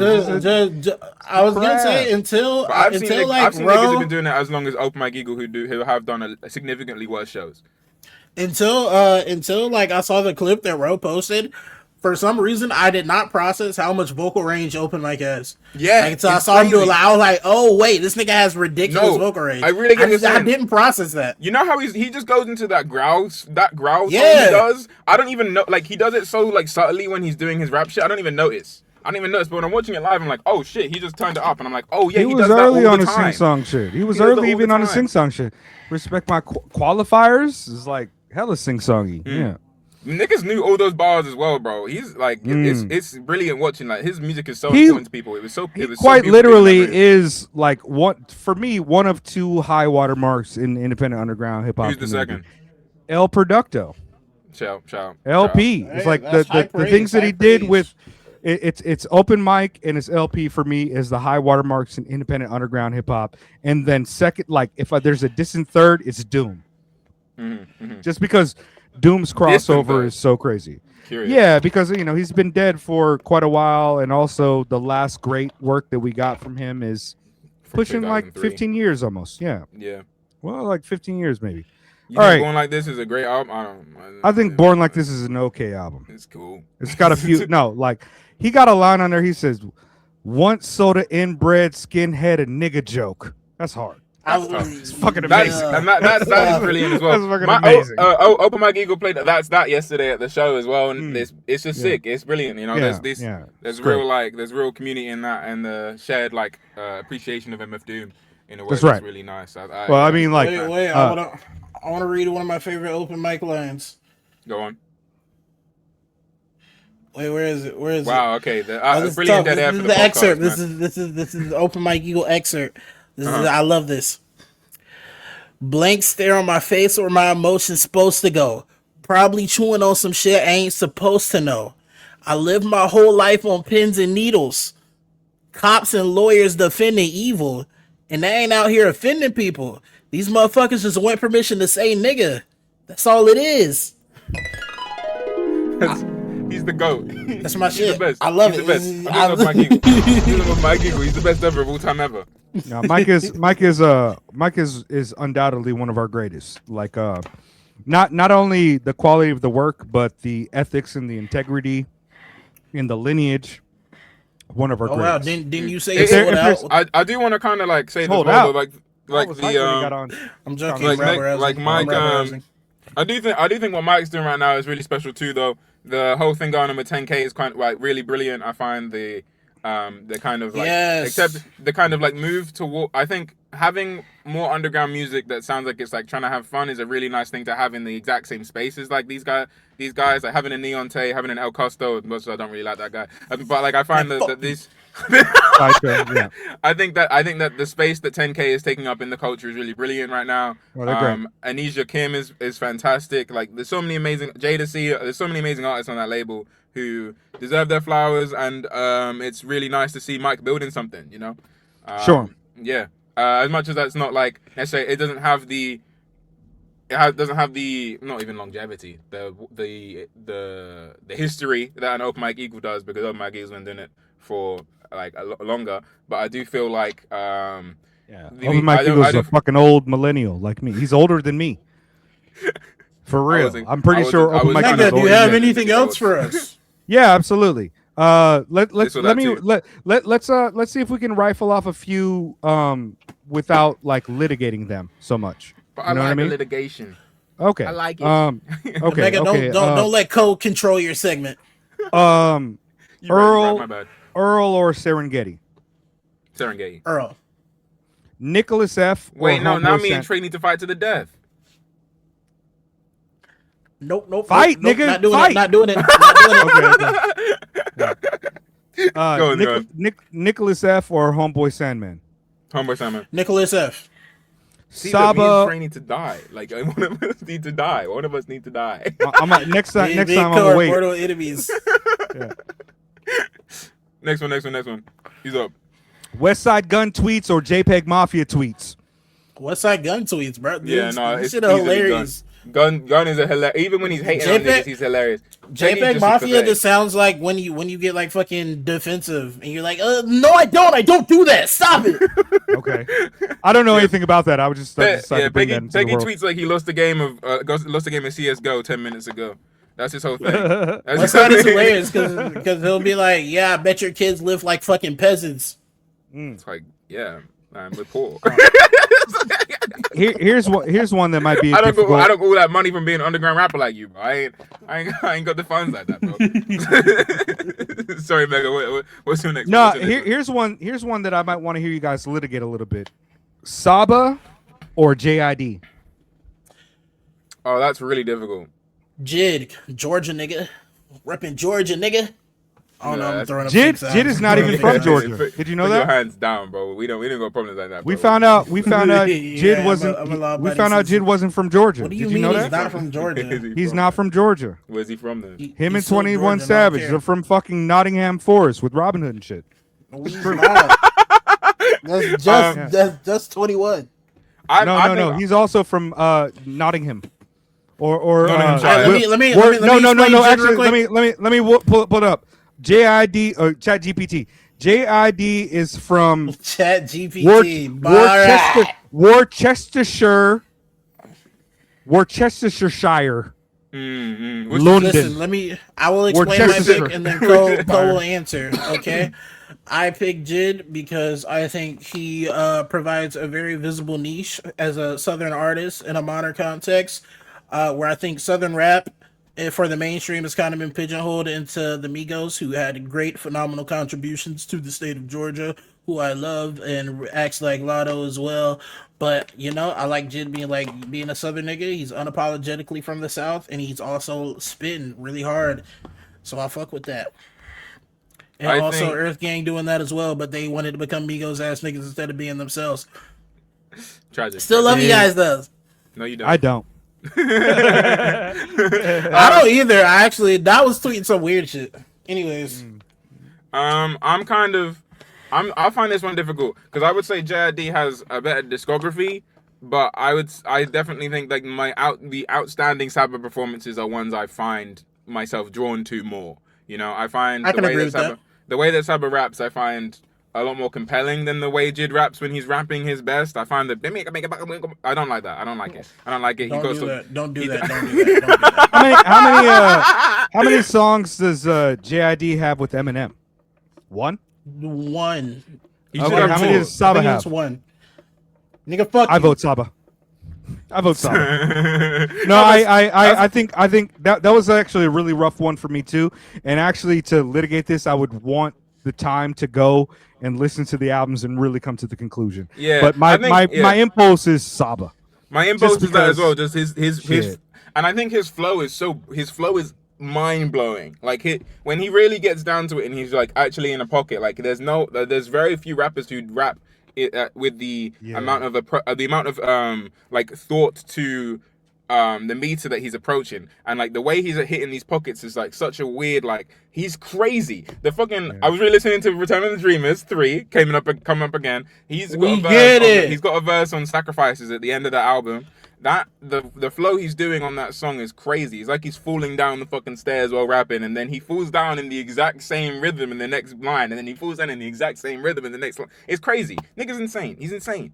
I was gonna say until I've seen niggas who've been doing it as long as Open Mike Eagle who have done a significantly worse shows. Until like I saw the clip that Ro posted, for some reason I did not process how much vocal range Open Mike has. Yeah, like, so I saw him do it. I was like, oh wait, this nigga has ridiculous vocal range. I really get I didn't process that. You know how he just goes into that growl tone he does. I don't even know. Like he does it so like subtly when he's doing his rap shit. I don't even notice. But when I'm watching it live, I'm like, oh shit, he just turned it up, and I'm like, oh yeah, he was does early that all on the the time. sing song shit. He was early even on the sing song shit. Respect my qualifiers is like hella sing songy. Yeah. Niggas knew all those bars as well, bro. He's like, it's brilliant watching. Like his music is so important to people. It was quite literally is like one of two high watermarks in independent underground hip hop. Who's the second? El Producto. Shout. LP. It's like the things that he did with it's Open Mic and it's LP for me is the high watermarks in independent underground hip hop. And then second, like if there's a distant third, it's Doom. Just because Doom's crossover is so crazy. Curious. Yeah, because he's been dead for quite a while, and also the last great work that we got from him is pushing like 15 years almost. Yeah. Well, like 15 years maybe. You think Born Like This is a great album? I think Born Like This is an okay album. It's cool. It's got a few. No, like he got a line on there. He says, "Once soda inbred skinhead a nigga joke." That's hard. That's fucking That's amazing. and that is brilliant as well. That's fucking amazing. Open Mike Eagle played that yesterday at the show as well, and it's just sick. It's brilliant. You know, there's real community in that, and the shared appreciation of MF Doom in a way that's really nice. I mean, like, wait, I want to read one of my favorite open mic lines. Go on. Wait, where is it? Where is it? Wow. Okay. This Brilliant is dead air this for is the the podcast, excerpt. man. This is the open mic Eagle excerpt. This is I love this. Blank stare on my face where my emotions supposed to go. Probably chewing on some shit I ain't supposed to know. I lived my whole life on pins and needles. Cops and lawyers defending evil. And they ain't out here offending people. These motherfuckers just want permission to say nigga. That's all it is. He's the GOAT. That's my shit. He's the best. I love He's it. the best. I love Mike Eagle. He's the best ever of all time ever. No, Mike is undoubtedly one of our greatest. Like, not only the quality of the work, but the ethics and the integrity in the lineage. One of our greatest. Wow, didn't you say sold out? I do want to kind of say Hold this, out. I'm joking. Mike. I do think what Mike's doing right now is really special too, though. The whole thing going on with 10K is kind of really brilliant. I find the kind of except the kind of move toward. I think having more underground music that sounds like it's trying to have fun is a really nice thing to have in the exact same spaces. Like these guys, like having a Neon Tay, having an El Costo. Most I don't really like that guy, but I find that these. Yeah. I think that the space that 10K is taking up in the culture is really brilliant right now. Anisha Kim is fantastic. There's so many amazing Jada. There's so many amazing artists on that label who deserve their flowers, and it's really nice to see Mike building something. You know, Sure. Yeah. As much as that's not necessarily, it doesn't have the not even longevity, the history that an open mic Eagle does, because open mic Eagle's been doing it for longer. But I do feel open mic Eagle's a fucking old millennial like me. He's older than me. For real. I'm pretty sure open mic Eagle's do you have anything else for us? Yeah, absolutely. Let's see if we can rifle off a few without litigating them so much. But you know I like the litigation. Okay. I like it. Okay. Mega, don't let Cole control your segment. Earl My bad. or Serengeti? Serengeti. Earl. Nicholas F. Wait, or no, now Homeboy me and Trey need to fight to the death. Nope. Fight, nope, nigga. Not doing it. Okay. Nicholas F. or Homeboy Sandman? Homeboy Sandman. Nicholas F. See, Saba. Me and Trey need to die. One of us need to die. One of us need to die. Next time I'm gonna wait. Mortal enemies. Yeah. Next one. He's up. West Side Gun tweets or JPEG Mafia tweets? West Side Gun tweets, bro. It's shit hilarious. Gun is a hilarious. Even when he's hating on niggas, he's hilarious. JPEG Mafia just sounds like when you get fucking defensive and you're like, no, I don't do that. Stop it. Okay. I don't know anything about that. I was just Peggy tweets like he lost the game of CS:GO 10 minutes ago. That's his whole thing. West Side is hilarious because he'll be like, yeah, I bet your kids live like fucking peasants. It's like, yeah, man, we're poor. Here's one that might be. I don't go all that money from being an underground rapper like you, bro. I ain't got the funds like that, bro. Sorry, Mega. What's your next? No, here's one that I might want to hear you guys litigate a little bit. Saba or JID? Oh, that's really difficult. Jid, Georgia nigga, repping Georgia nigga. Oh no, I'm throwing up. Jid is not even from Georgia. Did you know that? Your hands down, bro. We don't got problems like that. Bro. We found out Jid wasn't. We found out Jid wasn't from Georgia. What do you Did mean know he's that? not from Georgia? He's not from Georgia. Where's he from then? Him and 21 Savage. They're from fucking Nottingham Forest with Robin Hood and shit. That's just 21. No. He's also from Nottingham. Or let me actually let me pull it up. JID or Chat GPT. JID is from Chat GPT. Worcestershire. Mm-hmm. London. Listen, I will explain my pick and then Cole will answer. Okay. I picked Jid because I think he provides a very visible niche as a Southern artist in a modern context, where I think Southern rap for the mainstream has kind of been pigeonholed into the Migos, who had great, phenomenal contributions to the state of Georgia, who I love and acts like Lotto as well. But I like Jid being a Southern nigga. He's unapologetically from the South, and he's also spitting really hard. So I fuck with that. And I also think Earth Gang doing that as well, but they wanted to become Migos ass niggas instead of being themselves. tragic. Still love you guys though. No, you don't. I don't. I don't either. That was tweeting some weird shit. Anyways, I find this one difficult because I would say JID has a better discography, but I definitely think like the outstanding Saba performances are ones I find myself drawn to more. I find I can agree with that. the way that Saba raps, I find a lot more compelling than the way Jid raps when he's rapping his best. I find that I don't like that. I don't like it. I don't like it. Don't do that. Don't do that. Don't do that. Don't do that. How many songs does JID have with Eminem? One. One. Okay, how many does Saba I think have? it's one. Nigga, fuck I you. vote Saba. No, I think that was actually a really rough one for me too. And actually, to litigate this, I would want the time to go and listen to the albums and really come to the conclusion. Yeah, but my impulse is Saba. My impulse is that as well. because- Just his and I think his flow is mind blowing. Like when he really gets down to it, and he's like actually in a pocket. Like there's very few rappers who rap with the amount of like thought to the meter that he's approaching, and like the way he's hitting these pockets is like such a weird, like he's crazy. The fucking I was really listening to Return of the Dreamers 3 coming up again. He's got a verse on Sacrifices at the end of that album. That the flow he's doing on that song is crazy. It's like he's falling down the fucking stairs while rapping, and then he falls down in the exact same rhythm in the next line, and then he falls down in the exact same rhythm in the next line. It's crazy. Nigga's insane. He's insane.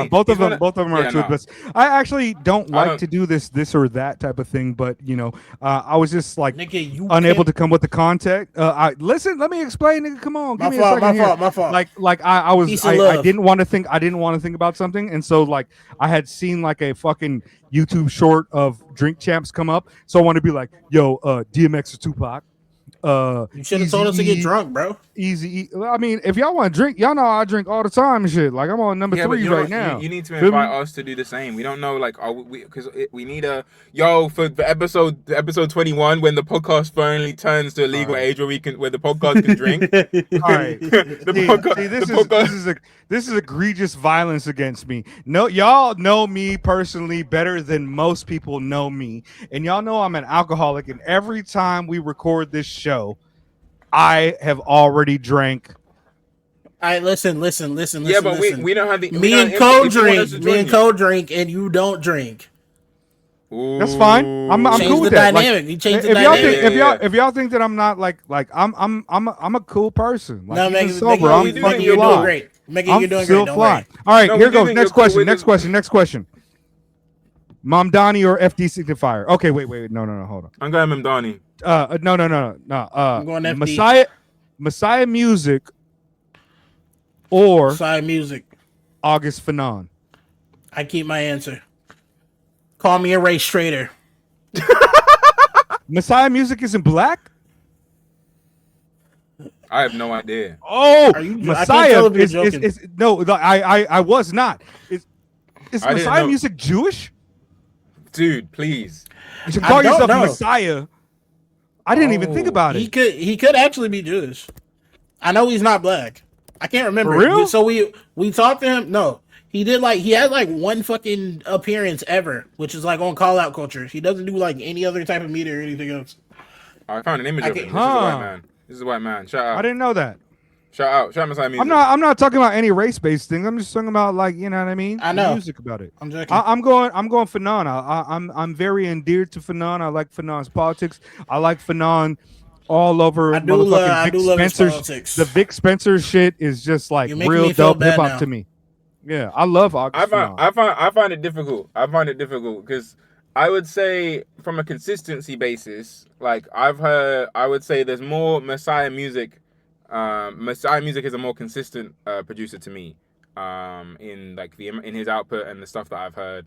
Both of them are true. But I actually don't like to do this or that type of thing. But I was just like Nigga, unable to come with the context. Listen, let me explain. Nigga, come on, give me a second here. My fault. I didn't want to think about something, and so like I had seen like a fucking YouTube short of Drink Champs come up, so I want to be like, yo, DMX or Tupac. You should have told us to get drunk, bro. Easy. I mean, if y'all want to drink, y'all know I drink all the time and shit. Like I'm on number 3 right now. You need to invite us to do the same. We don't know, like, because we need a for episode 21 when the podcast finally turns to a legal age where the podcast can drink. All right. This is egregious violence against me. No, y'all know me personally better than most people know me, and y'all know I'm an alcoholic. And every time we record this show, I have already drank. All right, listen. Yeah, but we don't have the. Me and Cole drink, and you don't drink. Ooh. That's fine. I'm cool with that. Dynamic. You change the dynamic. If y'all think that I'm not like I'm a cool person. Like, No, Megan, sober, you're doing great. Megan, you're doing great. Don't worry. All right, No, here we do goes. think Next you're cool question. Next question. Mom Donnie or FD Signifier? Okay, wait. No. Hold on. I'm going Mamdani. No. I'm going FD. Messiah Music or Side music. August Fanon. I keep my answer. Call me a race traitor. Messiah Music isn't black? I have no idea. Oh, I can't Messiah tell if you're joking. I was not. Is I didn't Messiah know. Music Jewish? Dude, please. You should call don't yourself know. Messiah. I didn't even think about He it. He could actually be Jewish. I know he's not black. I can't remember. For real? So we talked to him. No, he had like one fucking appearance ever, which is like on Call Out Culture. He doesn't do like any other type of media or anything else. I found an image of him. Huh. This is a white man. Shout out. I didn't know that. Shout out Messiah Music. I'm not talking about any race-based thing. I'm just talking about like, you know what I mean? I know. Music about it. I'm joking. I'm going Fanon. I'm very endeared to Fanon. I like Fanon's politics. I like Fanon all over I do love his Spencer's. politics. The Vic Spencer shit is just like You're making real me feel dope bad hip hop now. to me. Yeah, I love August Fanon. I find it difficult. Because I would say from a consistency basis, like I would say there's more Messiah Music Messiah Music is a more consistent producer to me, in like in his output and the stuff that I've heard.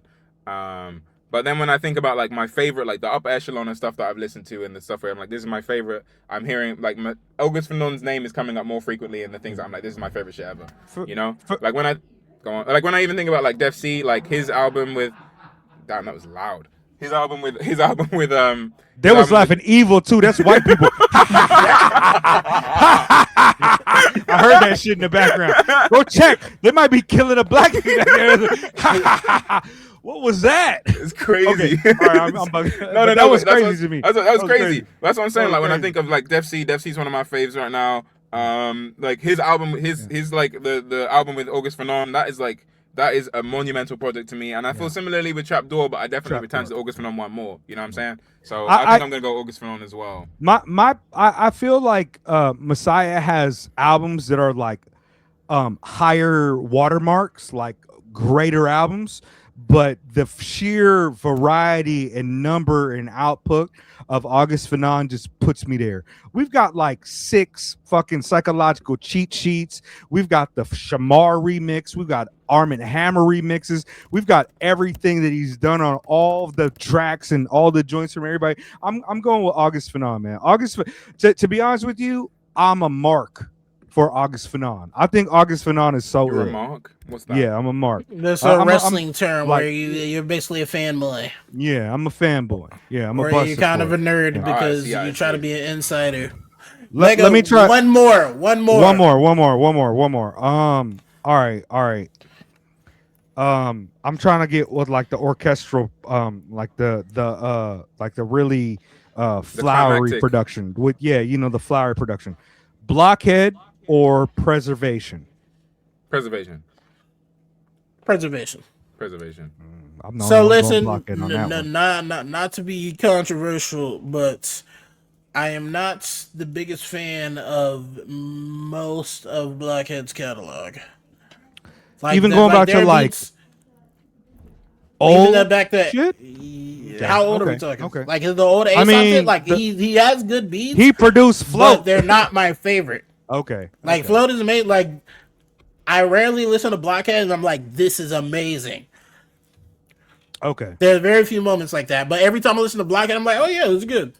But then when I think about like my favorite, like the upper echelon of stuff that I've listened to and the stuff where I'm like, this is my favorite. I'm hearing like August Fanon's name is coming up more frequently in the things that I'm like, this is my favorite shit ever. You know, like when I go on, like when I even think about like Def C, like his album with, damn, that was loud. His album with They was laughing evil too. That's white people. I heard that shit in the background. Go check. They might be killing a black man. What was that? It's crazy. Okay. All right, I'm bugging. No, that was crazy to me. That was crazy. That's what I'm saying. Like when I crazy. think of like Def C's one of my faves right now. Like his album, his like the album with August Fanon, that is a monumental project to me. And I feel similarly with Trapdoor, but I definitely return to the August Fanon one more. You know what I'm saying? So I think I'm gonna go August Fanon as well. I feel like Messiah has albums that are like higher watermarks, like greater albums, but the sheer variety and number and output of August Fanon just puts me there. We've got like 6 fucking psychological cheat sheets. We've got the Shamar remix. We've got Arm & Hammer remixes. We've got everything that he's done on all the tracks and all the joints from everybody. I'm going with August Fanon, man. To be honest with you, I'm a mark for August Fanon. I think August Fanon is so You're a good. mark? What's that? Yeah, I'm a mark. That's a I'm wrestling term like- where you're basically a fanboy. Yeah, I'm a fanboy. Yeah, I'm a Or buster you're kind for of a it. nerd Yeah. because I you see. try to be an insider. Let Mega, me try one more. One more. All right. I'm trying to get with like the orchestral, like the really flowery climactic. production. With the flowery production. Blockhead or Preservation? Preservation. I'm the So only one going listen, Blockhead on that one. not to be controversial, but I am not the biggest fan of most of Blockhead's catalog. Like Even going back to their like beats, old even that back that. shit. How old are we Okay, talking? okay. Like the old Aesop shit, like he has good beats. He produced but Float. they're not my favorite. Okay. Like okay. Float is amazing. Like I rarely listen to Blockhead and I'm like, this is amazing. Okay. There's very few moments like that, but every time I listen to Blockhead, I'm like, oh yeah, it's good.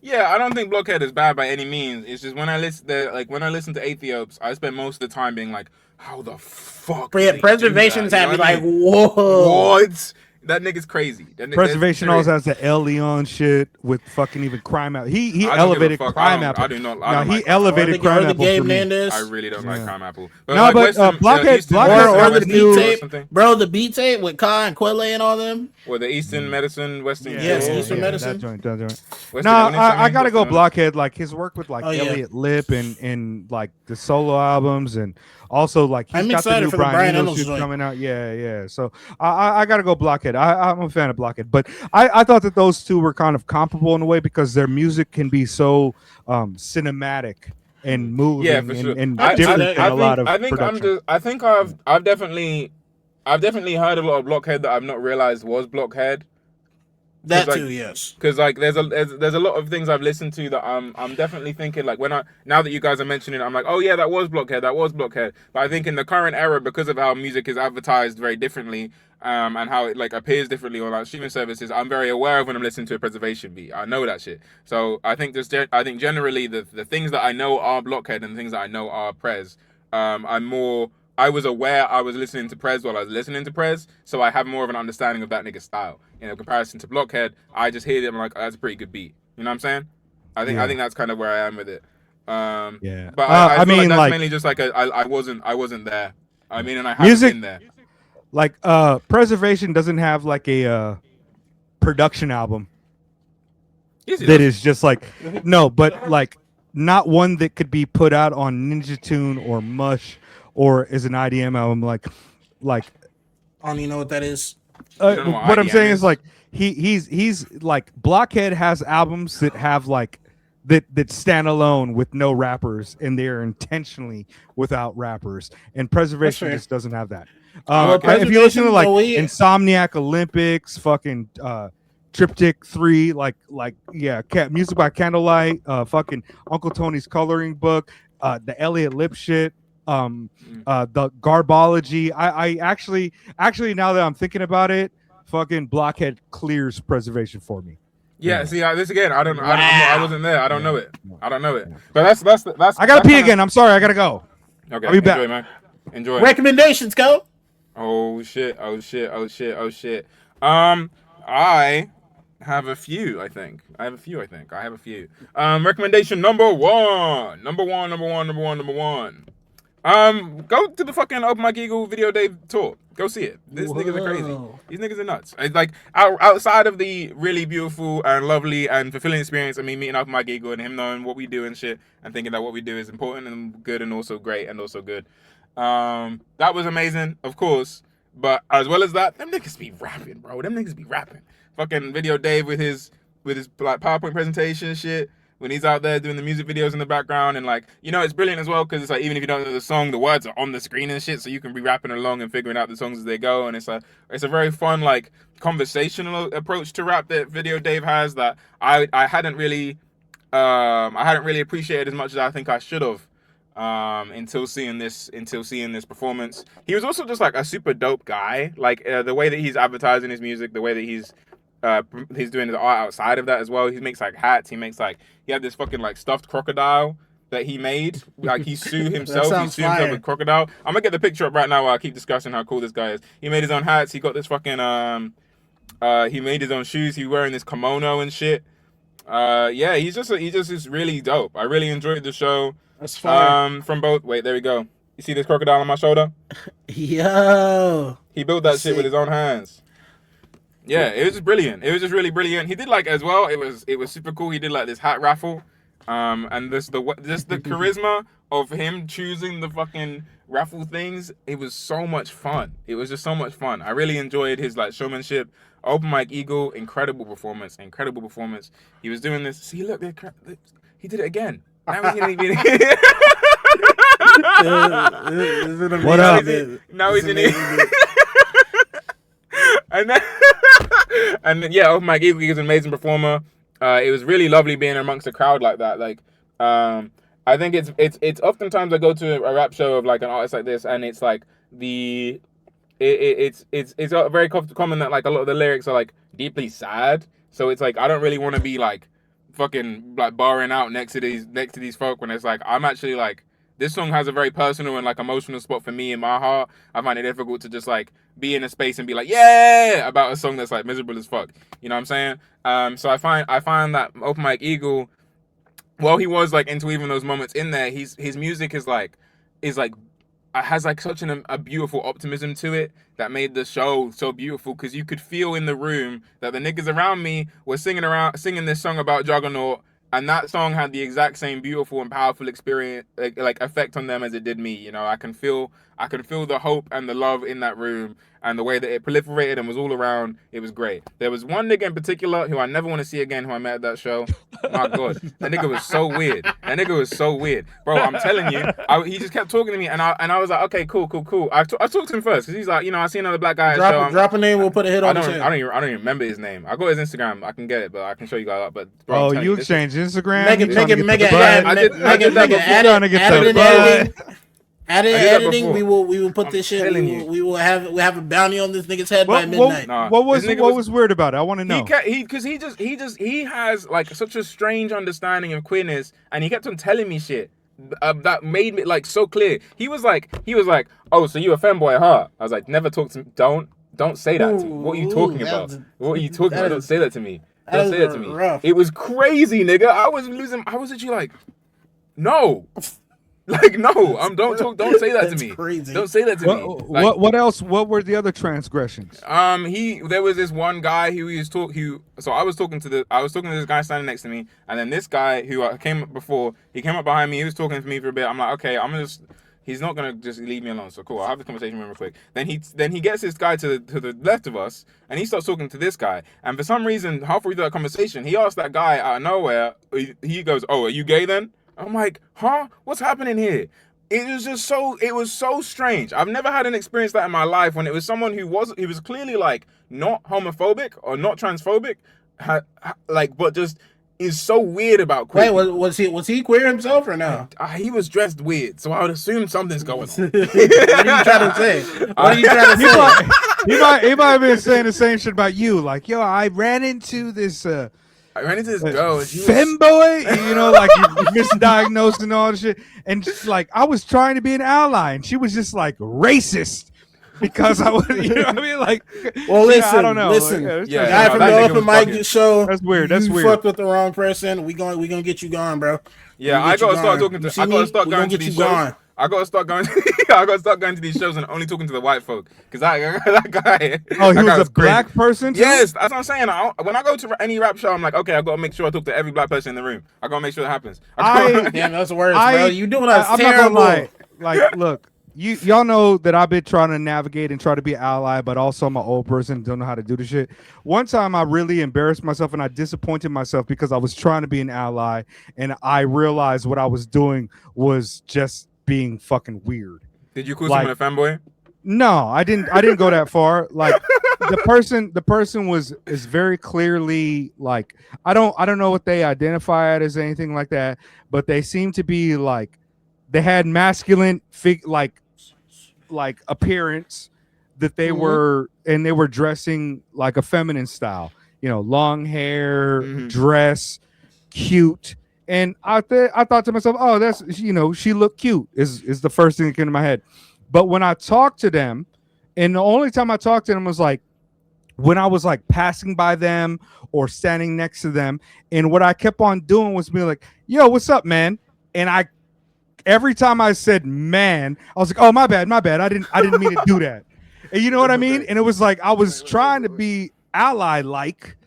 Yeah, I don't think Blockhead is bad by any means. It's just when I listen to Aethiopes, I spend most of the time being like, how the fuck? But yeah, Preservation's had me like, whoa. What? That nigga's crazy. Preservation also has the El Leon shit with fucking even crime out. He I don't give a elevated fuck. crime I apple. don't No, like he Crime elevated Or crime the apple. Gabe for me. Nandez. I really don't like Yeah. Crime Apple. No, but, Blockhead- Blockhead- Or Western the Medicine beat or tape, something. bro. The beat tape with Kai and Quelle and all them. Or the Eastern Medicine, Western. Yes, Cure. Eastern Medicine. That joint. Western- No, when they sent I me gotta go Western- Blockhead. Like his work with like Oh, yeah. Elliot Lip and like the solo albums, and also like he's I'm got the excited new for the Brian Brian Eno Eno shit joint. coming out. Yeah. So I gotta go Blockhead. I'm a fan of Blockhead, but I thought that those two were kind of comparable in a way because their music can be so cinematic and moving Yeah, for sure. and I- different I than a lot of production. I've definitely heard a lot of Blockhead that I've not realized was Blockhead. That like- too, yes. Because like there's a lot of things I've listened to that I'm definitely thinking like now that you guys are mentioning it, I'm like, oh yeah, that was Blockhead. But I think in the current era, because of how music is advertised very differently, and how it like appears differently on like streaming services, I'm very aware of when I'm listening to a Preservation beat. I know that shit. So I think generally the things that I know are Blockhead and the things that I know are Prez. I was aware I was listening to Prez while I was listening to Prez, so I have more of an understanding of that nigga's style. In comparison to Blockhead, I just hear them like, oh, that's a pretty good beat. You know what I'm saying? I think that's kind of where I am with it. Yeah. But I feel mean, like that's like- mainly just like I wasn't there. I mean, and I haven't Music- been there. Like Preservation doesn't have like a production album Yes, it that does. is just like no, but like not one that could be put out on Ninja Tune or Mush or as an IDM album. Like I don't even know what that is. don't know what what I'm IDM saying is. is like he's like Blockhead has albums that have like that stand alone with no rappers and they're intentionally without rappers, and Preservation fair. just doesn't have that. Well, If you listen to like Preservation, Insomniac Olympics, fucking Triptych 3, like music by candlelight, fucking Uncle Tony's coloring book, the Elliot Lip shit, the Garbology. I actually now that I'm thinking about it, fucking Blockhead clears Preservation for me. Yeah, see, this again, I wasn't there. I don't know it. I don't know it. Yeah. But that's. I gotta pee again. I'm sorry. I gotta go. Okay, I'll be back. enjoy, man. Enjoy. Recommendations, go. Oh shit! I have a few. I think. Recommendation number one. Go to the fucking Open Mike Eagle Video Day tour. Go see it. These niggas are crazy. These niggas are nuts. It's like outside of the really beautiful and lovely and fulfilling experience of me meeting Open Mike Eagle and him knowing what we do and shit and thinking that what we do is important and good and also great and also good. That was amazing, of course. But as well as that, them niggas be rapping, bro. Fucking Video Dave with his like PowerPoint presentation and shit. When he's out there doing the music videos in the background and like, you know, it's brilliant as well because it's like even if you don't know the song, the words are on the screen and shit, so you can be rapping along and figuring out the songs as they go. And it's a very fun like conversational approach to rap that Video Dave has that I hadn't really appreciated as much as I think I should have until seeing this performance. He was also just like a super dope guy, like the way that he's advertising his music, the way that he's doing the art outside of that as well. He makes like hats. He had this fucking like stuffed crocodile that he made. Like he sued himself. He sued himself with crocodile. I'm gonna get the picture up right now while I keep discussing how cool this guy is. He made his own hats. He got this fucking he made his own shoes. He's wearing this kimono and shit. Yeah, he's just is really dope. I really enjoyed the show. That's fine. From both. Wait, there we go. You see this crocodile on my shoulder? Yo. He built that shit with his own hands. Yeah, it was just brilliant. It was just really brilliant. He did like as well. It was super cool. He did like this hat raffle, and the charisma of him choosing the fucking raffle things. It was so much fun. It was just so much fun. I really enjoyed his like showmanship. Open Mike Eagle, incredible performance. He was doing this. See, look, he did it again. Now he's gonna be. What up? Now he's in it. And then yeah, Open Mike Eagle is an amazing performer. It was really lovely being amongst a crowd like that. Like, I think it's oftentimes I go to a rap show of like an artist like this, and it's like it's very common that like a lot of the lyrics are like deeply sad. So it's like I don't really want to be like fucking like barring out next to these folk when it's like I'm actually like. This song has a very personal and like emotional spot for me in my heart. I find it difficult to just like be in a space and be like, yeah, about a song that's like miserable as fuck. You know what I'm saying? So I find that Open Mike Eagle, while he was like into even those moments in there, his music is has like such a beautiful optimism to it that made the show so beautiful because you could feel in the room that the niggas around me were singing this song about Juggernaut. And that song had the exact same beautiful and powerful experience, like effect on them as it did me. You know, I can feel the hope and the love in that room, and the way that it proliferated and was all around. It was great. There was one nigga in particular who I never want to see again, who I met at that show. My God, that nigga was so weird. Bro, I'm telling you, he just kept talking to me, and I was like, okay, cool. I talked to him first because he's like, you know, I see another black guy. Drop a name, we'll put a hit on his head. I don't even remember his name. I got his Instagram. I can get it, but I can show you guys. But bro, you exchanged Instagram. Add in editing. We will put this shit. We will have a bounty on this nigga's head by midnight. What was weird about it? I want to know. He has like such a strange understanding of queerness, and he kept on telling me shit that made me like so clear. He was like, oh, so you a femboy, huh? I was like, never talk to me. Don't say that to me. What are you talking about? What are you talking about? Don't say that to me. Don't say that to me. Rough. It was crazy, nigga. I was actually like, no. Like, no, don't say that to me. Crazy. Don't say that to me. Like, what else? What were the other transgressions? There was this one guy so I was talking to this guy standing next to me, and then this guy who came up before, he came up behind me, he was talking to me for a bit. I'm like, okay, he's not gonna just leave me alone, so cool, I'll have the conversation with him real quick. Then he gets this guy to the left of us, and he starts talking to this guy, and for some reason, halfway through that conversation, he asked that guy out of nowhere, he goes, oh, are you gay then? I'm like, huh? What's happening here? It was so strange. I've never had an experience that in my life when it was someone who was clearly like not homophobic or not transphobic, but just is so weird about Wait, queer people. was he queer himself or no? He was dressed weird, so I would assume something's going on. What are you trying to say? What are you trying to say? He might have been saying the same shit about you. Like, yo, I ran into this I ran into this girl, and she was femboy, you know, like you misdiagnosed and all this shit. And just like, I was trying to be an ally, and she was just like racist because I was, you know what I mean? Like, Well, listen, I don't know. listen. Like, Yeah, Guy no, from that the nigga open was mic bugging. show. That's weird. That's you weird. fucked with the wrong person. We gonna get you gone, bro. Yeah, We'll I get you gotta start gone. talking You to. see I gotta me? start We going gonna to get these you shows. gone. I gotta start going. I gotta start going to these shows and only talking to the white folk because that guy. Oh, he that guy was a crazy. black person too? Yes, that's what I'm saying. When I go to any rap show, I'm like, okay, I gotta make sure I talk to every black person in the room. I gotta make sure that happens. Damn, that's worse, bro. You doing us I'm terrible. not gonna lie. Like, look, y'all know that I've been trying to navigate and try to be an ally, but also I'm an old person, don't know how to do the shit. One time I really embarrassed myself and I disappointed myself because I was trying to be an ally and I realized what I was doing was just being fucking weird. Did you call Like- someone a fanboy? No, I didn't go that far. Like the person is very clearly like I don't know what they identify as anything like that, but they seem to be like they had masculine like appearance that they were and they were dressing like a feminine style, you know, long hair, dress, cute. And I thought to myself, oh, that's, you know, she looked cute is the first thing that came to my head. But when I talked to them, and the only time I talked to them was like when I was like passing by them or standing next to them, and what I kept on doing was being like, yo, what's up, man? And every time I said man, I was like, oh, my bad. I didn't mean to do that. And you know what I mean? And it was like I was trying to be ally-like.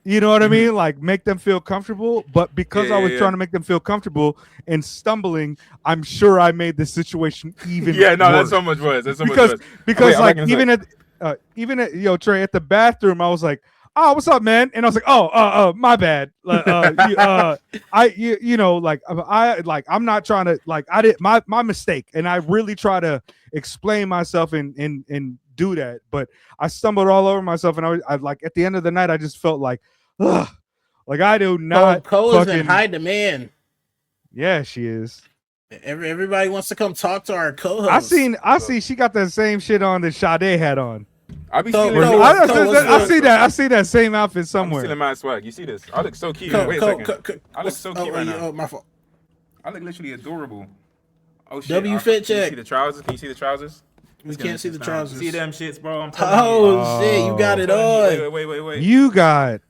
You know what I mean? Like make them feel comfortable, but because I was trying to make them feel comfortable and stumbling, I'm sure I made the situation even Yeah, no, worse. that's so much worse. That's so because much worse. because Wait, like I'm even at yo Trey at the bathroom, I was like, oh, what's up, man? And I was like, oh, my bad. You know, like I'm not trying to like I did my mistake, and I really try to explain myself and do that, but I stumbled all over myself, and I like at the end of the night, I just felt like, ugh, like I do not. Cole is in fucking- high demand. Yeah, she is. Everybody wants to come talk to our co-host. I see. She got that same shit on that Sade had on. I be Cole, stealing. Cole, I see that. I see that same outfit I'm somewhere. stealing my swag. You see this? I look so cute. Cole, Wait a Cole, second. Cole, I look so cute right now. Oh, my fault. I look literally adorable. Oh shit! W fit Can you check. see the trousers? Can you see the trousers? We can't see the trousers. See them shits, bro. I'm telling you. Oh shit! You got it on. Wait. You got.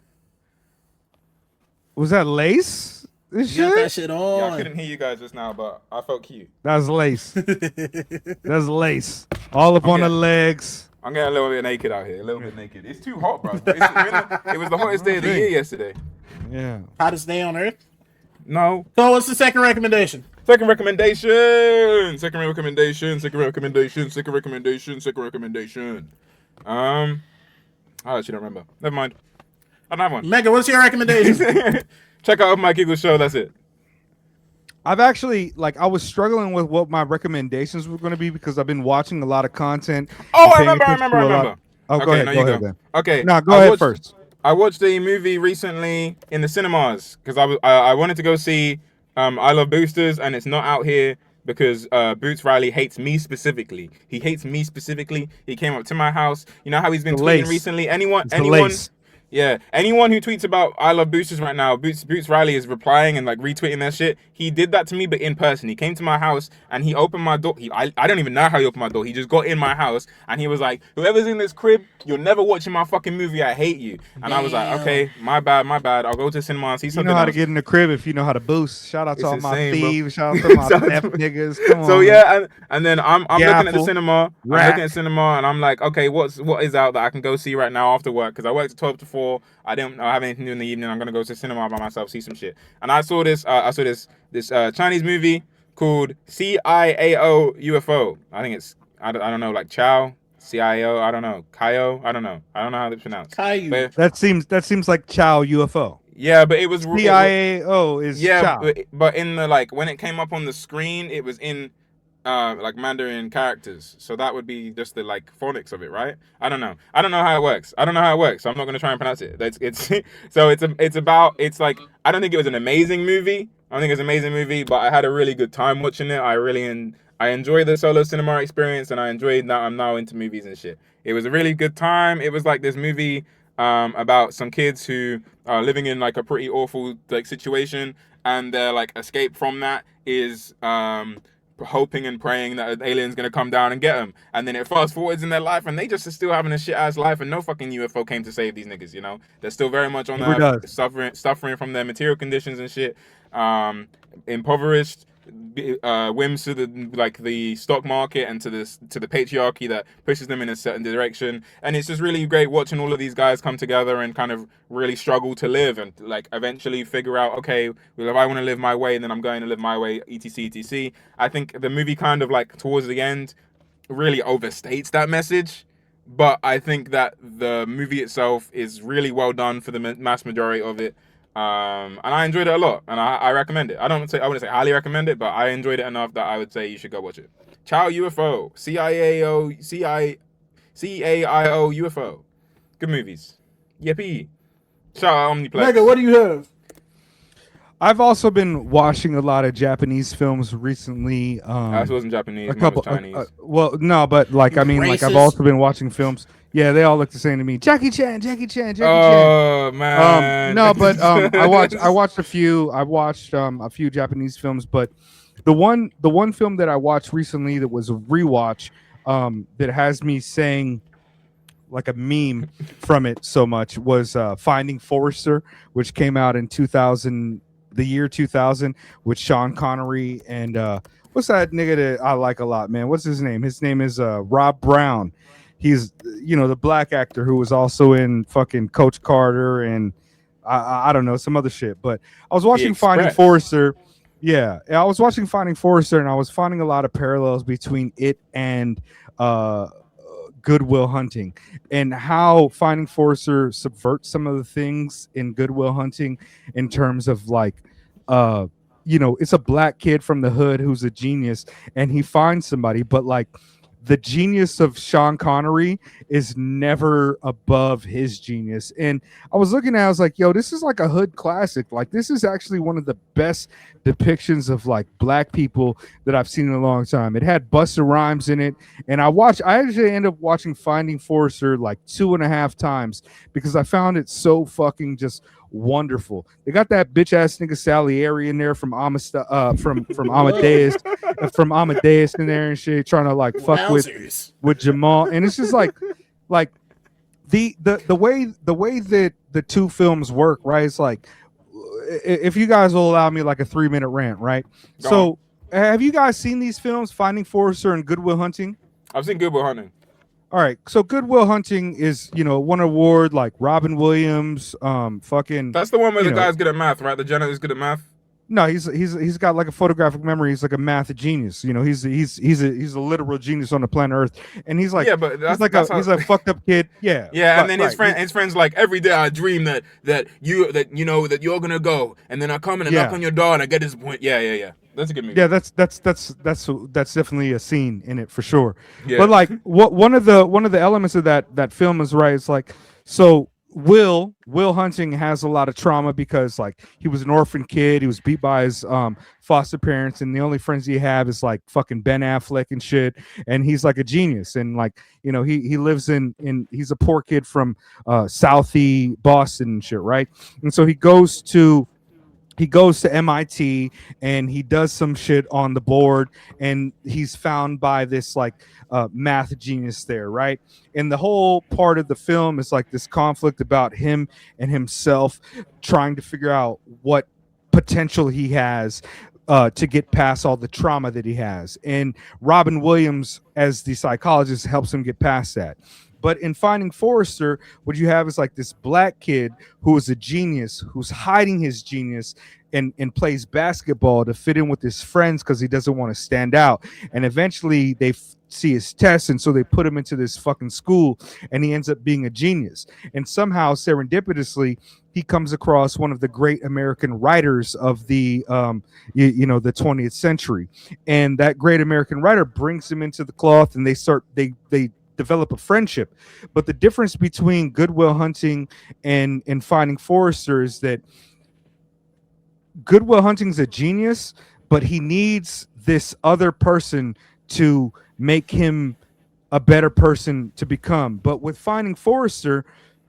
Was that lace? This You got that shit? shit Yeah, I on. couldn't hear you guys just now, but I felt cute. That was lace. That's lace. All up on the Okay. legs. I'm getting a little bit naked out here. A little bit naked. It's too hot, bro. It was the hottest day of the year yesterday. Yeah. Hottest day on earth. No. So what's the second recommendation? Second recommendation. Second recommendation. Second recommendation. Second recommendation. Second recommendation. I actually don't remember. Never mind. I don't have one. Mega, what's your recommendation? Check out my Giggle show. That's it. I've actually I was struggling with what my recommendations were going to be because I've been watching a lot of content. Oh, and I paying remember. attention to a lot- Oh, go ahead. no, Go you ahead, then. Okay. No, go I ahead watched- first. I watched a movie recently in the cinemas because I wanted to go see I Love Boosters, and it's not out here because Boots Riley hates me specifically. He hates me specifically. He came up to my house. You know how he's been The tweeting lace. recently? It's the Anyone lace. Yeah, anyone who tweets about I Love Boosters right now, Boots Riley is replying and like retweeting that shit. He did that to me, but in person. He came to my house and he opened my door. I don't even know how he opened my door. He just got in my house and he was like, "Whoever's in this crib, you're never watching my fucking movie. I hate you." And I was like, "Okay, my bad. I'll go to the cinema and see You something." know how to else." get in the crib if you know how to boost. Shout out to It's all my insane, bro. thieves. Shout out to my Shout out F to- niggas. Come on. So yeah, and then I'm looking at the Gaffle. cinema. I'm Rack. looking at cinema, and I'm like, okay, what is out that I can go see right now after work? Because I worked 12 to 4. I don't have anything to do in the evening. I'm gonna go to the cinema by myself, see some shit. And I saw this. This Chinese movie called CIAO UFO. I think it's I don't know, like Chow. CIO, I don't know. Kaio, I don't know how it's pronounced. Caillou. But, That seems like Chow UFO. yeah, but it was CIAO is yeah, Chow. but in the when it came up on the screen, it was in like Mandarin characters. So that would be just the like phonics of it, right? I don't know how it works. So I'm not gonna try and pronounce it. It's so it's like, I don't think it was an amazing movie. I don't think it's an amazing movie, but I had a really good time watching it. I enjoyed the solo cinema experience, and I enjoyed that I'm now into movies and shit. It was a really good time. It was like this movie about some kids who are living in like a pretty awful like situation, and their like escape from that is hoping and praying that an alien's gonna come down and get them. And then it fast forwards in their life, and they just are still having a shit ass life, and no fucking UFO came to save these niggas. You know, they're still very much on Earth, suffering from their material conditions and shit. Impoverished, whims to the stock market and to the patriarchy that pushes them in a certain direction. And it's just really great watching all of these guys come together and kind of really struggle to live, and like eventually figure out, okay, well, if I want to live my way, then I'm going to live my way, etc. I think the movie kind of like towards the end really overstates that message, but I think that the movie itself is really well done for the mass majority of it. And I enjoyed it a lot, and I recommend it. I wouldn't say highly recommend it, but I enjoyed it enough that I would say you should go watch it. Ciao UFO, CAIO UFO. Good movies. Yippee. Shout out Omniplex. Mega, what do you have? I've also been watching a lot of Japanese films recently. That wasn't Japanese. A couple. Was Chinese. Well, no, but like I mean, like I've also been watching films. Yeah, they all look the same to me. Jackie Chan. Oh man. No, but I watched a few. I watched a few Japanese films, but the one film that I watched recently that was a rewatch that has me saying like a meme from it so much was Finding Forrester, which came out in the year 2000 with Sean Connery and what's that nigga that I like a lot, man? What's his name? His name is Rob Brown. He's the black actor who was also in fucking Coach Carter and I don't know, some other shit. But I was watching Finding Forrester. Yeah, I was watching Finding Forrester, and I was finding a lot of parallels between it and Good Will Hunting, and how Finding Forrester subverts some of the things in Good Will Hunting in terms of like it's a black kid from the hood who's a genius, and he finds somebody, but like the genius of Sean Connery is never above his genius. And I was looking at it, I was like, yo, this is like a hood classic. Like, this is actually one of the best depictions of like black people that I've seen in a long time. It had Busta Rhymes in it. And I actually ended up watching Finding Forrester like 2.5 times because I found it so fucking just wonderful. They got that bitch ass nigga Salieri in there from Amadeus in there and shit, trying to like fuck with Jamal. And it's just like the way that the two films work, right? It's like, if you guys will allow me like a 3-minute rant, right? So have you guys seen these films, Finding Forrester and Good Will Hunting? I've seen Good Will Hunting. All right, so Good Will Hunting is, won an award like Robin Williams, fucking. That's the one where the guy's good at math, right? The janitor's good at math. No, he's got like a photographic memory. He's like a math genius. He's a literal genius on the planet Earth, and he's like, yeah, but he's a fucked up kid. Yeah, yeah, and then his friends like, every day I dream that you're gonna go, and then I come and I knock on your door and I get disappointed. Yeah. That's a good movie. Yeah, that's definitely a scene in it for sure. Yeah. But like one of the elements of that film is right. It's like, so Will Hunting has a lot of trauma because like he was an orphan kid. He was beat by his foster parents, and the only friends he have is like fucking Ben Affleck and shit. And he's like a genius, and like he lives in he's a poor kid from Southie Boston and shit, right? And so he goes to MIT and he does some shit on the board, and he's found by this like math genius there, right? And the whole part of the film is like this conflict about him and himself trying to figure out what potential he has to get past all the trauma that he has. And Robin Williams, as the psychologist, helps him get past that. But in Finding Forrester, what you have is like this black kid who is a genius, who's hiding his genius and plays basketball to fit in with his friends because he doesn't want to stand out. And eventually they see his tests, and so they put him into this fucking school, and he ends up being a genius. And somehow, serendipitously, he comes across one of the great American writers of the the 20th century, and that great American writer brings him into the cloth, and they develop a friendship. But the difference between Good Will Hunting and Finding Forrester is that Good Will Hunting's a genius, but he needs this other person to make him a better person to become. But with Finding Forrester,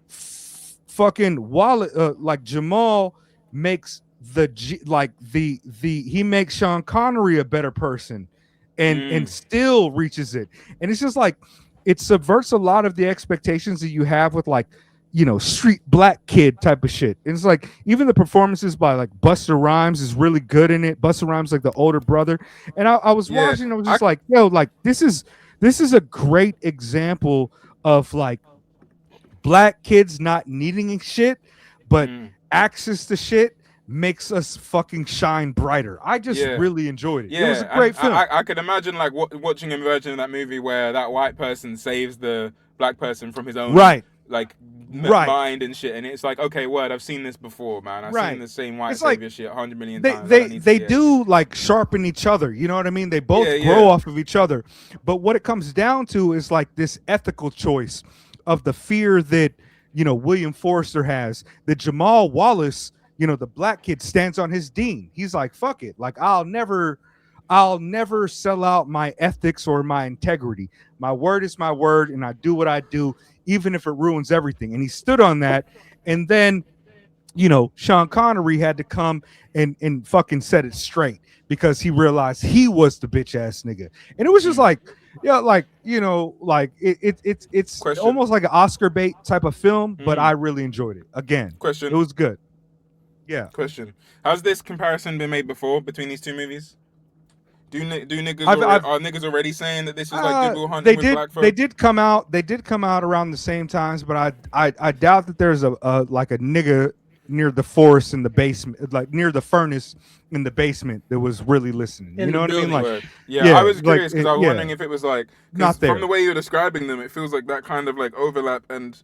fucking Wallet, like Jamal makes he makes Sean Connery a better person, and still reaches it. And it's just like it subverts a lot of the expectations that you have with like, street black kid type of shit. And it's like even the performances by like Busta Rhymes is really good in it. Busta Rhymes like the older brother. And I was watching, I was just like, yo, like this is a great example of like black kids not needing shit, but access to shit makes us fucking shine brighter. I just really enjoyed it. It was a great film. I could imagine like watching a version of that movie where that white person saves the black person from his own mind and shit, and it's like, okay, word, I've seen this before, man. I've seen the same white savior shit 100 million times. They do like sharpen each other, you know what I mean? They both grow off of each other. But what it comes down to is like this ethical choice of the fear that William Forrester has, that Jamal Wallace, the black kid, stands on his dean. He's like, fuck it, like I'll never sell out my ethics or my integrity. My word is my word, and I do what I do, even if it ruins everything. And he stood on that. And then, Sean Connery had to come and fucking set it straight because he realized he was the bitch ass nigga. And it was just like, it's almost like an Oscar bait type of film, but I really enjoyed it. Again, it was good. Yeah. Question: Has this comparison been made before between these two movies? Do niggas are niggas already saying that this is like Good Will Hunting with black folk? They did come out around the same times, but I doubt that there's a like a nigga near the forest in the basement, like near the furnace in the basement, that was really listening. You know what I mean? Like, I was curious because I was wondering if it was like, not there. From the way you're describing them, it feels like that kind of like overlap and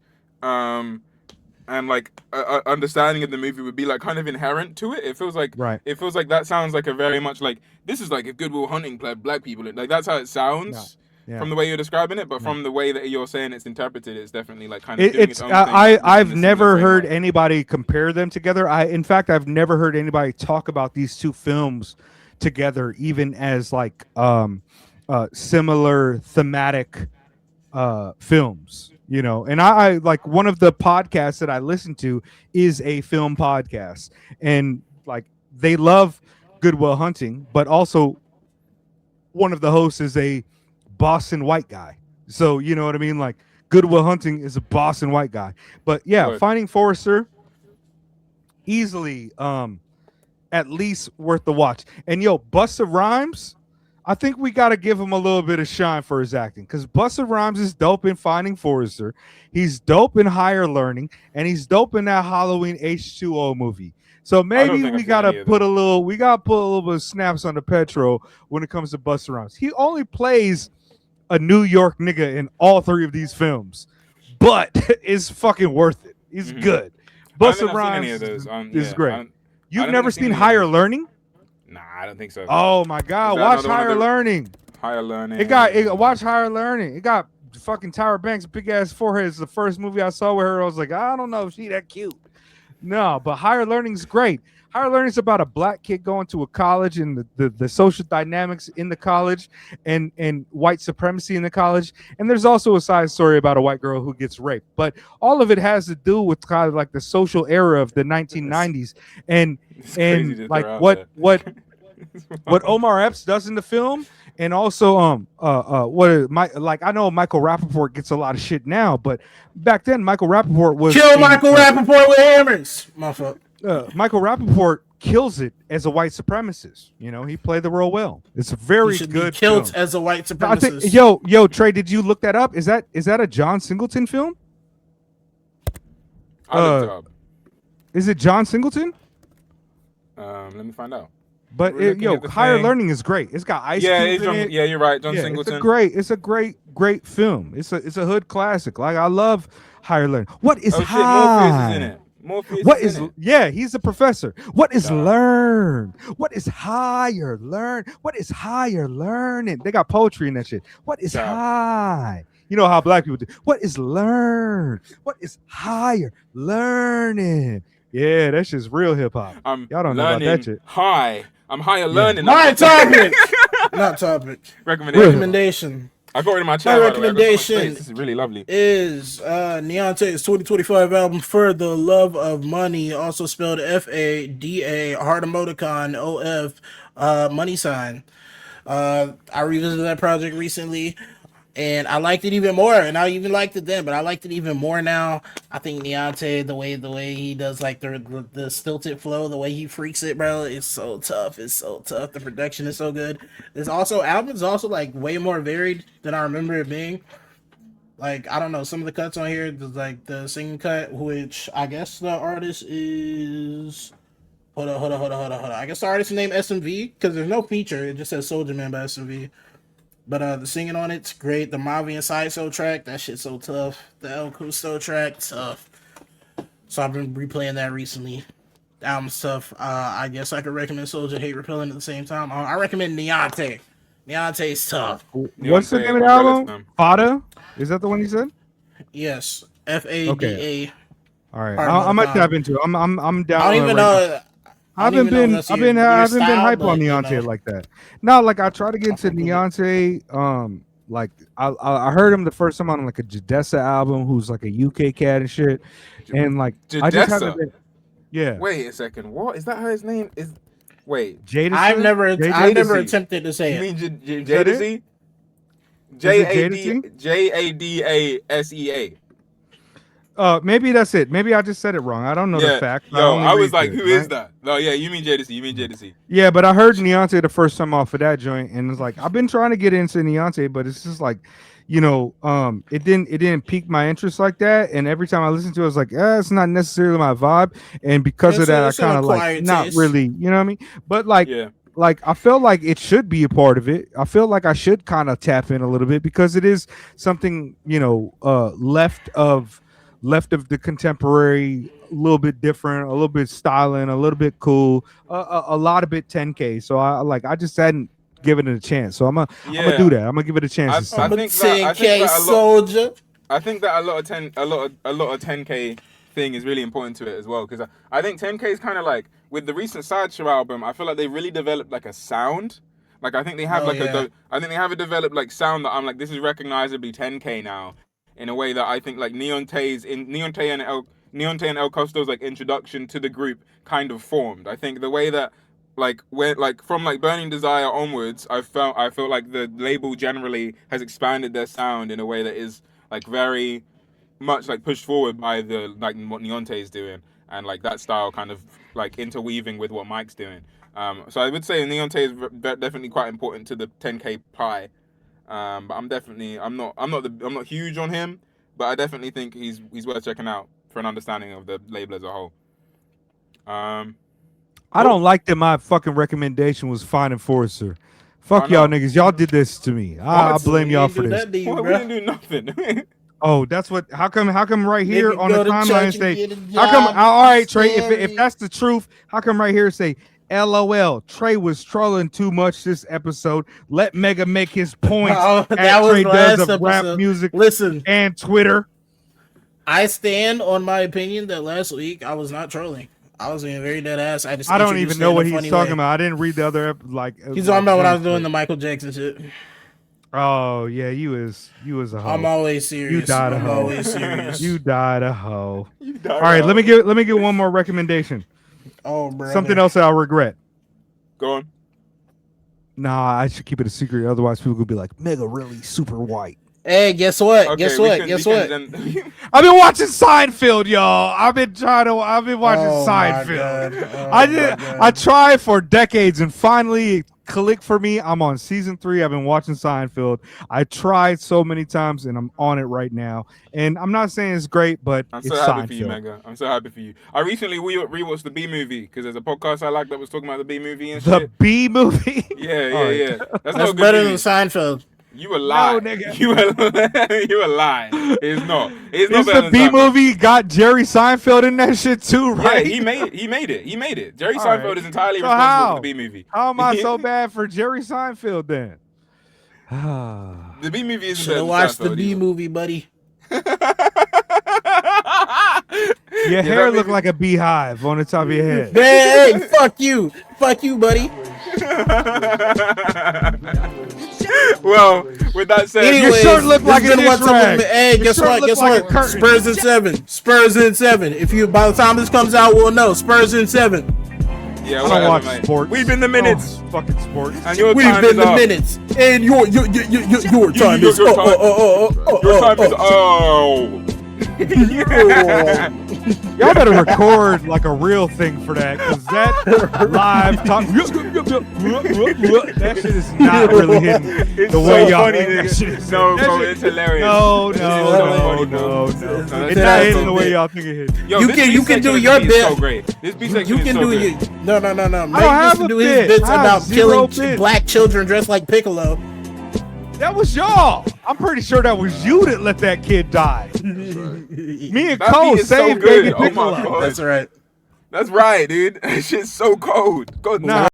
like understanding of the movie would be like kind of inherent to it. It feels like It feels like that sounds like a very much like this is like if Good Will Hunting played black people. Like that's how it sounds from the way you're describing it. But from the way that you're saying it's interpreted, it's definitely like kind of doing its own thing. I've never heard anybody compare them together. In fact, I've never heard anybody talk about these two films together, even as like similar thematic films. And I like one of the podcasts that I listen to is a film podcast, and like they love Good Will Hunting, but also one of the hosts is a Boston white guy. So you know what I mean? Like Good Will Hunting is a Boston white guy. But yeah, Finding Forrester, easily at least worth the watch. And Busta Rhymes, I think we got to give him a little bit of shine for his acting, because Busta Rhymes is dope in Finding Forrester. He's dope in Higher Learning, and he's dope in that Halloween H2O movie. So maybe we got to put a little bit of snaps on the petrol when it comes to Busta Rhymes. He only plays a New York nigga in all three of these films, but it's fucking worth it. He's good. Busta Rhymes is great. You've never seen Higher Learning? Nah, I don't think so. Oh my God! Watch Higher Learning. Higher Learning. Watch Higher Learning. It got fucking Tyra Banks' big ass forehead. It's the first movie I saw with her. I was like, I don't know if she that cute. No, but Higher Learning's great. Higher Learning's about a black kid going to a college and the social dynamics in the college and white supremacy in the college. And there's also a side story about a white girl who gets raped. But all of it has to do with kind of like the social era of the 1990s and like what Omar Epps does in the film. And also, I know Michael Rappaport gets a lot of shit now, but back then Michael Rappaport was Kill Michael Rappaport with hammers. My fuck. Michael Rappaport kills it as a white supremacist. You know, he played the role well. It's a very He should good be killed film. as a white I think, supremacist. yo, Trey, did you look that up? Is that a John Singleton film? I looked it up. Is it John Singleton? Let me find out. But We're looking at the Higher thing. Learning is great. It's got Ice Yeah, Cube it's in John, it. yeah, you're right. John Yeah, Singleton. it's a great film. It's a hood classic. Like, I love Higher Learning. What is Oh shit, high? Morpheus is in it. Morpheus What is is in it. yeah? He's a professor. What is Nah. learn? What is higher learn? What is higher learning? They got poetry in that shit. What is Nah. high? You know how black people do. What is learn? What is higher learning? Yeah, that shit's real hip hop. I'm Y'all don't know about learning that shit. high. I'm higher learning. My topic, not topic. Recommendation. Recommendation I got it in my chair. My by the way. I got so much recommendation space. This is really lovely. is Neonte's 2025 album For the Love of Money, also spelled FADA, heart emoticon, OF, money sign. I revisited that project recently, and I liked it even more. And I even liked it then, but I liked it even more now. I think Neonte, the way he does like the stilted flow, the way he freaks it, bro, it's so tough. It's so tough. The production is so good. This album is also like way more varied than I remember it being. Like, I don't know, some of the cuts on here, there's like the singing cut, which I guess the artist is. Hold on. I guess the artist is named SMV because there's no feature. It just says Soldier Man by SMV. But the singing on it's great. The Mavi and Sideshow track, that shit's so tough. The El Custo track, tough. So I've been replaying that recently. The album's tough. I guess I could recommend Soldier Hate Repellent at the same time. I recommend Neonte. Neonte's tough. What's the Neonte, name of the umbrella album? term. Fada? Is that the one you said? Yes. FADA. Okay. All right, Hard I might emoticon. tap into it. I'm down. I don't even know. I haven't been hype on Neonte Neonte like that. No, like I try to get into Neonte. Like I heard him the first time on like a Jadessa album, who's like a UK cat and shit, and like I just Jadessa? haven't been. Yeah, Wait a second. What is that? Her name is. Wait. Jadison? I've never Jadesi. attempted to say You it. mean that it? Jadesi? Jadesi? Jadasea. Maybe that's it. Maybe I just said it wrong. I don't know the fact. Yo, I was like, who who is that? No, yeah, you mean Jadesi. You mean Jadesi. Yeah, but I heard Neonte the first time off of that joint, and it's like I've been trying to get into Neonte, but it's just like, you know, it didn't pique my interest like that. And every time I listen to it, I was like, it's not necessarily my vibe. And because of that, I kind of like not really, you know what I mean? But like, Yeah. like I feel like it should be a part of it. I feel like I should kind of tap in a little bit because it is something, you know, left of the contemporary, a little bit different, a little bit styling, a little bit cool, a lot of it 10K. So I just hadn't given it a chance. So I'm gonna do that. I'm gonna give it a chance. This time. I think that a lot. Soldier. I think that a lot of 10K thing is really important to it as well, because I think 10K is kind of like with the recent Sideshow album. I feel like they really developed like a sound. Like I think they have I think they have a developed like sound that I'm like, this is recognizably 10K now, in a way that I think like Neonte and El Costo's like introduction to the group kind of formed. I think the way that like when like from like Burning Desire onwards, I felt like the label generally has expanded their sound in a way that is like very much like pushed forward by the like what Neonte is doing, and like that style kind of like interweaving with what Mike's doing. So I would say Neonte is definitely quite important to the 10K pie. But I'm not huge on him, but I definitely think he's worth checking out for an understanding of the label as a whole. I don't like that my fucking recommendation was Fine Enforcer. Fuck y'all niggas. Y'all did this to me. I blame y'all for this. We didn't do nothing. Oh, that's what. How come right here Nigga on the go to timeline church say? and get a How come? job, All right, Trey. If Sammy. that's the truth, how come right here say? LOL. Trey was trolling too much this episode. Let Mega make his points. Oh, that at was Trey last does of rap episode. music Listen, and Twitter. I stand on my opinion that last week I was not trolling. I was being very dead ass. I don't even know what he's talking about. I didn't read the other like. He's talking about when I was doing the Michael Jackson shit. Oh yeah, you was a hoe. I'm always serious. You died a I'm hoe. always serious. You died a hoe. All right, let me give one more recommendation. Oh, bro. Something else I'll regret. Go on. Nah, I should keep it a secret. Otherwise, people could be like, Mega really super white. Hey, guess what? Okay, Guess we what? can- Guess we what? can then- I've been watching Seinfeld, y'all. I've been watching Oh, my Seinfeld. God. Oh, I my did. God. I tried for decades, and finally it clicked for me. I'm on season 3. I've been watching Seinfeld. I tried so many times, and I'm on it right now. And I'm not saying it's great, but I'm it's so happy Seinfeld. for you, Mega. I'm so happy for you. I recently rewatched the B movie because there's a podcast I like that was talking about the B movie and The shit. B movie. Yeah. All right. That's not That's a good better than movie. Seinfeld. You a lie. nigga. You a lie. It's not. It's not Is better the than B Seinfeld. movie got Jerry Seinfeld in that shit too, Yeah, right? he made it. Jerry All Seinfeld right. is entirely So responsible how? for the B movie. How am I so bad for Jerry Seinfeld then? The B movie isn't Should better have than watched the Seinfeld B either. movie, buddy. Your Yeah, hair that look movie- like a beehive on the top of your head. Hey, fuck you, buddy. Well, with that said, Anyways, shirt look this like has a been dish What's Up with rag. Me. Hey, Your guess shirt what? look Guess like a what? curtain. Spurs in 7. Spurs in 7. If you by the time this comes out, we'll know. Spurs in 7. yeah, I whatever, don't watch mate. sports. We've been the minutes, Oh, fucking sports. and your We've time been is the up. minutes, and your time is Your time is Y'all better record like a real thing for that, because that live talk, that shit is not really hitting It's the so way y'all funny, think that nigga. shit is. No, That bro, shit- it's hilarious. No, It's so funny, bro. it's that's not hitting so the way big. y'all think it hits. Yo, You this can- beat you can section do of your the beat is so bit. great. This beat section You is can so do good. you. No. Make have this a do his bit. bits I have about zero killing bits. black children dressed like Piccolo. That was y'all. I'm pretty sure that was you that let that kid die. Me and That Cole beat is so saved good. Baby Oh my Piccolo. God. That's right. That's right, dude. That shit's so cold. God Nah,